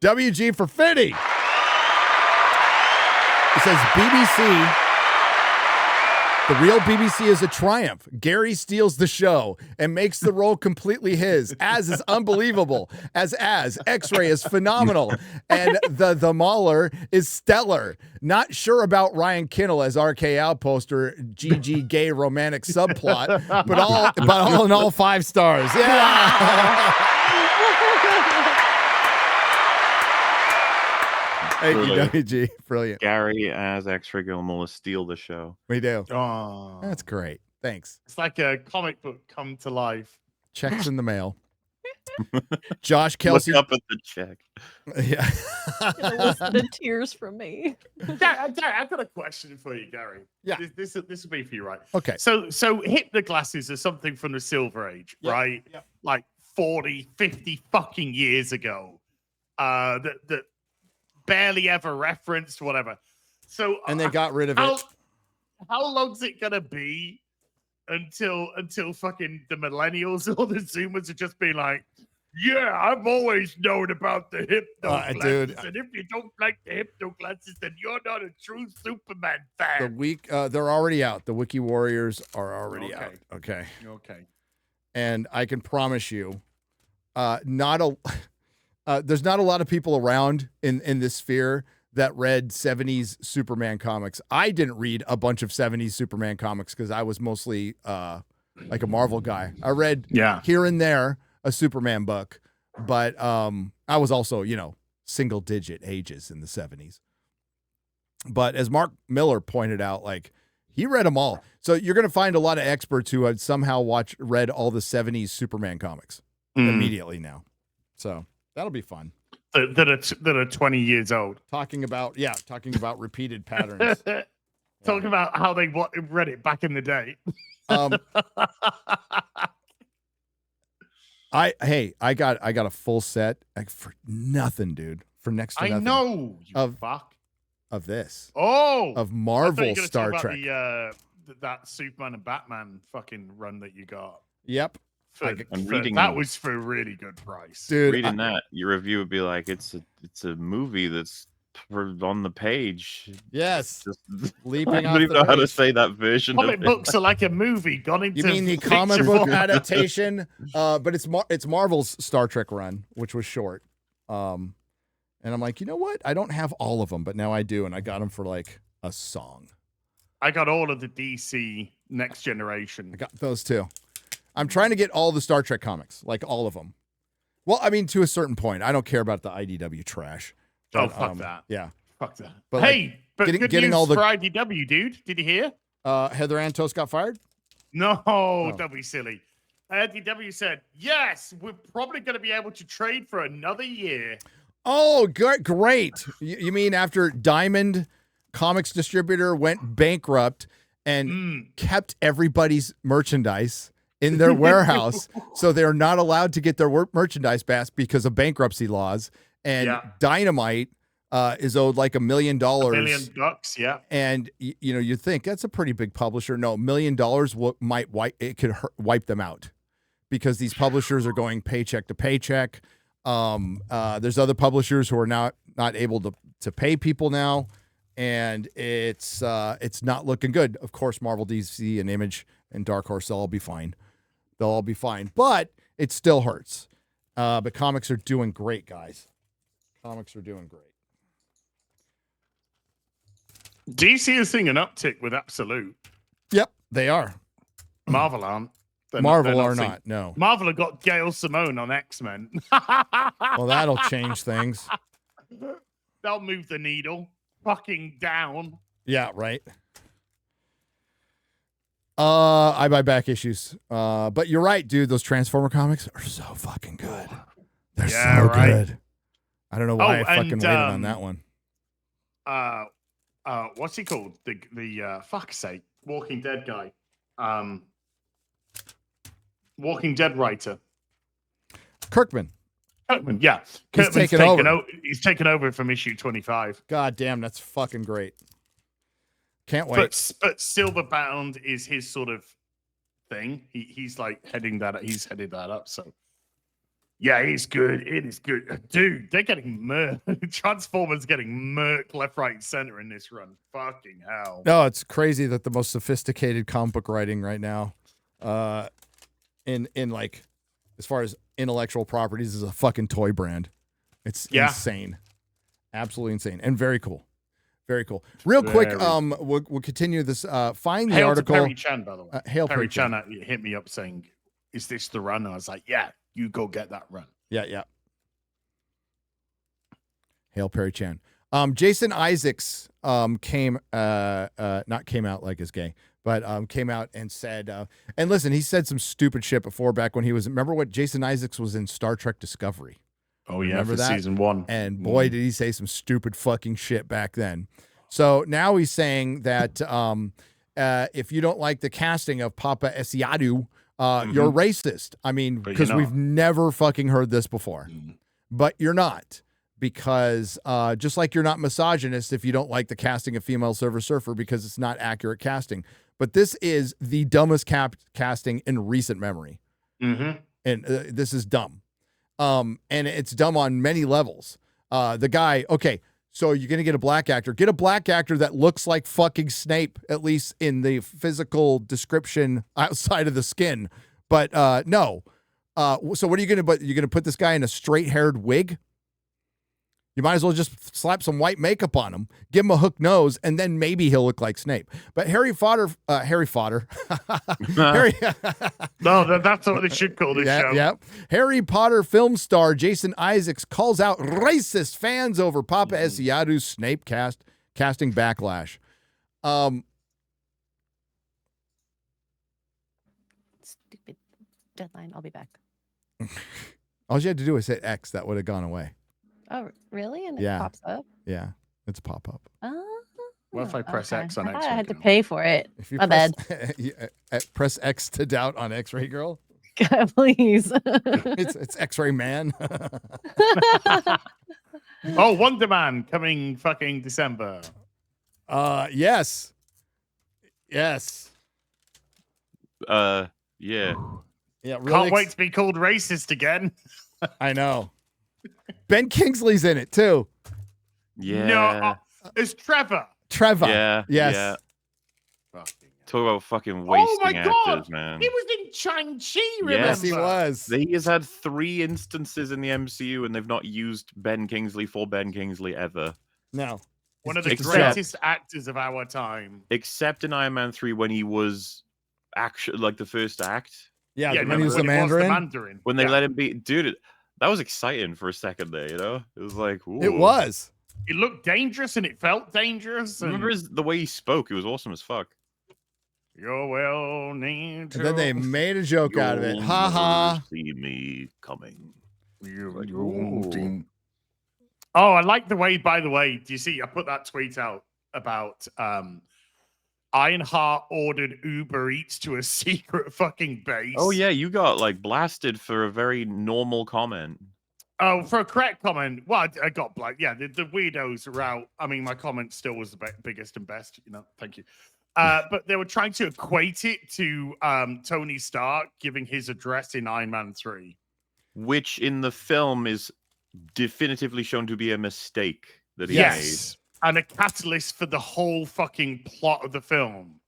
WG for 50. It says BBC. The real BBC is a triumph. Gary steals the show and makes the role completely his. Az is unbelievable. As X-Ray is phenomenal. And the MauLer is stellar. Not sure about Ryan Kinnell as RK Outposter, GG gay romantic subplot, but all in all 5 stars. Yeah. Thank you, WG. Brilliant. Gary as X-Ray Gilmore will steal the show. We do. Oh, That's great. Thanks. it's like a comic book come to life. Checks in the mail. Josh Kelsey. Look up at the check. Yeah. The tears from me. I've got a question for you, Gary. Yeah. This will be for you, right? Okay. So hypno glasses are something from the Silver Age, right? Yeah. Like 40, 50 fucking years ago. That barely ever referenced, whatever. So And they got rid of it. How long's it gonna be until fucking the millennials or the Zoomers are just being like, Yeah, I've always known about the hypno glasses, dude. and if you don't like the hypno glasses, then you're not a true Superman fan. They're already out. The Wiki Warriors are already out. Okay. Okay. And I can promise you, there's not a lot of people around in this sphere that read 70s Superman comics. I didn't read a bunch of 70s Superman comics because I was mostly like a Marvel guy. I read here and there a Superman book, but I was also, single digit ages in the 70s. But as Mark Miller pointed out, like, he read them all. So you're going to find a lot of experts who had somehow read all the 70s Superman comics immediately now. So that'll be fun. That are 20 years old. Talking about repeated patterns. Talking about how they read it back in the day. I got a full set for nothing, dude. For next to nothing. I know, you fuck. Of this. Oh, of Marvel Star talk Trek. About that Superman and Batman fucking run that you got. Yep. I'm reading that was for a really good price, dude. Reading that, your review would be like, it's a movie that's on the page. Yes, just leaping. I don't even know how to say that version. Comic books are like a movie gone into. You mean the comic book adaptation? But it's Marvel's Star Trek run, which was short. And I'm like, you know what? I don't have all of them, but now I do, and I got them for like a song. I got all of the DC Next Generation. I got those too. I'm trying to get all the Star Trek comics, like all of them. Well, I mean, to a certain point, I don't care about the IDW trash. But, fuck that. Yeah, fuck that. But hey, but getting good news all the for IDW, dude. Did you hear? Heather Antos got fired? No, don't be silly. IDW said, yes, we're probably going to be able to trade for another year. Oh, great. You mean after Diamond Comics Distributor went bankrupt and kept everybody's merchandise in their warehouse, so they're not allowed to get their merchandise back because of bankruptcy laws. And Dynamite is owed like $1 million. $1 million, yeah. And you think that's a pretty big publisher. No, $1 million could wipe them out because these publishers are going paycheck to paycheck. There's other publishers who are not able to pay people now, and it's not looking good. Of course, Marvel, DC, and Image and Dark Horse, they'll all be fine. They'll all be fine, but it still hurts. But comics are doing great, guys. Comics are doing great. DC is seeing an uptick with Absolute. Yep, they are. Marvel aren't. Marvel are not. No. Marvel have got Gail Simone on X-Men. Well, that'll change things. They'll move the needle fucking down. Yeah, right. I buy back issues. But you're right, dude. Those Transformer comics are so fucking good. They're so good. I don't know why I fucking waited on that one. What's he called? The fuck's sake, Walking Dead guy. Walking Dead writer. Kirkman, yeah. Kirkman's he's taken over from issue 25. God damn, that's fucking great. Can't wait. But Silverbound is his sort of thing. He's like headed that up. So yeah, it's good. It is good. Dude, they're getting murked. Transformers getting murked left, right, and center in this run. Fucking hell. No, it's crazy that the most sophisticated comic book writing right now, in like as far as intellectual properties, is a fucking toy brand. It's insane. Absolutely insane. And very cool. Very cool. Real quick, we'll continue this. Find the article. Perry Chan, by the way. Hail Perry Chan hit me up saying, "Is this the run?" And I was like, "Yeah, you go get that run." Yeah. Hail Perry Chan. Jason Isaacs not came out like is gay, but came out and said, and listen, he said some stupid shit before back when he was. Remember what Jason Isaacs was in Star Trek Discovery? Oh, yeah, remember for that? season 1. And boy, did he say some stupid fucking shit back then. So now he's saying that if you don't like the casting of Papa Esiadu, you're racist. I mean, because we've never fucking heard this before. But you're not. Because just like you're not misogynist if you don't like the casting of female Silver Surfer because it's not accurate casting. But this is the dumbest casting in recent memory. And this is dumb. And it's dumb on many levels. The guy, okay, so you're gonna get a black actor. Get a black actor that looks like fucking Snape, at least in the physical description outside of the skin. But no. So what are you gonna? But you're gonna put this guy in a straight-haired wig? You might as well just slap some white makeup on him, give him a hook nose, and then maybe he'll look like Snape. But Harry Potter. Harry. No, that's what they should call this show. Yeah. Harry Potter film star Jason Isaacs calls out racist fans over Papa Esiadu's Snape casting backlash. Stupid deadline. I'll be back. All you had to do was hit X. That would have gone away. Oh, really? And Yeah. it pops up? Yeah, it's a pop-up. What if I press X on I X? thought I had to pay for it. If you My press, bad. press X to doubt on X-Ray Girl. Please. It's X-Ray Man. Oh, Wonder Man coming fucking December. Yes. Yes. Yeah. Yeah. Really Can't wait to be called racist again. I know. Ben Kingsley's in it too. Yeah. No, it's Trevor. Trevor. Yeah. Yes. Yeah. Talk about fucking wasting Oh my god, actors, man. he was in Shang-Chi. Remember? Yes, he was. He has had 3 instances in the MCU, and they've not used Ben Kingsley for Ben Kingsley ever. No. One of the Except- greatest actors of our time. Except in Iron Man 3 when he was actually like the first act. Yeah, when remember he was the Mandarin. When they Yeah. let him be, dude, that was exciting for a second there. You know, it was like, ooh. It was. It looked dangerous and it felt dangerous. And Remember the way he spoke? It was awesome as fuck. You're well need And then they made a joke out of it. You'll Ha ha. never see me coming. Oh, I like the way, by the way, do you see, I put that tweet out about Ironheart ordered Uber Eats to a secret fucking base. Oh yeah, you got like blasted for a very normal comment. Oh, for a correct comment. Well, I got black. Yeah, the weirdos are out. I mean, my comment still was the biggest and best. You know, thank you. But they were trying to equate it to Tony Stark giving his address in Iron Man 3. Which in the film is definitively shown to be a mistake that he Yes. And a catalyst for the whole fucking plot of the film.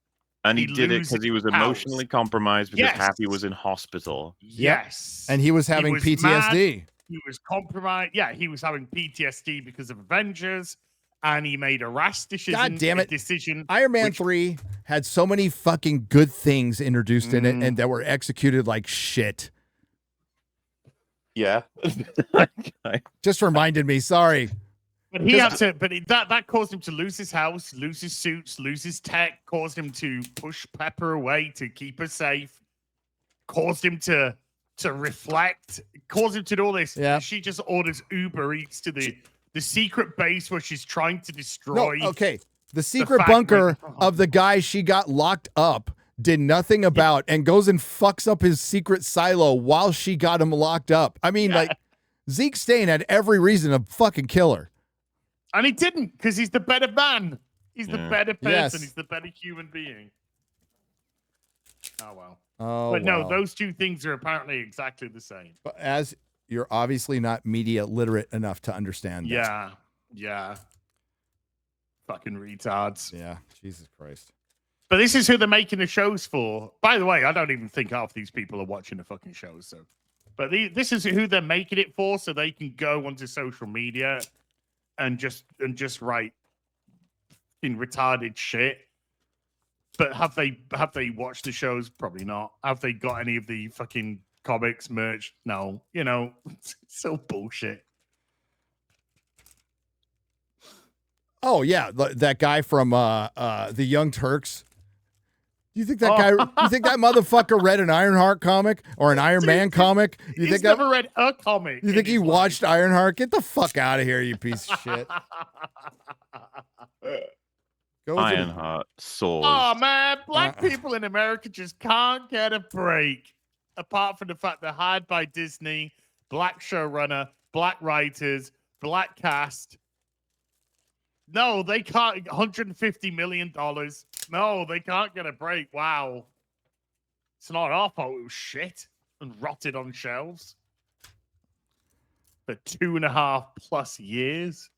made. And he did it loses because he was his house. emotionally compromised because Yes. Happy was in hospital. Yes. And he was having was PTSD. mad, he was compromised. Yeah, he was having PTSD because of Avengers. And he made a rash decision. God damn it. Decision. Iron Man 3 had so many fucking good things introduced in it and that were executed like shit. Yeah. Just reminded me, sorry. But he had to, that caused him to lose his house, lose his suits, lose his tech, caused him to push Pepper away to keep her safe, caused him to reflect, caused him to do all this. Yeah. She just orders Uber Eats to the secret base where she's trying to destroy. No, okay. The secret fact bunker that- of the guy she got locked up did nothing about and goes and fucks up his secret silo while she got him locked up. I mean, like, Zeke Stain had every reason to fucking kill her. And he didn't, because he's the better man. He's the better person. Yes. He's the better human being. Oh, well. Oh, But no, well. those two things are apparently exactly the same. But as you're obviously not media literate enough to understand that. Yeah. Yeah. Fucking retards. Yeah. Jesus Christ. But this is who they're making the shows for. By the way, I don't even think half these people are watching the fucking shows. So, but this is who they're making it for, so they can go onto social media and just write in retarded shit. But have they watched the shows? Probably not. Have they got any of the fucking comics merch? No. You know, it's so bullshit. Oh yeah, that guy from the Young Turks. Do you think that guy? You think that motherfucker read an Ironheart comic or an Iron Man comic? You He's think never read a comic. You think he watched Ironheart? Get the fuck out of here, you piece of shit. Go with it. Ironheart, swords. Oh man, black people in America just can't get a break. Apart from the fact they're hired by Disney, black showrunner, black writers, black cast. No, they can't. $150 million. No, they can't get a break. Wow. It's not our fault. It was shit and rotted on shelves. for 2.5+ years.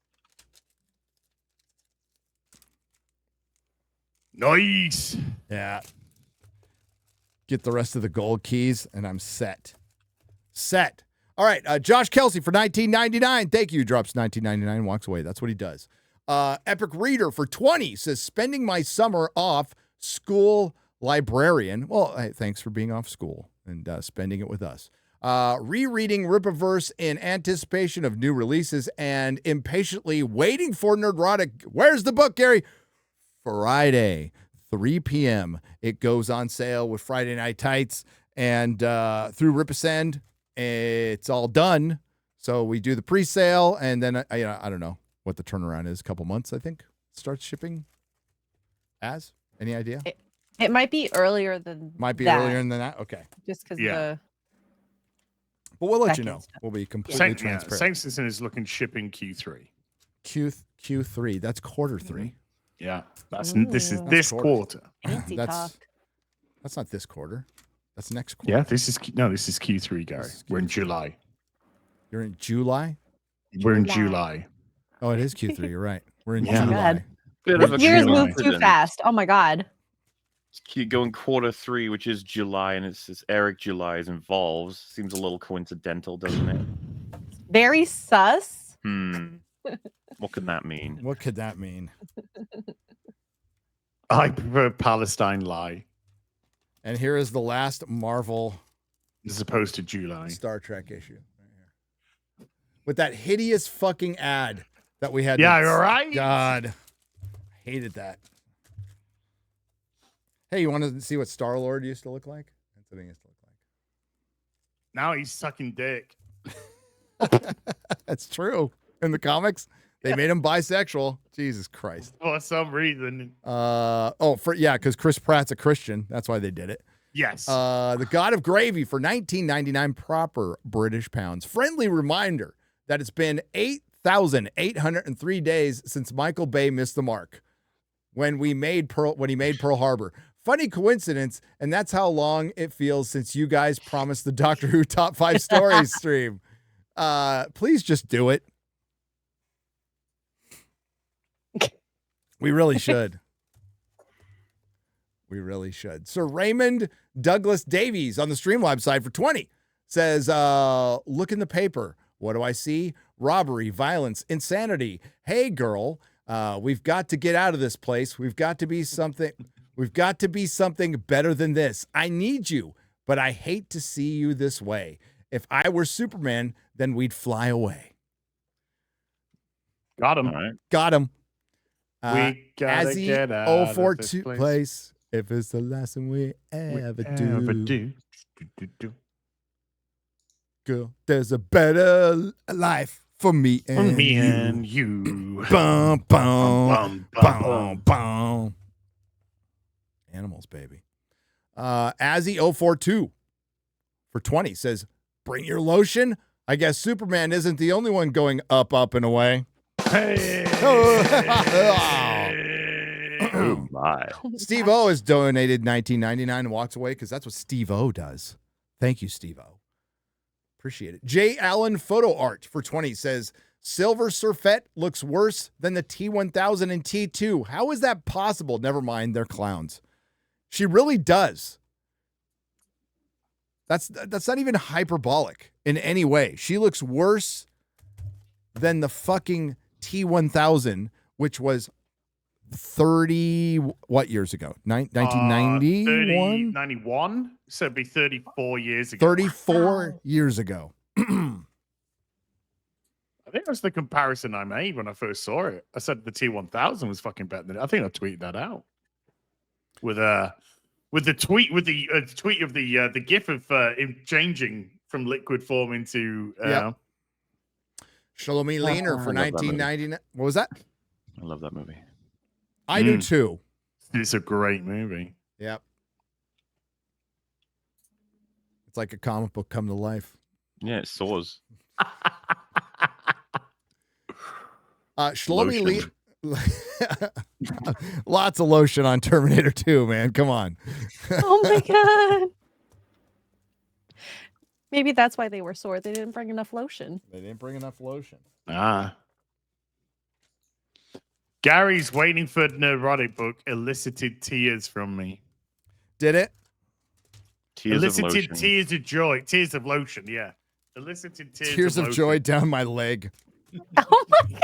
Nice. Yeah. Get the rest of the gold keys, and I'm set. Set. All right, Josh Kelsey for $19.99. Thank you. Drops $19.99, walks away. That's what he does. Epic Reader for $20 says, spending my summer off school librarian. Well, hey, thanks for being off school and spending it with us. Rereading Rippaverse in anticipation of new releases and impatiently waiting for Nerdrotic. Where's the book, Gary? Friday, 3 p.m. It goes on sale with Friday Night Tights, and through Ripasend, it's all done. So we do the pre-sale, and then I don't know what the turnaround is. A couple months, I think, starts shipping. Any idea? It might be earlier than earlier than that. Okay. Just because But we'll let you know. We'll be completely transparent. Saint Citizen is looking shipping Q3. Q3. That's quarter 3. Yeah, this is this quarter. That's not this quarter. That's next quarter. Yeah, this is Q3, Gary. We're in July. You're in July? We're in July. Oh, it is Q3. You're right. We're in God. July. Years move too fast. Oh my God. Keep going quarter 3, which is July, and it says Eric July is involved. Seems a little coincidental, doesn't it? Very sus. What could that mean? What could that mean? I prefer Palestine Lie. And here is the last Marvel, as opposed to July, Star Trek issue. Right here. With that hideous fucking ad that we had. Yeah, you're right. God, I hated that. Hey, you want to see what Star-Lord used to look like? That's what he used to look like. Now he's sucking dick. That's true. In the comics, they made him bisexual. Jesus Christ. For some reason. Because Chris Pratt's a Christian. That's why they did it. Yes. The God of Gravy for $19.99 proper British pounds. Friendly reminder that it's been 8,803 days since Michael Bay missed the mark when he made Pearl Harbor. Funny coincidence, and that's how long it feels since you guys promised the Doctor Who Top 5 Stories stream. Please just do it. We really should. We really should. Sir Raymond Douglas Davies on the Streamlabs side for 20 says, look in the paper. What do I see? Robbery, violence, insanity. Hey, girl, we've got to get out of this place. We've got to be something better than this. I need you, but I hate to see you this way. If I were Superman, then we'd fly away. Got him. Right. Got him. We gotta get out of this place. If it's the last thing we ever do. Girl, there's a better life for me and you. Bum, bum, bum, bum. Animals, baby. Azzy042 for 20 says, bring your lotion. I guess Superman isn't the only one going up, up, and away. Hey. Oh my. Steve O has donated $19.99 and walks away because that's what Steve O does. Thank you, Steve O. Appreciate it. J. Allen Photo Art for 20 says, Silver Surfette looks worse than the T1000 and T2. How is that possible? Never mind, they're clowns. She really does. That's not even hyperbolic in any way. She looks worse than the fucking T1000, which was 30 what years ago? 1991? 91. So it'd be 34 years ago. 34 years ago. I think that's the comparison I made when I first saw it. I said the T1000 was fucking better than it. I think I tweeted that out with the tweet of the gif of him changing from liquid form into Shalomi Leaner for 1999. What was that? I love that movie. I do too. It's a great movie. Yep. It's like a comic book come to life. Yeah, it soars. Shlomi lots of lotion on Terminator 2, man. Come on. Oh my God. Maybe that's why they were sore. They didn't bring enough lotion. They didn't bring enough lotion. Gary's waiting for Nerdrotic book elicited tears from me. Did it? Tears of elicited lotion. tears of joy. Tears of lotion, yeah. Elicited Tears of lotion. joy down my leg. Oh my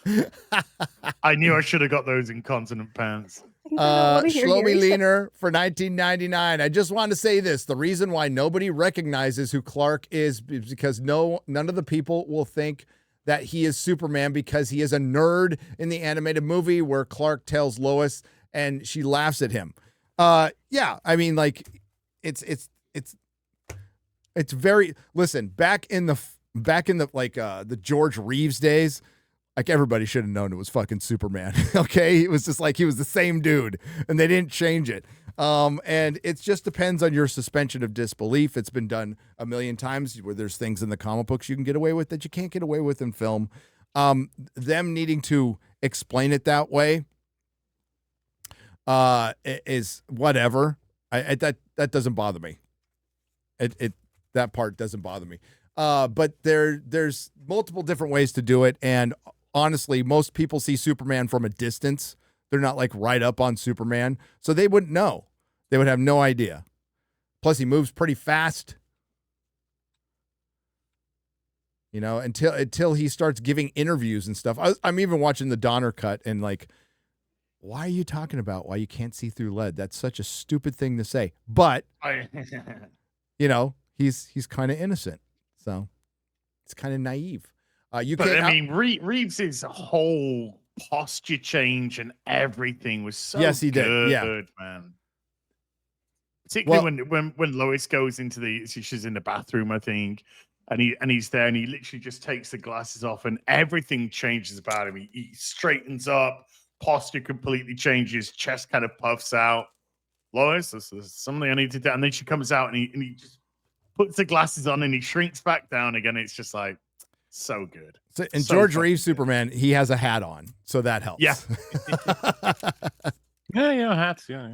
god. I knew I should have got those incontinent pants. Shlomi Leaner for $19.99. I just want to say this. The reason why nobody recognizes who Clark is because none of the people will think that he is Superman because he is a nerd in the animated movie where Clark tells Lois and she laughs at him. Yeah, I mean, like, it's very, listen, back in the the George Reeves days, like, everybody should have known it was fucking Superman. Okay, it was just like he was the same dude, and they didn't change it. And it just depends on your suspension of disbelief. It's been done a million times where there's things in the comic books you can get away with that you can't get away with in film. Them needing to explain it that way is whatever. That doesn't bother me. That part doesn't bother me. But there's multiple different ways to do it, and honestly, most people see Superman from a distance. They're not like right up on Superman, so they wouldn't know. They would have no idea. Plus, he moves pretty fast. You know, until he starts giving interviews and stuff. I'm even watching the Donner cut and like, why are you talking about why you can't see through lead? That's such a stupid thing to say. But you know, he's kind of innocent, so it's kind of naive. Reeves' whole posture change and everything was so yes, he good, did. Yeah, man. Particularly when Lois goes into she's in the bathroom, I think, and he's there and he literally just takes the glasses off and everything changes about him. He straightens up, posture completely changes, chest kind of puffs out. Lois, this is something I need to do. And then she comes out and he just puts the glasses on and he shrinks back down again. It's just like so good. So, and so George Reeves Superman, he has a hat on, so that helps. Yeah. yeah, hats. Yeah.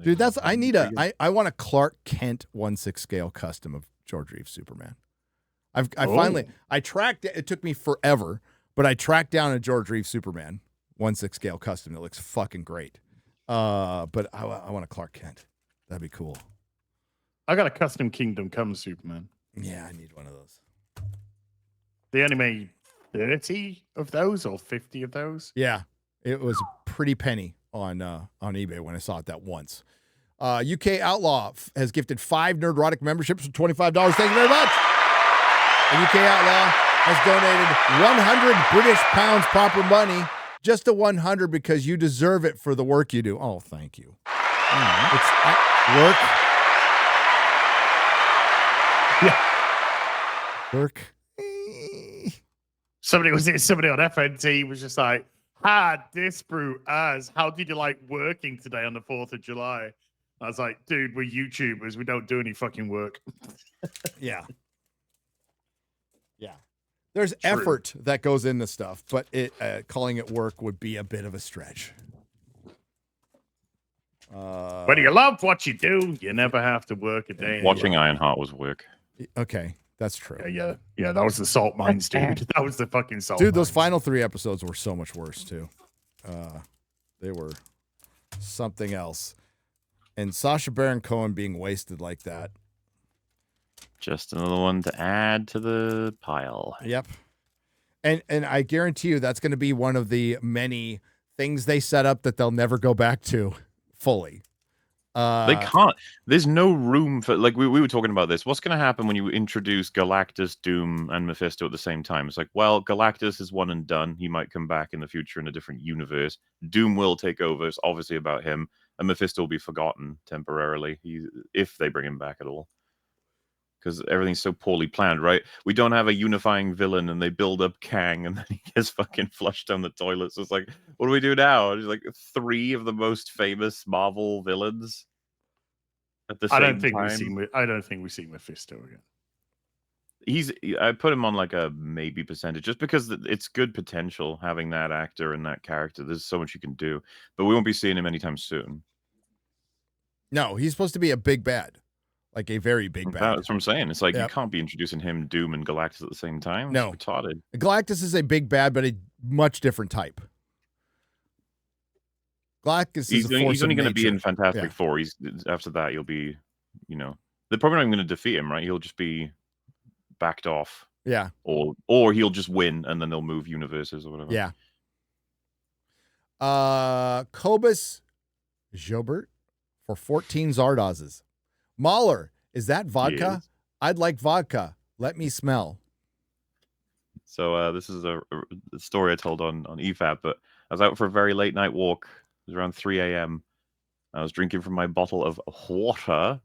Dude, I want a Clark Kent 1/6 scale custom of I Reeves Superman. I tracked it. It took me forever, but I tracked down a George Reeves Superman 1/6 scale custom. It looks fucking great. But I want a Clark Kent. That'd be cool. I got a custom Kingdom Come Superman. Yeah, I need one of those. They only made 30 of those or 50 of those. Yeah, it was a pretty penny on eBay when I saw it that once. UK Outlaw has gifted 5 Nerdrotic memberships for $25. Thank you very much. And UK Outlaw has donated 100 British pounds proper money, just to 100 because you deserve it for the work you do. Oh, thank you. It's work. Yeah. Work. Somebody on FNT was just like, disprue as how did you like working today on the 4th of July? I was like, dude, we're YouTubers. We don't do any fucking work. Yeah. There's effort that goes into stuff, but calling it work would be a bit of a stretch. When you love what you do, you never have to work a day. Watching Ironheart was work. Okay, that's true. Yeah. That was the salt mines, dude. That was the fucking salt. Dude, those final 3 episodes were so much worse too. They were something else. And Sacha Baron Cohen being wasted like that. Just another one to add to the pile. Yep. And I guarantee you that's going to be one of the many things they set up that they'll never go back to fully. They can't. There's no room for, like, we were talking about this. What's going to happen when you introduce Galactus, Doom, and Mephisto at the same time? It's like, well, Galactus is one and done. He might come back in the future in a different universe. Doom will take over. It's obviously about him. And Mephisto will be forgotten temporarily, if they bring him back at all. Because everything's so poorly planned, right? We don't have a unifying villain, and they build up Kang, and then he gets fucking flushed down the toilet. So it's like, what do we do now? There's like 3 of the most famous Marvel villains at the same time. I don't think we see Mephisto again. I put him on like a maybe percentage, just because it's good potential having that actor and that character. There's so much you can do, but we won't be seeing him anytime soon. No, he's supposed to be a big bad. like a very big bad. That's what I'm saying. It's like you Yep. can't be introducing him, Doom, and Galactus at the same time. No. It's retarded. Galactus is a big bad, but a much different type. Galactus is a force He's only of going to be nature. in Fantastic Yeah. Four. After that, you'll be, they're probably not even going to defeat him, right? He'll just be backed off. Yeah. Or he'll just win, and then they'll move universes or whatever. Yeah. Cobus Gilbert for 14 Zardozes. MauLer, is that vodka? Yes. I'd like vodka. Let me smell. So this is a story I told on EFAP, but I was out for a very late night walk. It was around 3 a.m. I was drinking from my bottle of water,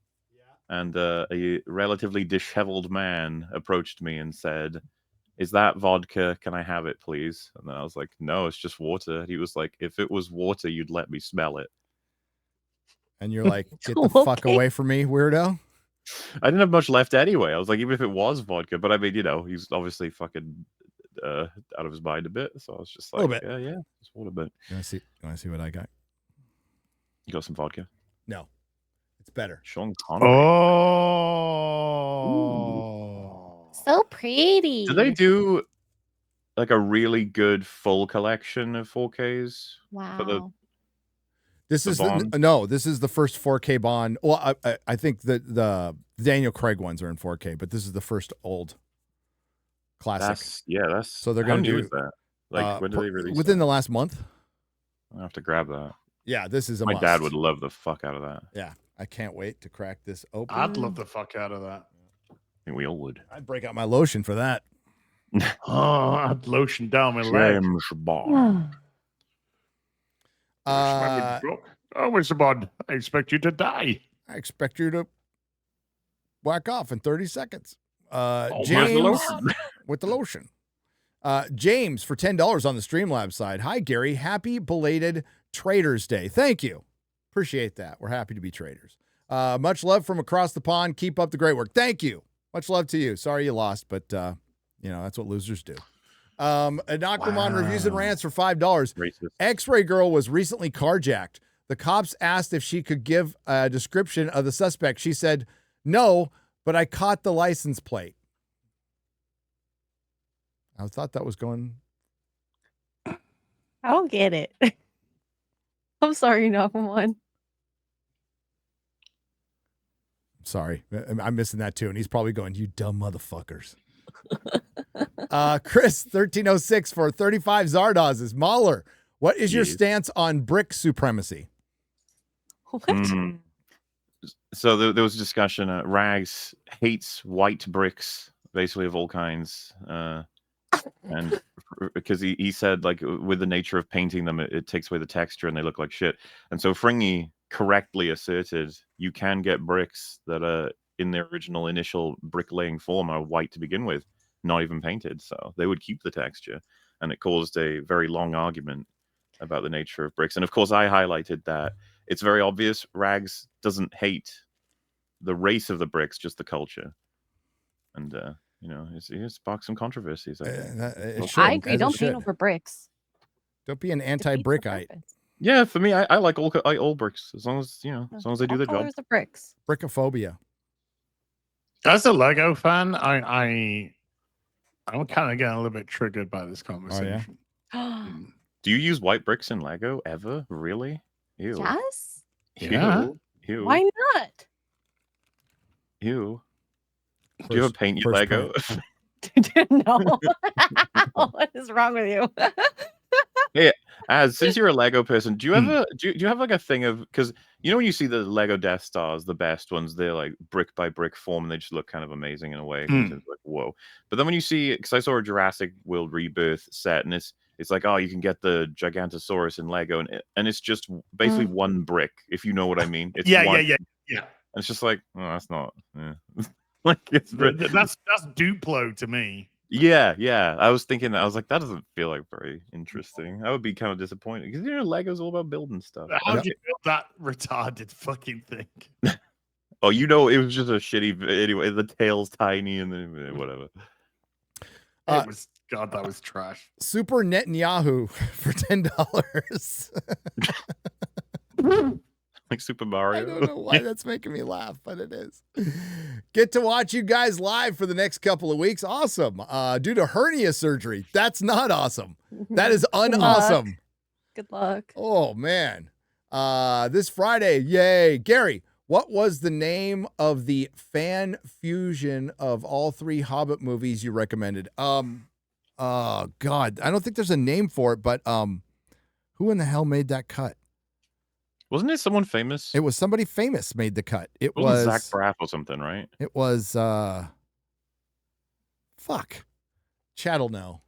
and a relatively disheveled man approached me and said, "Is that vodka? Can I have it, please?" And then I was like, "No, it's just water." He was like, "If it was water, you'd let me smell it." And you're like, get the fuck away from me, weirdo. I didn't have much left anyway. I was like, even if it was vodka, but I mean, he's obviously fucking out of his mind a bit. So I was just A like, little bit. yeah, just a little bit. You want to see what I got? You got some vodka? No, it's better. Sean Connery. Oh, so pretty. Do they do like a really good full collection of 4Ks? Wow. This is this is the first 4K Bond. Well, I think the Daniel Craig ones are in 4K, but this is the first old classic. So they're going to do that. Like, when do they release? Within the last month. I have to grab that. Yeah, this is a My must. dad would love the fuck out of that. Yeah, I can't wait to crack this open. I'd love the fuck out of that. I think we all would. I'd break out my lotion for that. Oh, I'd lotion down my leg. James Bond. Oh, Mr. Bond, I expect you to die. I expect you to whack off in 30 seconds. with James the lotion. with the lotion. James for $10 on the Streamlabs side. Hi, Gary. Happy belated Traders Day. Thank you. Appreciate that. We're happy to be traders. Much love from across the pond. Keep up the great work. Thank you. Much love to you. Sorry you lost, but that's what losers do. Anakumon reviews and rants for $5. Racist. X-Ray Girl was recently carjacked. The cops asked if she could give a description of the suspect. She said, "No, but I caught the license plate." I thought that was going. I don't get it. I'm sorry, Nakamon. Sorry, I'm missing that too. And he's probably going, "You dumb motherfuckers." Chris 1306 for 35 Zardozes. MauLer, what is your stance on brick supremacy? What? So there was a discussion. Rags hates white bricks, basically of all kinds, and because he said, like, with the nature of painting them, it takes away the texture and they look like shit. And so Fringy correctly asserted you can get bricks that are in their original initial bricklaying form are white to begin with, not even painted. So they would keep the texture, and it caused a very long argument about the nature of bricks. And of course, I highlighted that it's very obvious Rags doesn't hate the race of the bricks, just the culture. And it sparked some controversies. I agree. Don't paint over bricks. Don't be an anti-brickite. Yeah, for me, I like all bricks as long as as long as they do their job. Colors of bricks. Brickophobia. As a Lego fan, I'm kind of getting a little bit triggered by this conversation. Do you use white bricks in Lego ever? Really? Ew. Yes. Yeah. Ew. Why not? Ew. Do you ever paint your Lego? No. What is wrong with you? Hey, since you're a Lego person, do you ever do you have like a thing of, because when you see the Lego Death Stars, the best ones, they're like brick by brick form and they just look kind of amazing in a way. It's like, whoa. But then when you see, because I saw a Jurassic World Rebirth set, and it's like, oh, you can get the Gigantosaurus in Lego, and it's just basically one brick, if you know what I mean. It's Yeah. And it's just like, oh, that's not. Like it's that's Duplo to me. Yeah. I was thinking that. I was like, that doesn't feel like very interesting. I would be kind of disappointed because Lego's all about building stuff. How do you build that retarded fucking thing? Oh, it was just a shitty. Anyway, the tail's tiny and then whatever. That was trash. Super Netanyahu for $10. Like Super Mario. I don't know why that's making me laugh, but it is. Get to watch you guys live for the next couple of weeks. Awesome. Due to hernia surgery. That's not awesome. That is unawesome. Good luck. Oh, man. This Friday, yay. Gary, what was the name of the fan fusion of all 3 Hobbit movies you recommended? God, I don't think there's a name for it, but who in the hell made that cut? Wasn't it someone famous? It was somebody famous made the cut. It wasn't was Zach Braff or something, right? It was fuck. Chat'll know.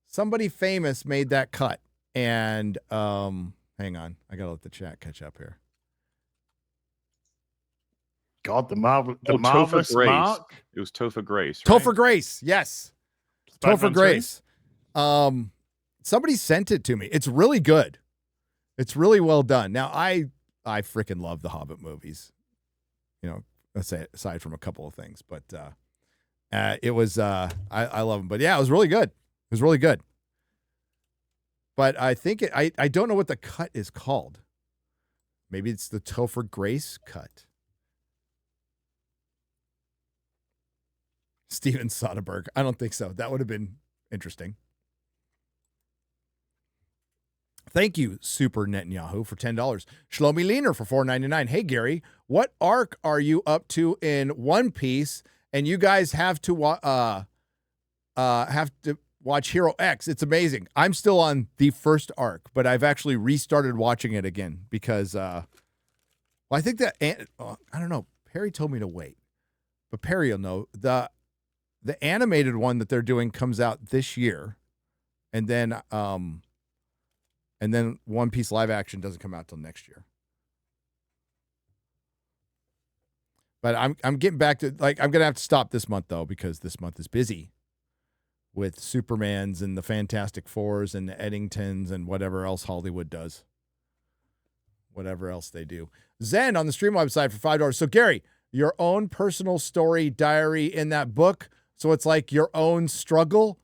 Somebody famous made that cut. And hang on. I gotta let the chat catch up here. God, the Topher marvelous Grace. Mark. It was Topher Grace. Right? Topher Grace, yes. Topher Grace. Somebody sent it to me. It's really good. It's really well done. Now, I freaking love the Hobbit movies. You know, let's say aside from a couple of things, but it was I love them. But yeah, it was really good. It was really good. But I think I don't know what the cut is called. Maybe it's the Topher Grace cut. Steven Soderbergh. I don't think so. That would have been interesting. Thank you, Super Netanyahu, for $10. Shlomi Leaner for $4.99. Hey, Gary, what arc are you up to in One Piece? And you guys have to watch Hero X. It's amazing. I'm still on the first arc, but I've actually restarted watching it again because, well, I think that I don't know. Perry told me to wait, but Perry will know. The animated one that they're doing comes out this year, and then One Piece live action doesn't come out till next year. But I'm getting back to, like, I'm gonna have to stop this month though, because this month is busy with Supermans and the Fantastic Fours and the Eddingtons and whatever else Hollywood does. Whatever else they do. Zen on the stream website for $5. So Gary, your own personal story diary in that book. So it's like your own struggle.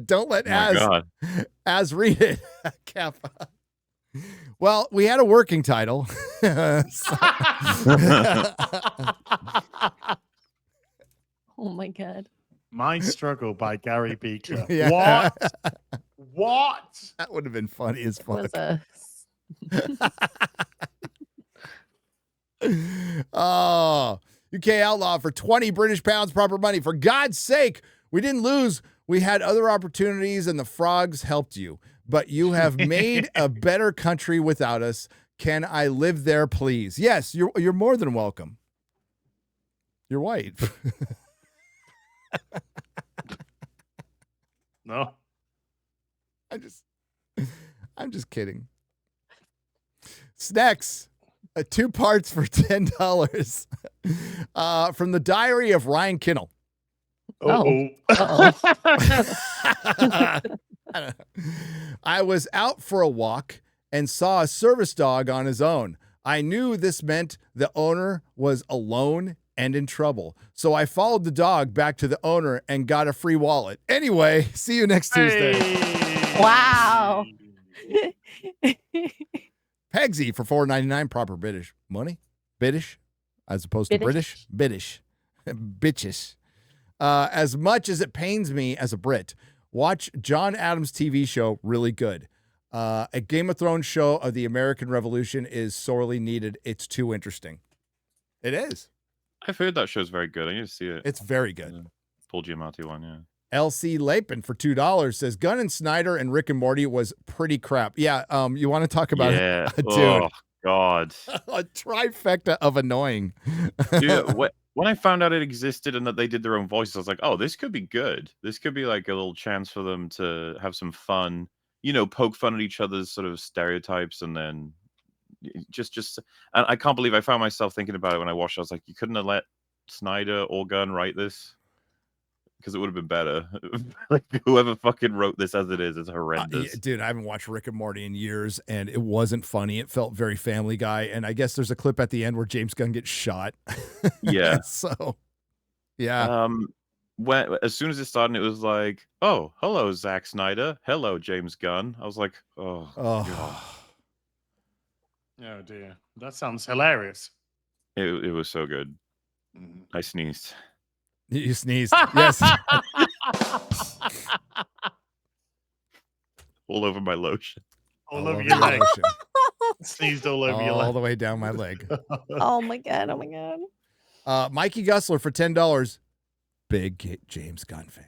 Don't let Az read it. Kappa. Well, we had a working title. Oh my God. My Struggle by Gary Beaker. Yeah. What? That would have been funny as fuck. Oh, UK Outlaw for 20 British pounds, proper money. For God's sake, we didn't lose. We had other opportunities and the frogs helped you, but you have made a better country without us. Can I live there, please? Yes, you're more than welcome. You're white. No. I'm just kidding. Snacks. 2 parts for $10. From the Diary of Ryan Kinnell. Oh. I was out for a walk and saw a service dog on his own. I knew this meant the owner was alone and in trouble. So I followed the dog back to the owner and got a free wallet. Anyway, see you next Tuesday. Wow. Pegsy for $4.99, proper British money. British, as opposed to British. British. Bitches. As much as it pains me as a Brit, watch John Adams' TV show, really good. A Game of Thrones show of the American Revolution is sorely needed. It's too interesting. It is. I've heard that show's very good. I need to see it. It's very good. Paul Giamatti one, yeah. LC Lapin for $2 says Gunn and Snyder and Rick and Morty was pretty crap. Yeah, you want to talk about it? Dude. Oh, God. A trifecta of annoying. Dude, when I found out it existed and that they did their own voices, I was like, oh, this could be good. This could be like a little chance for them to have some fun, you know, poke fun at each other's sort of stereotypes, and then just and I can't believe I found myself thinking about it when I watched it. I was like, you couldn't have let Snyder or Gunn write this, because it would have been better. Like, whoever fucking wrote this as it is horrendous. Dude, I haven't watched Rick and Morty in years, and it wasn't funny. It felt very Family Guy, and I guess there's a clip at the end where James Gunn gets shot. Yeah. So, yeah. As soon as it started, it was like, oh, hello, Zack Snyder. Hello, James Gunn. I was like, oh. God. Oh dear, that sounds hilarious. It was so good. I sneezed. You sneezed. Yes. All over my lotion. All over your leg. lotion. Sneezed all over your leg. All the way down my leg. Oh my god! Oh my god! Mikey Gussler for $10. Big James Gunn fan.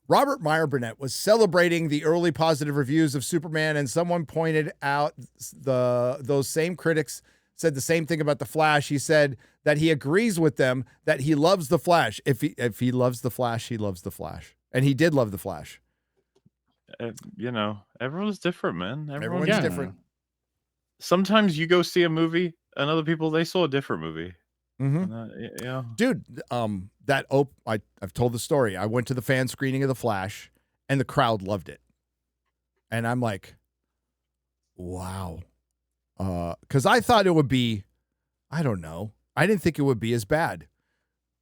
Robert Meyer Burnett was celebrating the early positive reviews of Superman, and someone pointed out those same critics said the same thing about The Flash. He said that he agrees with them, that he loves The Flash. If he loves The Flash, he loves The Flash. And he did love The Flash. You know, everyone's different, man. Everyone's different. Sometimes you go see a movie, and other people, they saw a different movie. Mm-hmm. Yeah, dude. I've told the story. I went to the fan screening of The Flash, and the crowd loved it, and I'm like, wow, because I thought it would be, I don't know, I didn't think it would be as bad,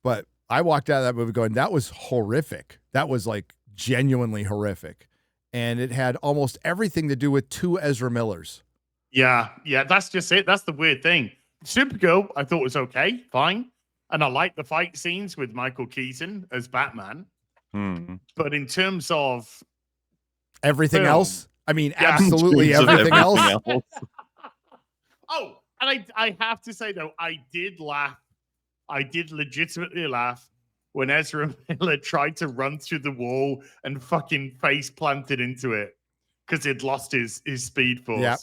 but I walked out of that movie going, that was horrific. That was like genuinely horrific, and it had almost everything to do with two Ezra Millers. Yeah, that's just it. That's the weird thing. Supergirl, I thought was okay, fine. And I like the fight scenes with Michael Keaton as Batman. But in terms of everything else, I mean, absolutely everything else. Oh, and I have to say, though, I did laugh. I did legitimately laugh when Ezra Miller tried to run through the wall and fucking face planted into it because he'd lost his speed force. Yep.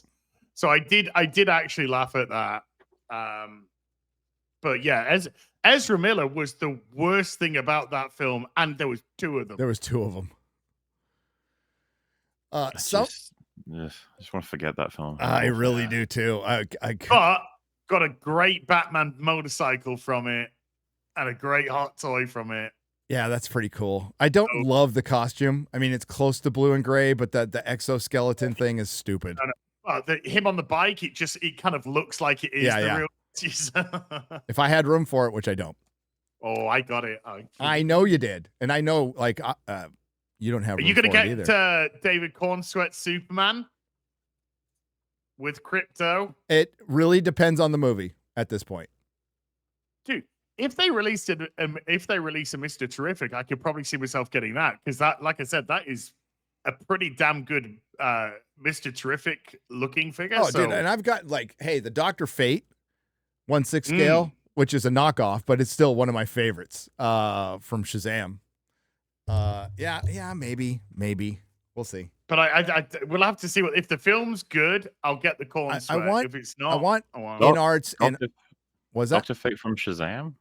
So I did actually laugh at that. But yeah, Ezra Miller was the worst thing about that film, and there was two of them. There was two of them. I just want to forget that film. I really do too. But got a great Batman motorcycle from it, and a great hot toy from it. Yeah, that's pretty cool. I don't love the costume. I mean, it's close to blue and gray, but the exoskeleton thing is stupid. Him on the bike, it kind of looks like it is real. If I had room for it, which I don't. Oh, I got it. I know you did, and I know like you don't have. Are room you going to for it get either. David Cornsweat Superman with Crypto? It really depends on the movie at this point. Dude, if they release a Mr. Terrific, I could probably see myself getting that because that, like I said, that is a pretty damn good Mr. Terrific looking figure. Oh, dude, and I've got the Dr. Fate 1/6 scale, which is a knockoff, but it's still one of my favorites from Shazam. Maybe we'll see. But I we'll have to see if the film's good. I'll get the corn sweat. If it's not, I want in arts and was that Dr. Fate from Shazam?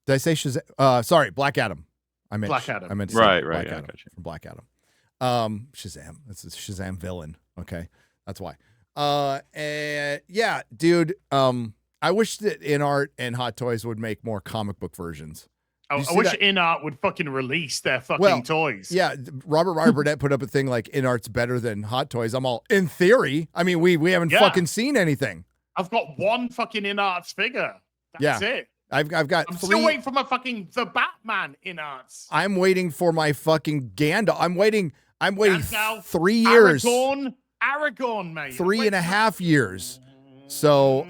Did I say Shazam? Sorry, Black Adam. I meant Black Adam. I meant to say Right. Black Yeah, Adam I got you. from Black Adam. Shazam. That's a Shazam villain. Okay, that's why. Dude. I wish that In Art and Hot Toys would make more comic book versions. I wish In Art would fucking release their fucking toys. Yeah, Robert Meyer Burnett put up a thing like In Art's better than Hot Toys. I'm all, in theory. I mean, we haven't fucking seen anything. I've got one fucking In Arts figure. That's it. I've got I'm three. still waiting for my fucking The Batman In Arts. I'm waiting for my fucking Gandalf. I'm waiting Gandalf, 3 years. Aragorn, mate. 3.5 years. So,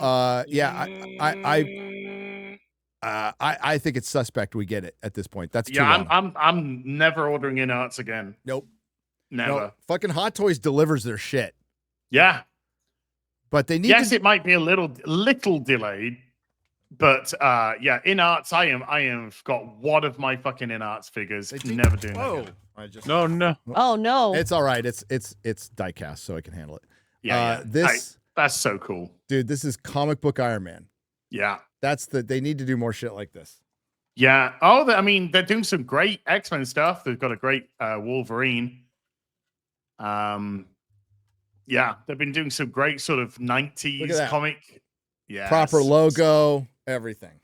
I think it's suspect we get it at this point. That's too long. I'm never ordering In Arts again. Nope. Never. No, fucking Hot Toys delivers their shit. Yeah. But they need it might be a little delayed. But In Arts, I have got one of my fucking In Arts figures. Never doing that. No. Oh no. It's all right. It's diecast, so I can handle it. Yeah. That's so cool. Dude, this is comic book Iron Man. Yeah. They need to do more shit like this. Yeah. Oh, they're doing some great X-Men stuff. They've got a great Wolverine. They've been doing some great sort of 90s comic. Yeah. Proper logo, everything.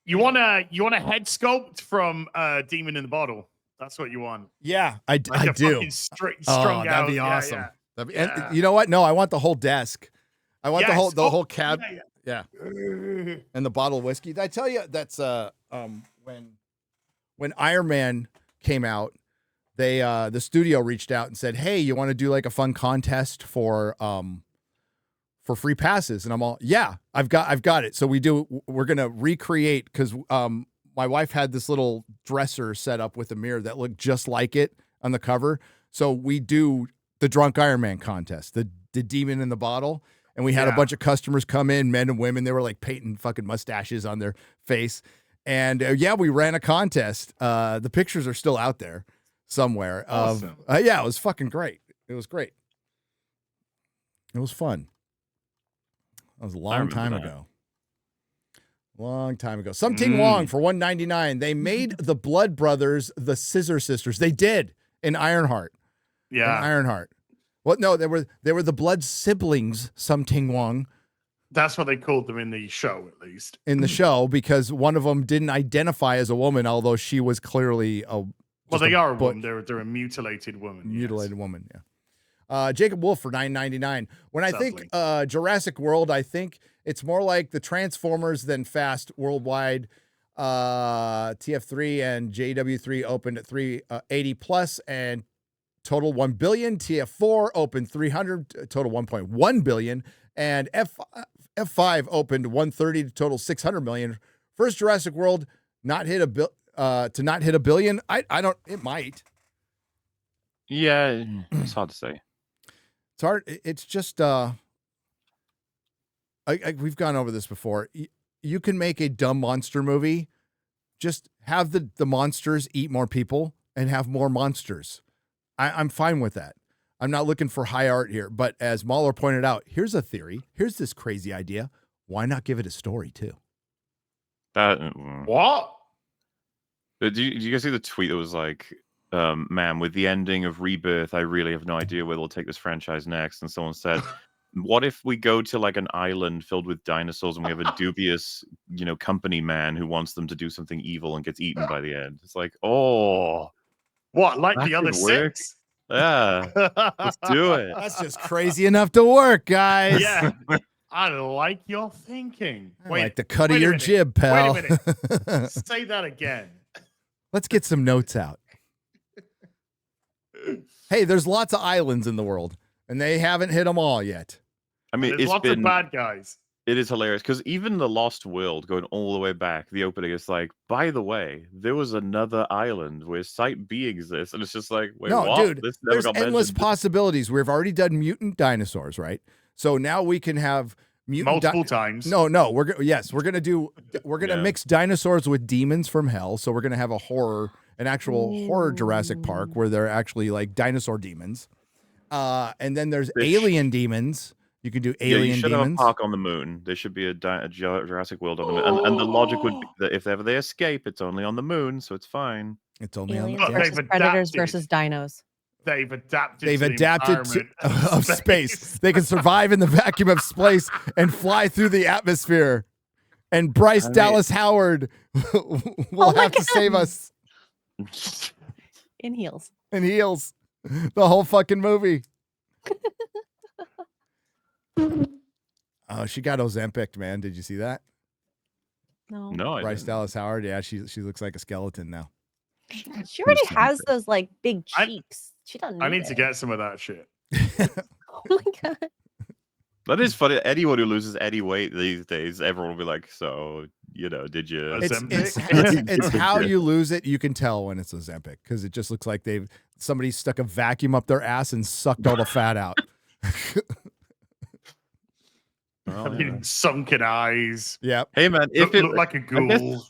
You want a head sculpt from Demon in the Bottle. That's what you want. Yeah, I do. Strung that'd be out. awesome. Yeah. And you know what? No, I want the whole desk. I want the whole cab. Yeah. And the bottle of whiskey. Did I tell you that's when Iron Man came out, the studio reached out and said, "Hey, you want to do like a fun contest for free passes?" And I'm all, "Yeah, I've got it." So we're gonna recreate, because my wife had this little dresser set up with a mirror that looked just like it on the cover. So we do the Drunk Iron Man contest, the demon in the bottle. And we had a bunch of customers come in, men and women. They were like painting fucking mustaches on their face. And we ran a contest. The pictures are still out there somewhere. Awesome. It was fucking great. It was great. It was fun. That was a long time ago. Long time ago. Something Wong for $1.99. They made the Blood Brothers the Scissor Sisters. They did in Ironheart. Yeah. In Ironheart. Well, no, they were the blood siblings, Something Wong. That's what they called them in the show, at least. In the show, because one of them didn't identify as a woman, although she was clearly a. Well, they are a woman. They're a mutilated woman. Mutilated woman, yeah. Jacob Wolf for $9.99. When I think Jurassic World, I think it's more like the Transformers than Fast Worldwide. TF3 and JW3 opened at 380 plus and total 1 billion. TF4 opened 300, total 1.1 billion, and F5 opened 130 to total 600 million. First Jurassic World not hit a billion. I don't. It might. Yeah, it's hard to say. It's hard. It's just we've gone over this before. You can make a dumb monster movie. Just have the monsters eat more people and have more monsters. I'm fine with that. I'm not looking for high art here. But as MauLer pointed out, here's a theory. Here's this crazy idea. Why not give it a story too? What? Do you guys see the tweet that was like, "Man, with the ending of Rebirth, I really have no idea where they'll take this franchise next." And someone said, "What if we go to like an island filled with dinosaurs and we have a dubious, company man who wants them to do something evil and gets eaten by the end?" It's like, oh. What, like that the other could work. 6? Yeah, let's do it. That's just crazy enough to work, guys. Yeah, I like your thinking. I like the cut of your jib, pal. Wait a minute. Say that again. Let's get some notes out. Hey, there's lots of islands in the world, and they haven't hit them all yet. I mean, There's lots of bad guys. It is hilarious because even the Lost World, going all the way back, the opening is like, by the way, there was another island where Site B exists, and it's just like, wait, no, what? dude, This never there's got endless mentioned. possibilities. We've already done mutant dinosaurs, right? So now we can have mutant Multiple times. No, we're gonna mix dinosaurs with demons from hell. So we're gonna have an actual horror Jurassic Park where they're actually like dinosaur demons. And then there's alien demons. You can do alien you should demons. have a park on the moon. There should be a Jurassic World on the moon. And the logic would be that if ever they escape, it's only on the moon, so it's fine. It's only Aliens on the versus predators versus dinos. They've adapted. They've to the adapted to environment of space. They can survive in the vacuum of space and fly through the atmosphere. And Bryce Dallas Howard will have to save us. In heels. In heels. The whole fucking movie. Oh, she got Ozempic, man. Did you see that? No. No, Bryce Dallas Howard. Yeah, she looks like a skeleton now. She already has those like big cheeks. She doesn't. I need to get some of that shit. Oh my god. That is funny. Anyone who loses any weight these days, everyone will be like, "So, did you?" It's how you lose it. You can tell when it's Ozempic because it just looks like somebody stuck a vacuum up their ass and sucked all the fat out. Sunken eyes. Yeah. Hey man, if it looked like a I guess ghoul.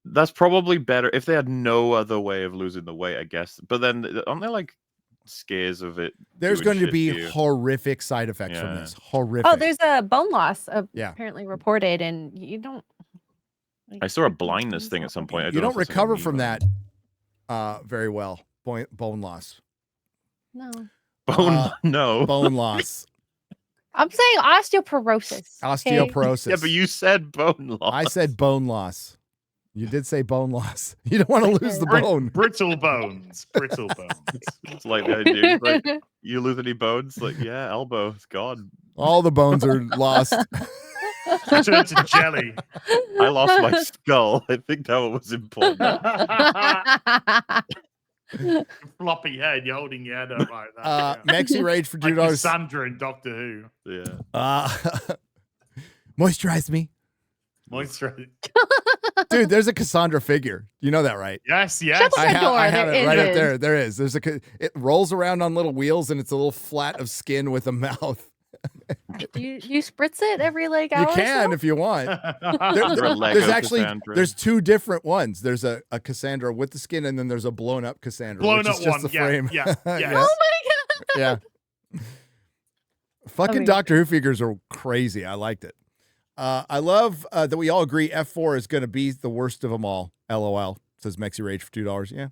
that's probably better if they had no other way of losing the weight, I guess. But then aren't there like scares of it? There's doing going to shit be you? horrific side effects from Yeah. this. Horrific. Oh, there's a bone loss Yeah. apparently reported, and you don't. I saw a blindness thing at some point. I You know don't if it's like a recover meme from or- that very well. Bone loss. No. No. Bone loss. I'm saying osteoporosis. okay? Osteoporosis. Yeah, but you said bone loss. I said bone loss. You did say bone loss. You don't want to lose the bone. Brittle bones. Brittle bones. It's like that, dude. Like, you lose any bones? Like, yeah, elbow. It's gone. All the bones are lost. Turn to jelly. I lost my skull. I think that was important. Floppy head. You're holding your head up like that. Mexi Rage for $2. Like Cassandra in Doctor Who. Yeah. Moisturize me. Moisturize. Dude, there's a Cassandra figure. You know that, right? Yes, yes. Shut the I door. have There it right up is. there. There is. It rolls around on little wheels, and it's a little flat of skin with a mouth. Do you spritz it every like You hour? or can so? if you want. You're a Lego There's actually Cassandra. there's two different ones. There's a Cassandra with the skin, and then there's a blown up Cassandra. Blown which up is just one. the Yeah, frame. yeah, Oh yeah. my god. Yeah. Fucking Amazing. Doctor Who figures are crazy. I liked it. I love that we all agree F4 is going to be the worst of them all. LOL, says Mexi Rage for $2. Yeah.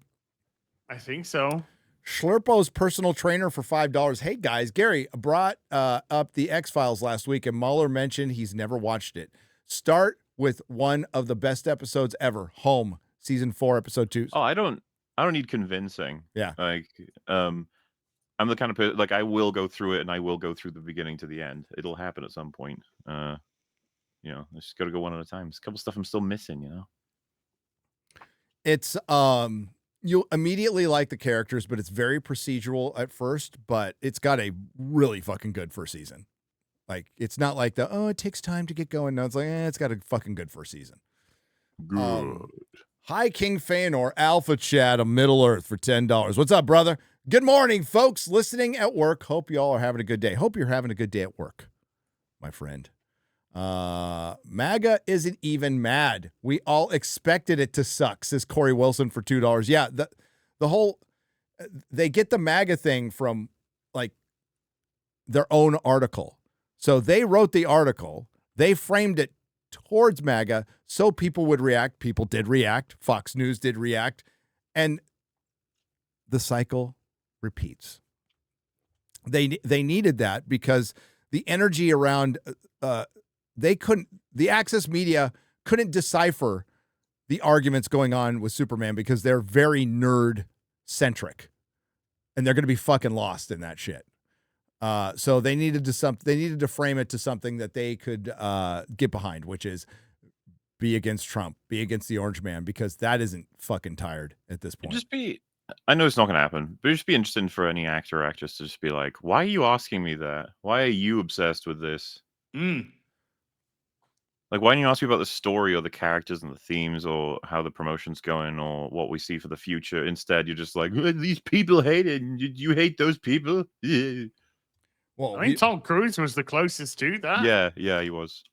I think so. Schlurpo's personal trainer for $5. Hey guys, Gary brought up the X-Files last week, and MauLer mentioned he's never watched it. Start with one of the best episodes ever, Home, season 4, episode 2. Oh, I don't need convincing. Yeah. Like, I'm the kind of person, like, I will go through it, and I will go through the beginning to the end. It'll happen at some point. You know, I just got to go one at a time. There's a couple stuff I'm still missing, you know? It's you'll immediately like the characters, but it's very procedural at first, but it's got a really fucking good first season. Like, it's not like it takes time to get going. No, it's like, it's got a fucking good first season. Good. Hi, King Feanor, Alpha Chat of Middle Earth for $10. What's up, brother? Good morning, folks. Listening at work. Hope you all are having a good day. Hope you're having a good day at work, my friend. MAGA isn't even mad. We all expected it to suck, says Corey Wilson for $2. Yeah, the whole they get the MAGA thing from like their own article. So they wrote the article, they framed it towards MAGA so people would react. People did react. Fox News did react. And the cycle repeats. They needed that because the energy around the Access media couldn't decipher the arguments going on with Superman because they're very nerd centric and they're going to be fucking lost in that shit. So they needed to frame it to something that they could get behind, which is be against Trump, be against the Orange Man, because that isn't fucking tired at this point. I know it's not going to happen, but it'd just be interesting for any actor or actress to just be like, why are you asking me that? Why are you obsessed with this? Like, why don't you ask me about the story or the characters and the themes or how the promotion's going or what we see for the future? Instead, you're just like, these people hate it. And you hate those people? Yeah. Well, I think Tom Cruise was the closest to that. Yeah, he was.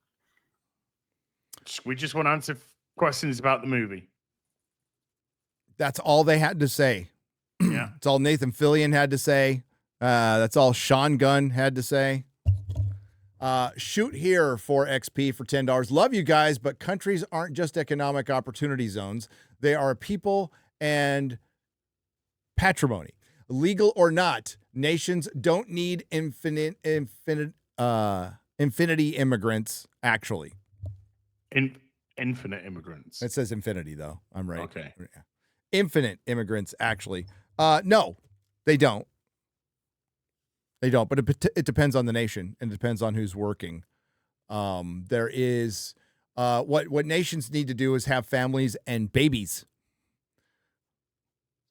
We just want to answer questions about the movie. That's all they had to say. Yeah. That's all Nathan Fillion had to say. That's all Sean Gunn had to say. Shoot here for XP for $10. Love you guys, but countries aren't just economic opportunity zones. They are people and patrimony. Legal or not, nations don't need infinity immigrants, actually. Infinite immigrants. It says infinity, though. I'm right. Okay. Infinite immigrants, actually. No, they don't. They don't, but it depends on the nation and it depends on who's working. There is what nations need to do is have families and babies,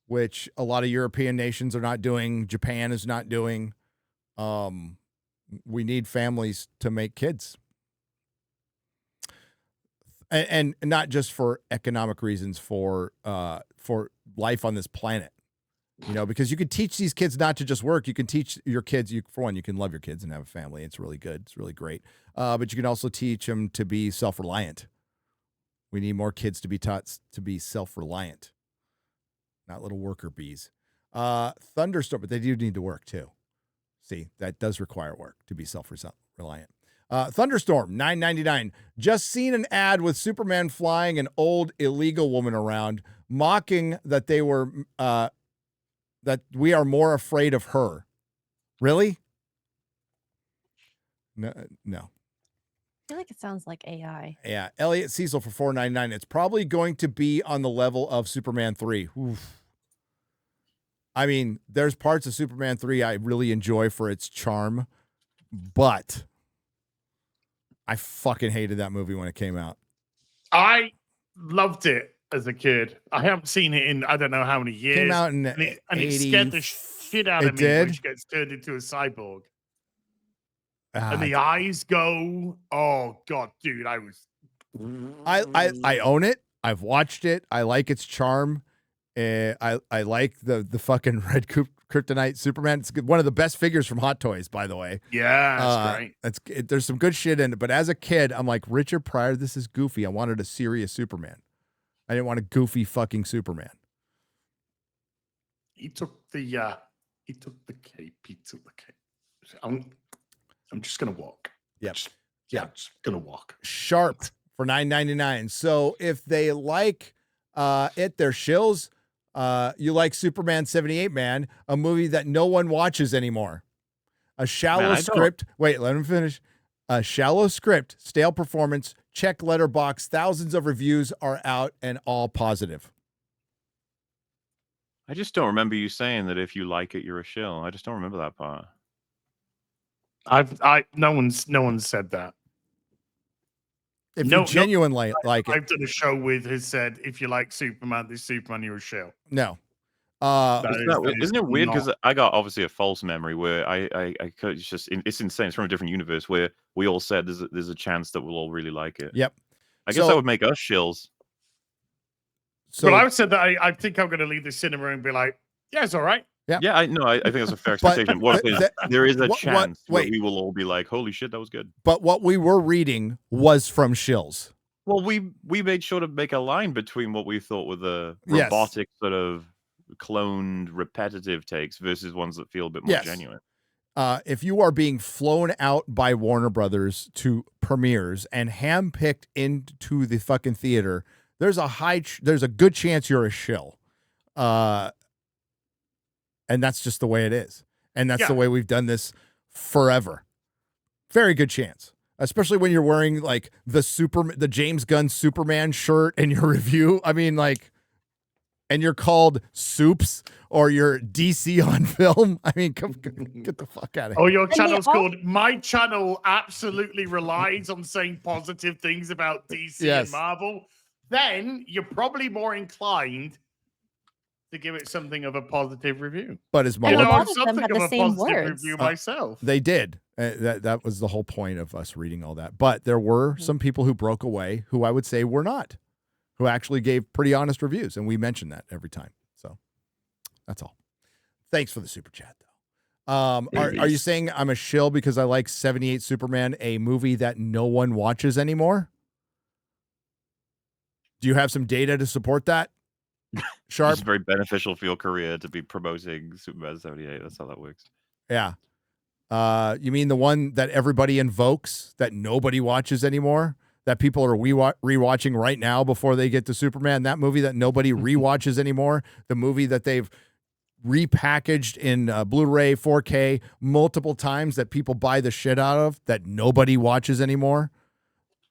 which a lot of European nations are not doing. Japan is not doing. We need families to make kids. And not just for economic reasons, for life on this planet. You know, because you can teach these kids not to just work. You can teach your kids, for one, you can love your kids and have a family. It's really good. It's really great. But you can also teach them to be self-reliant. We need more kids to be taught to be self-reliant, not little worker bees. Thunderstorm, but they do need to work too. See, that does require work to be self-reliant. Thunderstorm, $9.99. Just seen an ad with Superman flying an old illegal woman around, mocking that they were... that we are more afraid of her. Really? No. I feel like it sounds like AI. Yeah. Elliot Cecil for $4.99. It's probably going to be on the level of Superman 3. Oof. I mean, there's parts of Superman 3 I really enjoy for its charm, but I fucking hated that movie when it came out. I loved it as a kid. I haven't seen it in I don't know how many years. Came out in and it scared the shit out of me when she gets turned into a cyborg. And the eyes go, oh god, dude, I own it. I've watched it. I like its charm. I like the fucking red kryptonite Superman. It's one of the best figures from Hot Toys, by the way. Yeah, that's great. There's some good shit in it, but as a kid, I'm like, Richard Pryor, this is goofy. I wanted a serious Superman. I didn't want a goofy fucking Superman. He took the cape. He took the cape. I'm just gonna walk. Yep. I'm just gonna walk. Sharp for $9.99. So if they like it, they're shills. You like Superman 78 Man, a movie that no one watches anymore. A shallow script. Wait, let him finish. A shallow script, stale performance, check letterbox, thousands of reviews are out and all positive. I just don't remember you saying that if you like it, you're a shill. I just don't remember that part. No one's said that. If you genuinely like it. I've done a show with who said if you like Superman, this Superman, you're a shill. No. Isn't it weird? Because I got obviously a false memory where I could just it's insane. It's from a different universe where we all said there's a chance that we'll all really like it. Yep. I guess that would make us shills. So, but I said that I think I'm going to leave the cinema and be like, yeah, it's all right. Yeah, I think that's a fair expectation. There is a chance that we will all be like, holy shit, that was good. But what we were reading was from shills. Well, we made sure to make a line between what we thought were the robotic sort of cloned repetitive takes versus ones that feel a bit more genuine. If you are being flown out by Warner Brothers to premieres and handpicked into the fucking theater, there's a good chance you're a shill. And that's just the way it is. And that's the way we've done this forever. Very good chance. Especially when you're wearing like the James Gunn Superman shirt in your review. I mean, like, and you're called Soups or you're DC on Film. I mean, get the fuck out of here. Oh, your channel's called My Channel absolutely relies on saying positive things about DC and Marvel. Then you're probably more inclined to give it something of a positive review. But as MauLer, a lot of them had the same words. Review myself. They did. That was the whole point of us reading all that. But there were some people who broke away who I would say were not, who actually gave pretty honest reviews. And we mention that every time. So that's all. Thanks for the super chat, though. Are you saying I'm a shill because I like 78 Superman, a movie that no one watches anymore? Do you have some data to support that? Sharp. It's very beneficial for your career to be promoting Superman 78. That's how that works. Yeah. You mean the one that everybody invokes that nobody watches anymore? That people are rewatching right now before they get to Superman? That movie that nobody rewatches anymore? The movie that they've repackaged in Blu-ray 4K multiple times that people buy the shit out of that nobody watches anymore?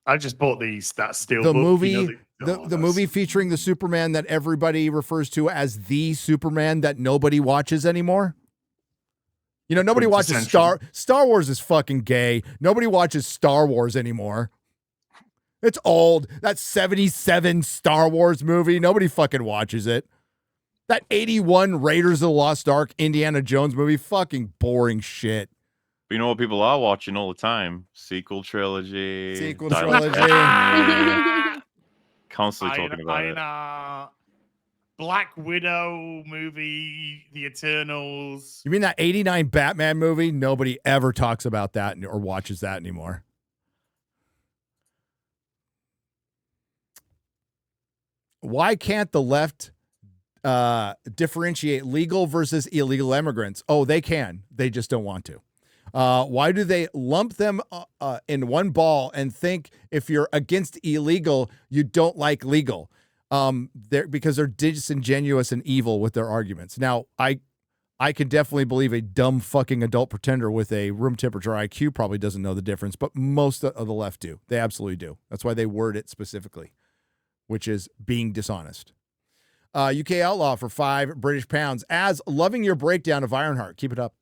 I just bought that steel the book. Movie, the movie featuring the Superman that everybody refers to as the Superman that nobody watches anymore. You know, nobody watches Star Wars is fucking gay. Nobody watches Star Wars anymore. It's old. That 77 Star Wars movie, nobody fucking watches it. That 81 Raiders of the Lost Ark Indiana Jones movie, fucking boring shit. But you know what people are watching all the time? Sequel trilogy. Constantly talking about it. Black Widow movie, The Eternals. You mean that 89 Batman movie? Nobody ever talks about that or watches that anymore. Why can't the left differentiate legal versus illegal immigrants? Oh, they can. They just don't want to. Why do they lump them in one ball and think if you're against illegal, you don't like legal? Because they're disingenuous and evil with their arguments. Now, I could definitely believe a dumb fucking adult pretender with a room temperature IQ probably doesn't know the difference, but most of the left do. They absolutely do. That's why they word it specifically, which is being dishonest. UK Outlaw for £5 as loving your breakdown of Ironheart. Keep it up.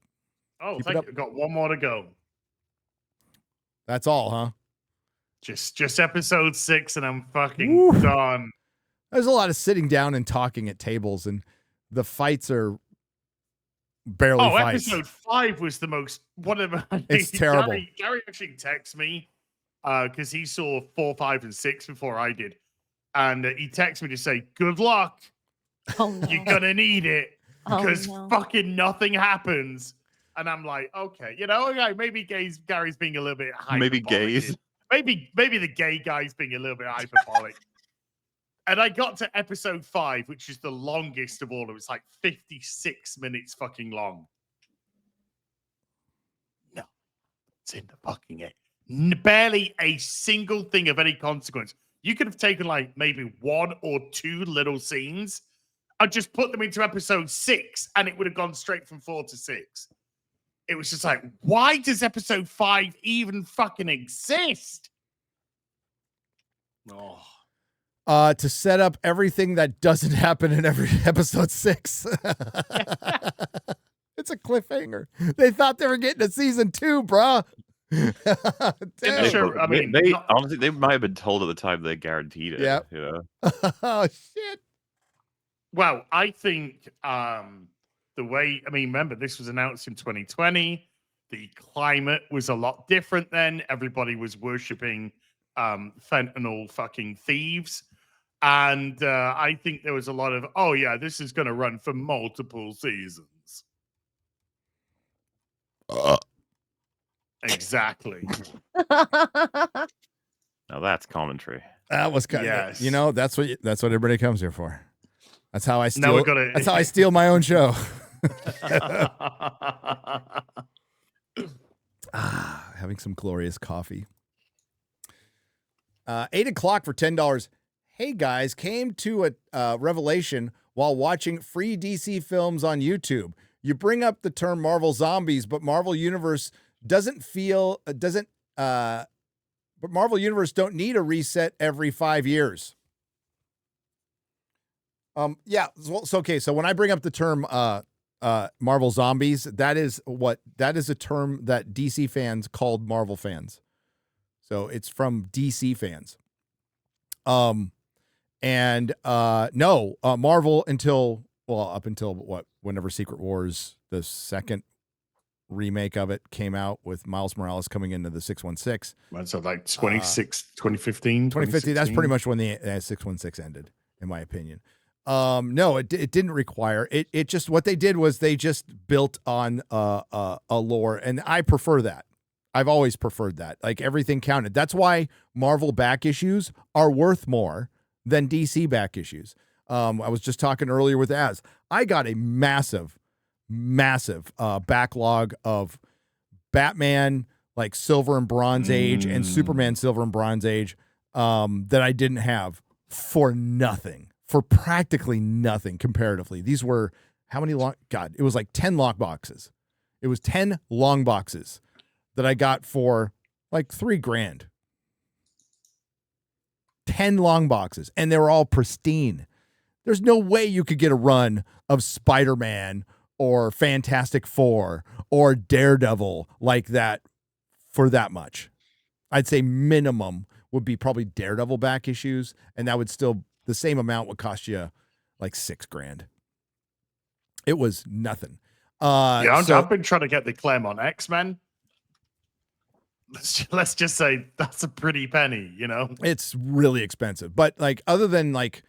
Oh, thank you. I've got one more to go. That's all, huh? Just episode 6 and I'm fucking done. There's a lot of sitting down and talking at tables, and the fights are barely fights. Episode 5 was the most whatever. It's terrible. Gary actually texted me because he saw 4, 5, and 6 before I did, and he texted me to say, "Good luck. Oh, no. You're gonna need it because no. fucking nothing happens." And I'm like, okay, okay, maybe Gary's being a little bit hyperbolic. Maybe gays. Maybe the gay guy's being a little bit hyperbolic. And I got to episode 5, which is the longest of all. It was like 56 minutes fucking long. No, it's in the fucking it. Barely a single thing of any consequence. You could have taken like maybe 1 or 2 little scenes and just put them into episode 6, and it would have gone straight from 4 to 6. It was just like, why does episode 5 even fucking exist? Oh. To set up everything that doesn't happen in every episode 6. It's a cliffhanger. They thought they were getting a season 2, bruh. They honestly, they might have been told at the time they guaranteed it. Yep. You know? Oh shit. Well, I think the way, remember, this was announced in 2020. The climate was a lot different then. Everybody was worshipping fentanyl fucking thieves. And I think there was a lot of, oh yeah, this is going to run for multiple seasons. Exactly. Now that's commentary. That was kind of, that's what everybody comes here for. That's how I steal. Now gotta... That's how I steal my own show. Having some glorious coffee. 8 o'clock for $10. Hey guys, came to a revelation while watching free DC films on YouTube. You bring up the term Marvel Zombies, but Marvel Universe but Marvel Universe don't need a reset every 5 years. Yeah. So, okay. So when I bring up the term Marvel Zombies, that is a term that DC fans called Marvel fans. So it's from DC fans. Marvel up until whenever Secret Wars, the second remake of it came out with Miles Morales coming into the 616. So like 2015. 2015. That's pretty much when the 616 ended, in my opinion. No, it didn't require it. It just, what they did was they just built on a lore, and I prefer that. I've always preferred that. Like, everything counted. That's why Marvel back issues are worth more than DC back issues. I was just talking earlier with Az. I got a massive backlog of Batman, like Silver and Bronze Age, and Superman Silver and Bronze Age, that I didn't have for nothing. For practically nothing comparatively. These were how many long? God, it was like 10 long boxes. It was 10 long boxes that I got for like $3,000. 10 long boxes, and they were all pristine. There's no way you could get a run of Spider-Man or Fantastic Four or Daredevil like that for that much. I'd say minimum would be probably Daredevil back issues, and that would still, the same amount would cost you like $6,000. It was nothing. I've been trying to get the Claremont X-Men. Let's just say that's a pretty penny, It's really expensive. But like, other than like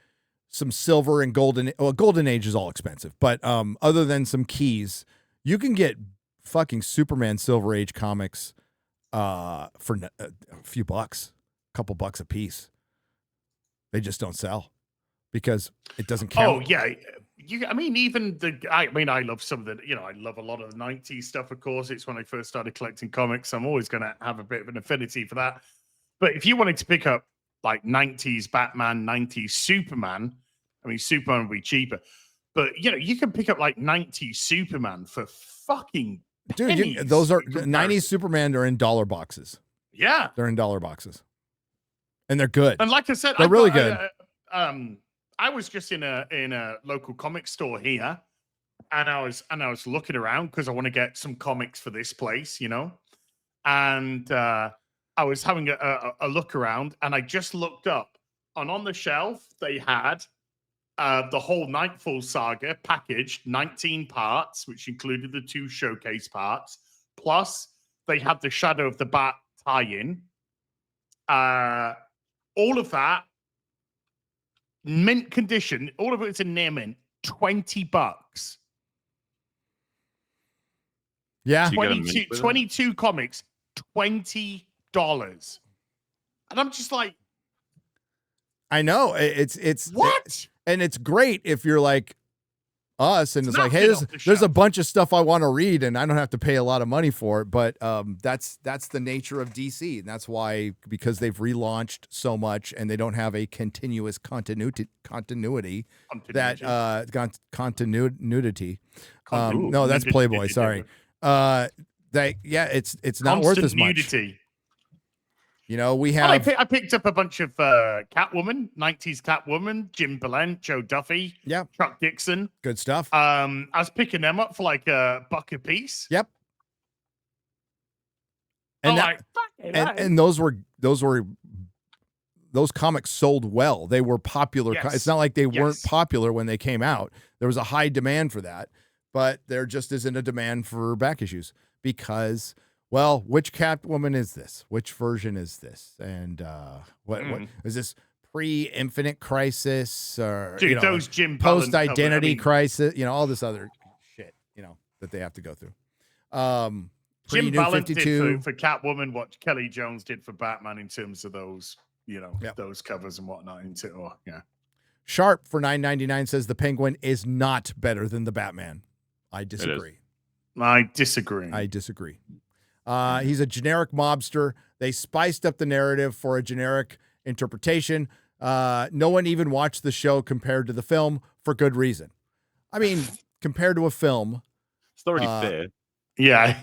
some silver and golden, Golden Age is all expensive. But other than some keys, you can get fucking Superman Silver Age comics for a few bucks, a couple bucks a piece. They just don't sell because it doesn't count. Oh yeah, I love some of the, I love a lot of the 90s stuff. Of course, it's when I first started collecting comics. I'm always going to have a bit of an affinity for that. But if you wanted to pick up like 90s Batman, 90s Superman, Superman would be cheaper. But you can pick up like 90s Superman for fucking pennies. Dude, those are 90s Superman are in dollar boxes. Yeah, they're in dollar boxes. And they're good. And like I said, they're really good. I was just in a local comic store here, and I was looking around because I want to get some comics for this place, And I was having a look around, and I just looked up, and on the shelf they had the whole Nightfall saga packaged 19 parts, which included the 2 showcase parts. Plus, they had the Shadow of the Bat tie-in. All of that, mint condition, all of it's in near mint, $20. Yeah. 22 comics, $20. And I'm just like, I know it's what? And it's great if you're like us and it's like, hey, knocking off the there's a shelf. bunch of stuff I want to read and I don't have to pay a lot of money for it. But that's the nature of DC. And that's why, because they've relaunched so much and they don't have a continuous continuity. No, that's Playboy. Sorry. It's not worth as much. Nudity. You know, we Well, have. I picked up a bunch of Catwoman, 90s Catwoman, Jim Balent, Joe Duffy, Chuck Dixon. Good stuff. I was picking them up for like $1 a piece. Yep. And And those comics sold well. They were popular. Yes. It's not like they weren't popular when they came out. There was a high demand for that, but there just isn't a demand for back issues because, well, which Catwoman is this? Which version is this? And what is this? Pre-Infinite Crisis or Dude, those Jim Balent post-identity cover, crisis? You know, all this other shit. You know that they have to go through. Jim Pre-New Balent 52. did for Catwoman what Kelly Jones did for Batman in terms of those, those covers and whatnot. Sharp for $9.99 says the Penguin is not better than the Batman. I disagree. I disagree. He's a generic mobster. They spiced up the narrative for a generic interpretation. No one even watched the show compared to the film for good reason. I mean, compared to a film. It's already fair. Yeah.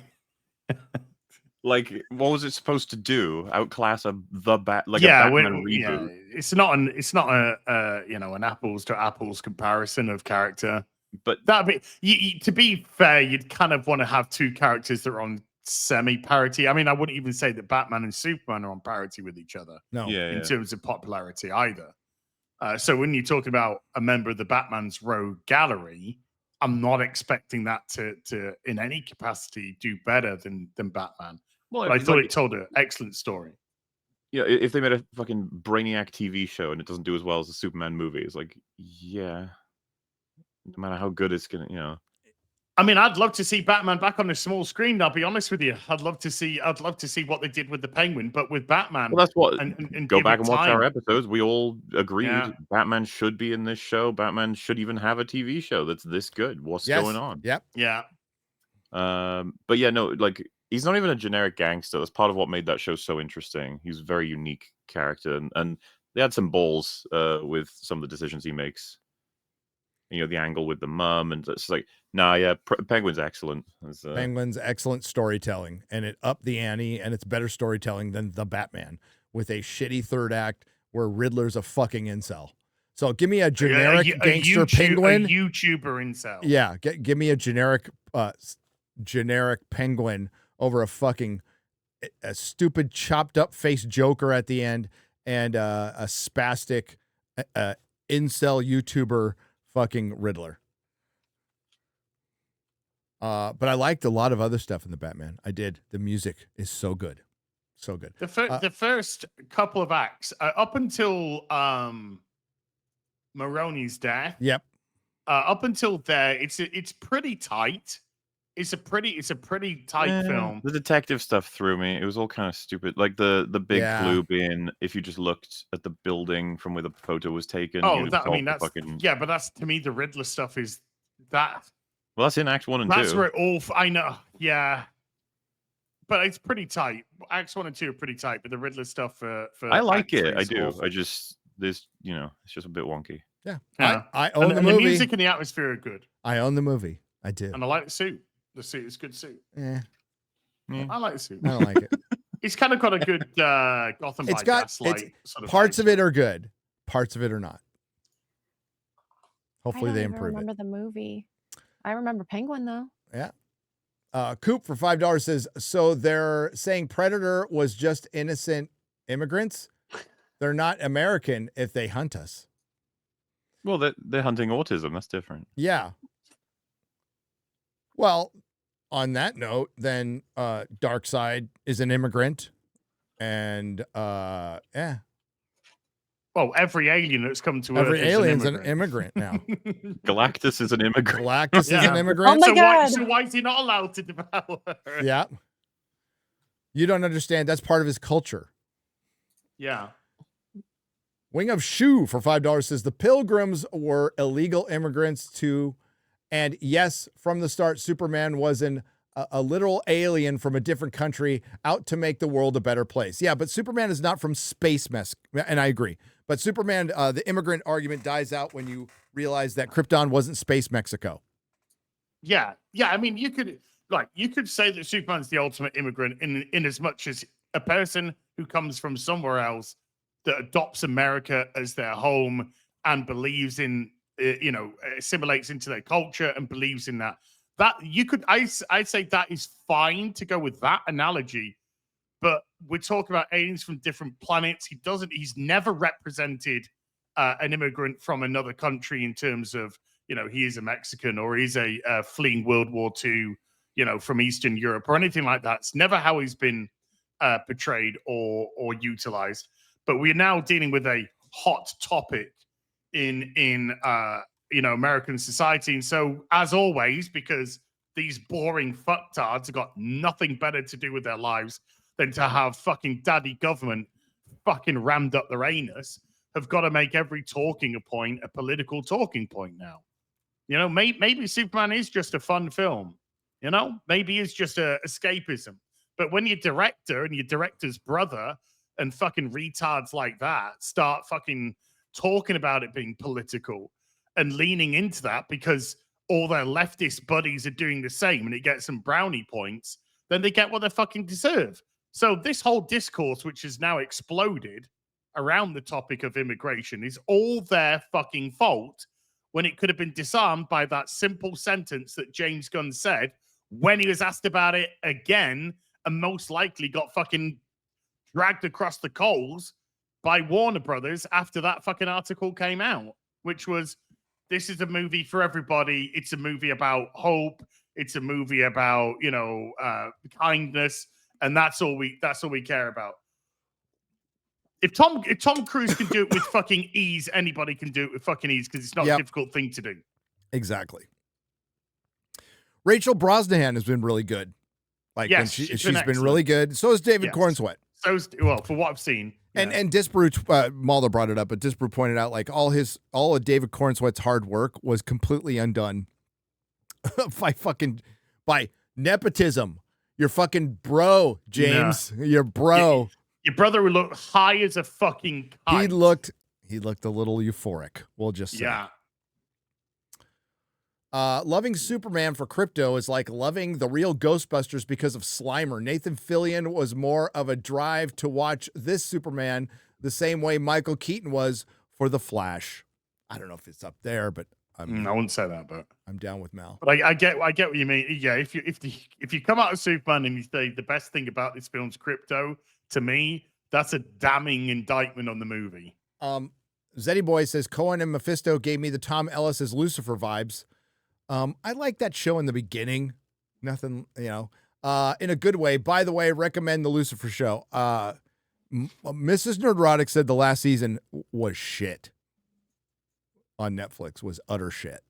Like, what was it supposed to do? Outclass a Batman reboot? It's not an apples to apples comparison of character. But that'd be to be fair, you'd kind of want to have 2 characters that are on semi-parity. I mean, I wouldn't even say that Batman and Superman are on parity with each other. No, in terms of popularity either. So when you're talking about a member of the Batman's Rogue Gallery, I'm not expecting that to in any capacity do better than Batman. Well, but I thought it told an excellent story. Yeah, if they made a fucking Brainiac TV show and it doesn't do as well as the Superman movie, it's like, yeah, no matter how good it's gonna, I mean, I'd love to see Batman back on the small screen. I'll be honest with you. I'd love to see what they did with the Penguin, but with Batman. Well, that's what. And go give back it and watch time. our episodes. We all agreed Batman should be in this show. Batman should even have a TV show that's this good. What's going on? Yep. Yeah. But yeah, no, like he's not even a generic gangster. That's part of what made that show so interesting. He's a very unique character, and they had some balls with some of the decisions he makes. You know, the angle with the mum, and it's like, Penguin's excellent. Penguin's excellent storytelling, and it upped the ante, and it's better storytelling than the Batman with a shitty third act where Riddler's a fucking incel. So give me a generic gangster Penguin, a YouTuber incel. Yeah, give me a generic Penguin over a fucking a stupid chopped up face Joker at the end and a spastic incel YouTuber fucking Riddler. But I liked a lot of other stuff in the Batman. I did. The music is so good. So good. The first couple of acts, up until Maroni's death. Yep. Up until there, it's pretty tight. It's a pretty tight film. The detective stuff threw me. It was all kind of stupid. Like the big clue being, if you just looked at the building from where the photo was taken. Oh, that's but that's, to me, the Riddler stuff is that. Well, that's in Act 1 and 2. That's where it all. I know, yeah, but it's pretty tight. Acts 1 and 2 are pretty tight, but the Riddler stuff for I like Act 3 it. I is do. awful. I just it's just a bit wonky. Yeah, Yeah. I own the and movie. The music and the atmosphere are good. I own the movie. I do. And I like the suit. The suit is a good suit. Yeah. I like the suit. I don't like it. It's kind of got a good Gotham by Gaslight sort of parts vibe. of it are good, parts of it are not. Hopefully I they don't even improve it. remember the movie. I remember Penguin though. Yeah. Coop for $5 says, so they're saying Predator was just innocent immigrants? They're not American if they hunt us. Well, they're hunting autism. That's different. Yeah. Well, on that note, then Darkseid is an immigrant, and yeah. Well, every alien that's come to Every Earth is alien's an an immigrant now. Galactus is an immigrant. Galactus is an immigrant. Oh my God. So why is he not allowed to devour? Yeah. You don't understand. That's part of his culture. Yeah. Wing of Shoe for $5 says the Pilgrims were illegal immigrants too. And yes, from the start, Superman was a literal alien from a different country out to make the world a better place. Yeah, but Superman is not from space mess. And I agree. But Superman, the immigrant argument dies out when you realize that Krypton wasn't space Mexico. Yeah. Yeah. I mean, you could say that Superman's the ultimate immigrant in as much as a person who comes from somewhere else that adopts America as their home and believes in, assimilates into their culture and believes in that. That you could, I'd say that is fine to go with that analogy, but we're talking about aliens from different planets. He's never represented an immigrant from another country in terms of, he is a Mexican or he's a fleeing World War II, from Eastern Europe or anything like that. It's never how he's been portrayed or utilized. But we're now dealing with a hot topic in American society. And so, as always, because these boring fucktards have got nothing better to do with their lives than to have fucking daddy government fucking rammed up their anus, have got to make every talking point a political talking point now. Maybe Superman is just a fun film. Maybe it's just a escapism. But when your director and your director's brother and fucking retards like that start fucking talking about it being political and leaning into that because all their leftist buddies are doing the same and it gets some brownie points, then they get what they fucking deserve. So this whole discourse, which has now exploded around the topic of immigration, is all their fucking fault when it could have been disarmed by that simple sentence that James Gunn said when he was asked about it again and most likely got fucking dragged across the coals by Warner Brothers after that fucking article came out, which was, this is a movie for everybody. It's a movie about hope. It's a movie about, kindness. And that's all we care about. If Tom Cruise can do it with fucking ease, anybody can do it with fucking ease because it's not a difficult thing to do. Exactly. Rachel Brosnahan has been really good. Yes, she's been really good. So is David Cornsweet. Well, for what I've seen. And Disbrew, MauLer brought it up, but Disbrew pointed out like all of David Cornsweet's hard work was completely undone by nepotism. Your fucking bro, James. No. Your bro. Your brother would look high as a fucking kite. He looked a little euphoric. We'll just say. Yeah. Loving Superman for crypto is like loving the real Ghostbusters because of Slimer. Nathan Fillion was more of a drive to watch this Superman the same way Michael Keaton was for The Flash. I don't know if it's up there, but I wouldn't say that, but I'm down with Mal. But I get what you mean. Yeah, if you come out of Superman and you say the best thing about this film's crypto, to me, that's a damning indictment on the movie. Zeddy Boy says Cohen and Mephisto gave me the Tom Ellis as Lucifer vibes. I like that show in the beginning. Nothing, in a good way. By the way, recommend the Lucifer show. Mrs. Nerdrotic said the last season was shit on Netflix, was utter shit.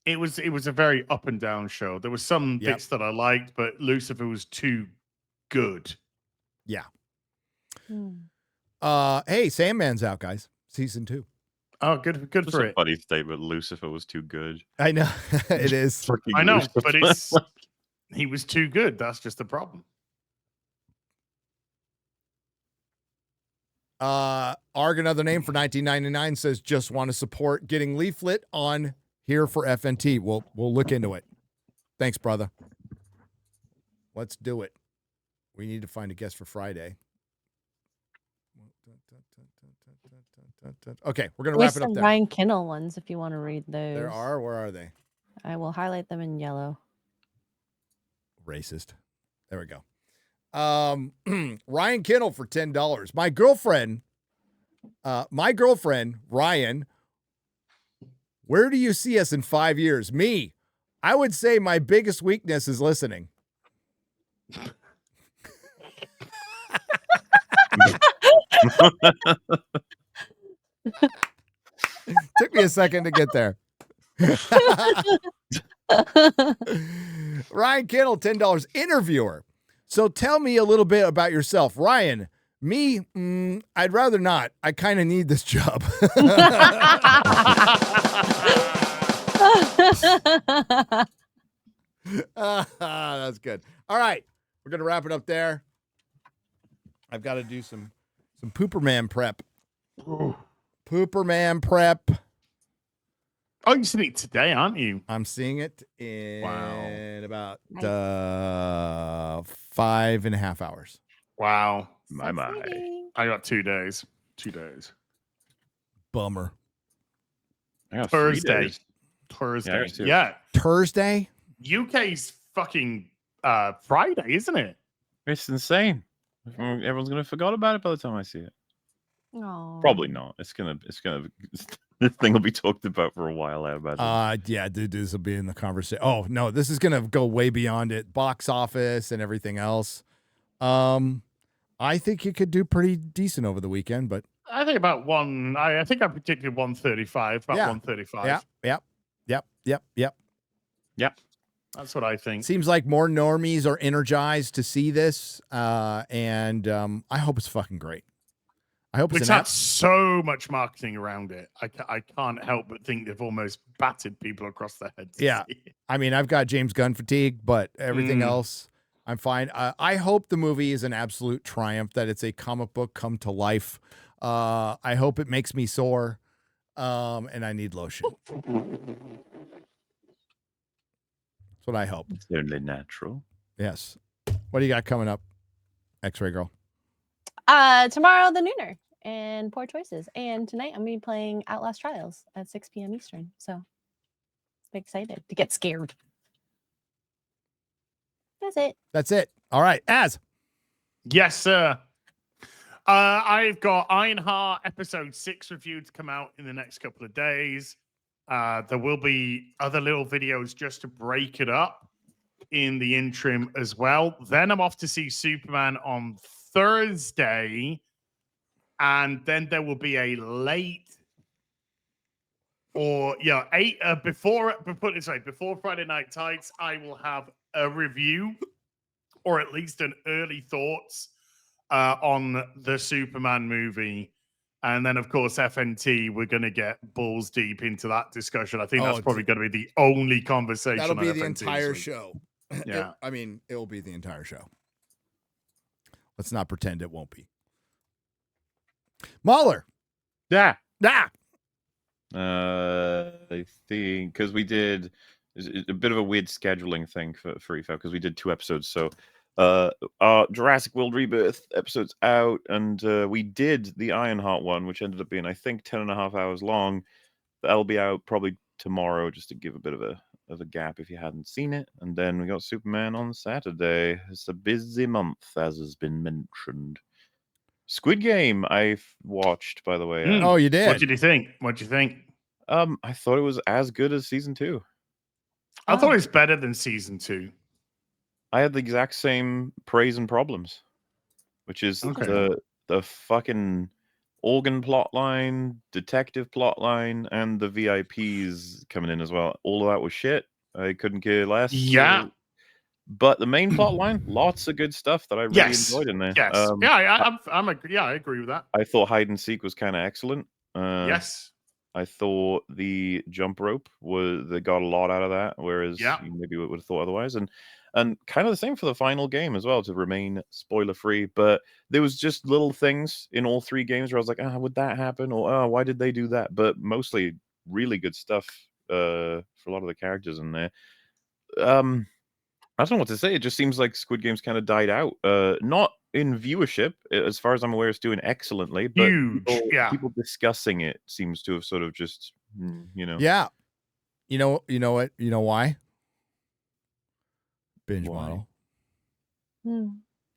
It was a very up and down show. There were some bits that I liked, but Lucifer was too good. Yeah. Hey, Sandman's out, guys. Season 2. Oh, good for it. Funny statement. Lucifer was too good. I know it is. I know, but he was too good. That's just the problem. Arg, another name for 1999, says just want to support getting leaflet on here for FNT. We'll look into it. Thanks, brother. Let's do it. We need to find a guest for Friday. Okay, we're going to wrap it up there. Ryan Kinnell ones if you want to read those. There are. Where are they? I will highlight them in yellow. Racist. There we go. Ryan Kinnell for $10. My girlfriend, Ryan, Where do you see us in 5 years? Me, I would say my biggest weakness is listening. Took me a second to get there. Ryan Kittle, $10. Interviewer. So tell me a little bit about yourself. Ryan, me, I'd rather not. I kind of need this job. That's good. All right. We're going to wrap it up there. I've got to do some Pooperman prep. Ooh. Pooperman prep. Oh, you're seeing it today, aren't you? I'm seeing it in about 5.5 hours. Wow. My. I got 2 days. 2 days. Bummer. I got 3 Thursday. days. Thursday. Yeah, Yeah. Thursday? UK's fucking Friday, isn't it? It's insane. Everyone's gonna forgot about it by the time I see it. Oh. Probably not. It's gonna. This thing will be talked about for a while. I imagine. Yeah, dude, this will be in the conversation. Oh no, this is gonna go way beyond it. Box office and everything else. I think you could do pretty decent over the weekend, but I think about one. I think I predicted 135. About 135. Yep. That's what I think. Seems like more normies are energized to see this, and I hope it's fucking great. I hope it's It's had so much marketing around it. I can't help but think they've almost battered people across their heads. Yeah. I mean, I've got James Gunn fatigue, but everything else, I'm fine. I hope the movie is an absolute triumph, that it's a comic book come to life. I hope it makes me sore, and I need lotion. That's what I hope. It's only natural. Yes. What do you got coming up, X-Ray Girl? Tomorrow, the Nooner and Poor Choices. And tonight, I'm going to be playing Outlast Trials at 6 p.m. Eastern. So, I'm excited to get scared. That's it. All right. Az. Yes, sir. I've got Ironheart episode 6 review to come out in the next couple of days. There will be other little videos just to break it up in the interim as well. Then I'm off to see Superman on Thursday, and then there will be a late before Friday Night Tights, I will have a review or at least an early thoughts on the Superman movie. And then, of course, FNT, we're going to get balls deep into that discussion. I think that's probably going to be the only conversation. That'll be on the FNT entire this week. show. Yeah. It will be the entire show. Let's not pretend it won't be. MauLer. Yeah. Ah. I think because we did a bit of a weird scheduling thing for EFO because we did 2 episodes. So our Jurassic World Rebirth episode's out, and we did the Ironheart one, which ended up being, I think, 10.5 hours long. That'll be out probably tomorrow, just to give a bit of a gap if you hadn't seen it. And then we got Superman on Saturday. It's a busy month, as has been mentioned. Squid Game I've watched, by the way. Oh, you did? What did you think? I thought it was as good as season 2. I thought it was better than season 2. I had the exact same praise and problems, which is the fucking organ plot line, detective plot line, and the VIPs coming in as well. All of that was shit. I couldn't care less. Yeah. But the main plot line, lots of good stuff that I really enjoyed in there. Yes. I agree with that. I thought hide and seek was kind of excellent. Yes. I thought the jump rope they got a lot out of that, whereas you maybe would have thought otherwise. And kind of the same for the final game as well, to remain spoiler free. But there was just little things in all 3 games where I was like, would that happen? Or why did they do that? But mostly really good stuff for a lot of the characters in there. I don't know what to say. It just seems like Squid Game's kind of died out. Not in viewership, as far as I'm aware, it's doing excellently. But people discussing it seems to have sort of just, Yeah. You know what? You know why? Binge model.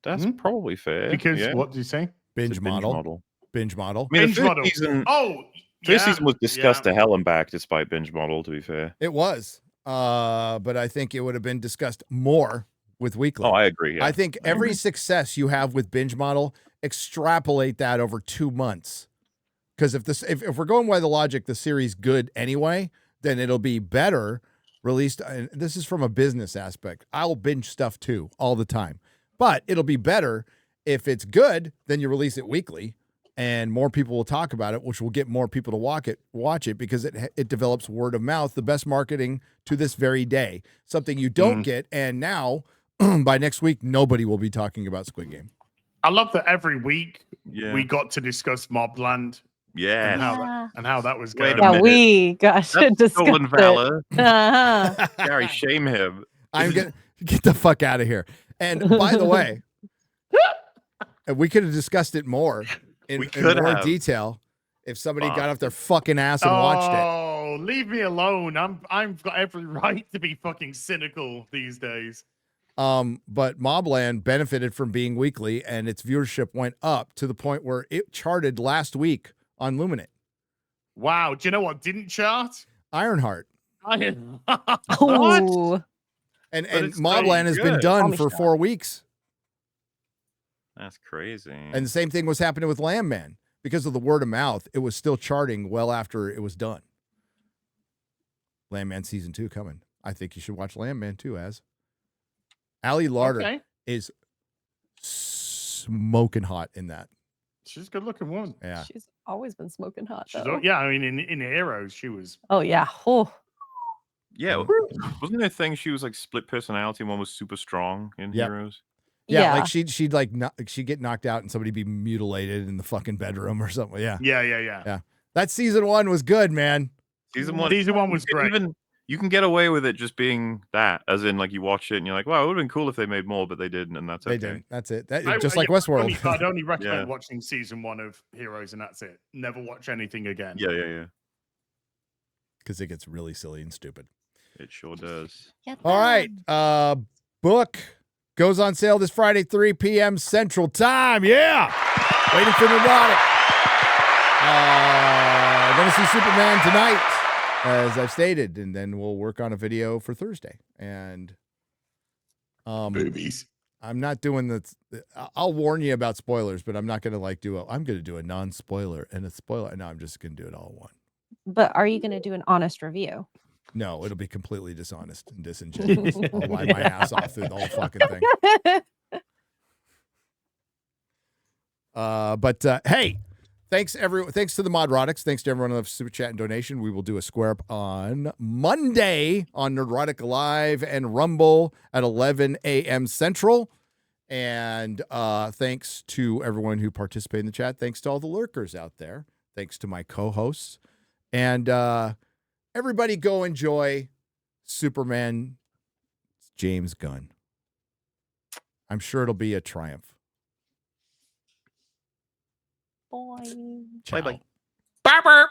That's probably fair. Because what do you say? Binge model. Binge model. I mean, Binge model. Season, First season was discussed to hell and back, despite binge model. To be fair, It was, but I think it would have been discussed more with weekly. Oh, I agree. Yeah. I think every success you have with binge model, extrapolate that over 2 months. Because if we're going by the logic, the series good anyway, then it'll be better released. And this is from a business aspect. I'll binge stuff too all the time, but it'll be better if it's good. Then you release it weekly, and more people will talk about it, which will get more people to watch it because it develops word of mouth. The best marketing to this very day, something you don't get, and now by next week nobody will be talking about Squid Game. I love that every week we got to discuss Mobland. Yeah, and how that was going. Yeah, we got to discuss stolen valor. Uh-huh. Gary, shame him. I'm gonna get the fuck out of here. And by the way, we could have discussed it more in more detail if somebody got off their fucking ass and watched it. Oh, leave me alone. I've got every right to be fucking cynical these days. But Mobland benefited from being weekly, and its viewership went up to the point where it charted last week on Luminate. Wow. Do you know what didn't chart? Ironheart. What? And Mobland has been done for 4 weeks. That's crazy. And the same thing was happening with Landman. Because of the word of mouth, it was still charting well after it was done. Landman season 2 coming. I think you should watch Landman 2 as. Ali Larder is smoking hot in that. She's a good looking woman. Yeah. She's always been smoking hot, She's, though. yeah, I mean, in Heroes, she was. Oh, yeah. Oh. Yeah, wasn't there a thing she was like split personality and one was super strong in Heroes? Yeah, like she'd get knocked out and somebody be mutilated in the fucking bedroom or something. Yeah. Yeah. That season 1 was good, man. Season one was great. You can get away with it just being that, as in like you watch it and you're like, wow, it would have been cool if they made more, but they didn't, and that's okay. They didn't. That's it. Just like Westworld. I'd only recommend watching season 1 of Heroes, and that's it. Never watch anything again. Yeah. Because it gets really silly and stupid. It sure does. All right. Book goes on sale this Friday, 3 p.m. Central Time. Yeah. Waiting for Nerdrotic. Going to see Superman tonight, as I've stated, and then we'll work on a video for Thursday. And movies. I'm not doing I'll warn you about spoilers, but I'm not going to I'm going to do a non-spoiler and a spoiler. No, I'm just going to do it all in one. But are you going to do an honest review? No, it'll be completely dishonest and disingenuous. I'll lie my ass off through the whole fucking thing. Hey, thanks to the Modrotics. Thanks to everyone on the super chat and donation. We will do a square up on Monday on Nerdrotic Live and Rumble at 11 a.m. Central. And thanks to everyone who participated in the chat. Thanks to all the lurkers out there. Thanks to my co-hosts. And everybody go enjoy Superman James Gunn. I'm sure it'll be a triumph. Boy. Ciao. Bye-bye. Bye.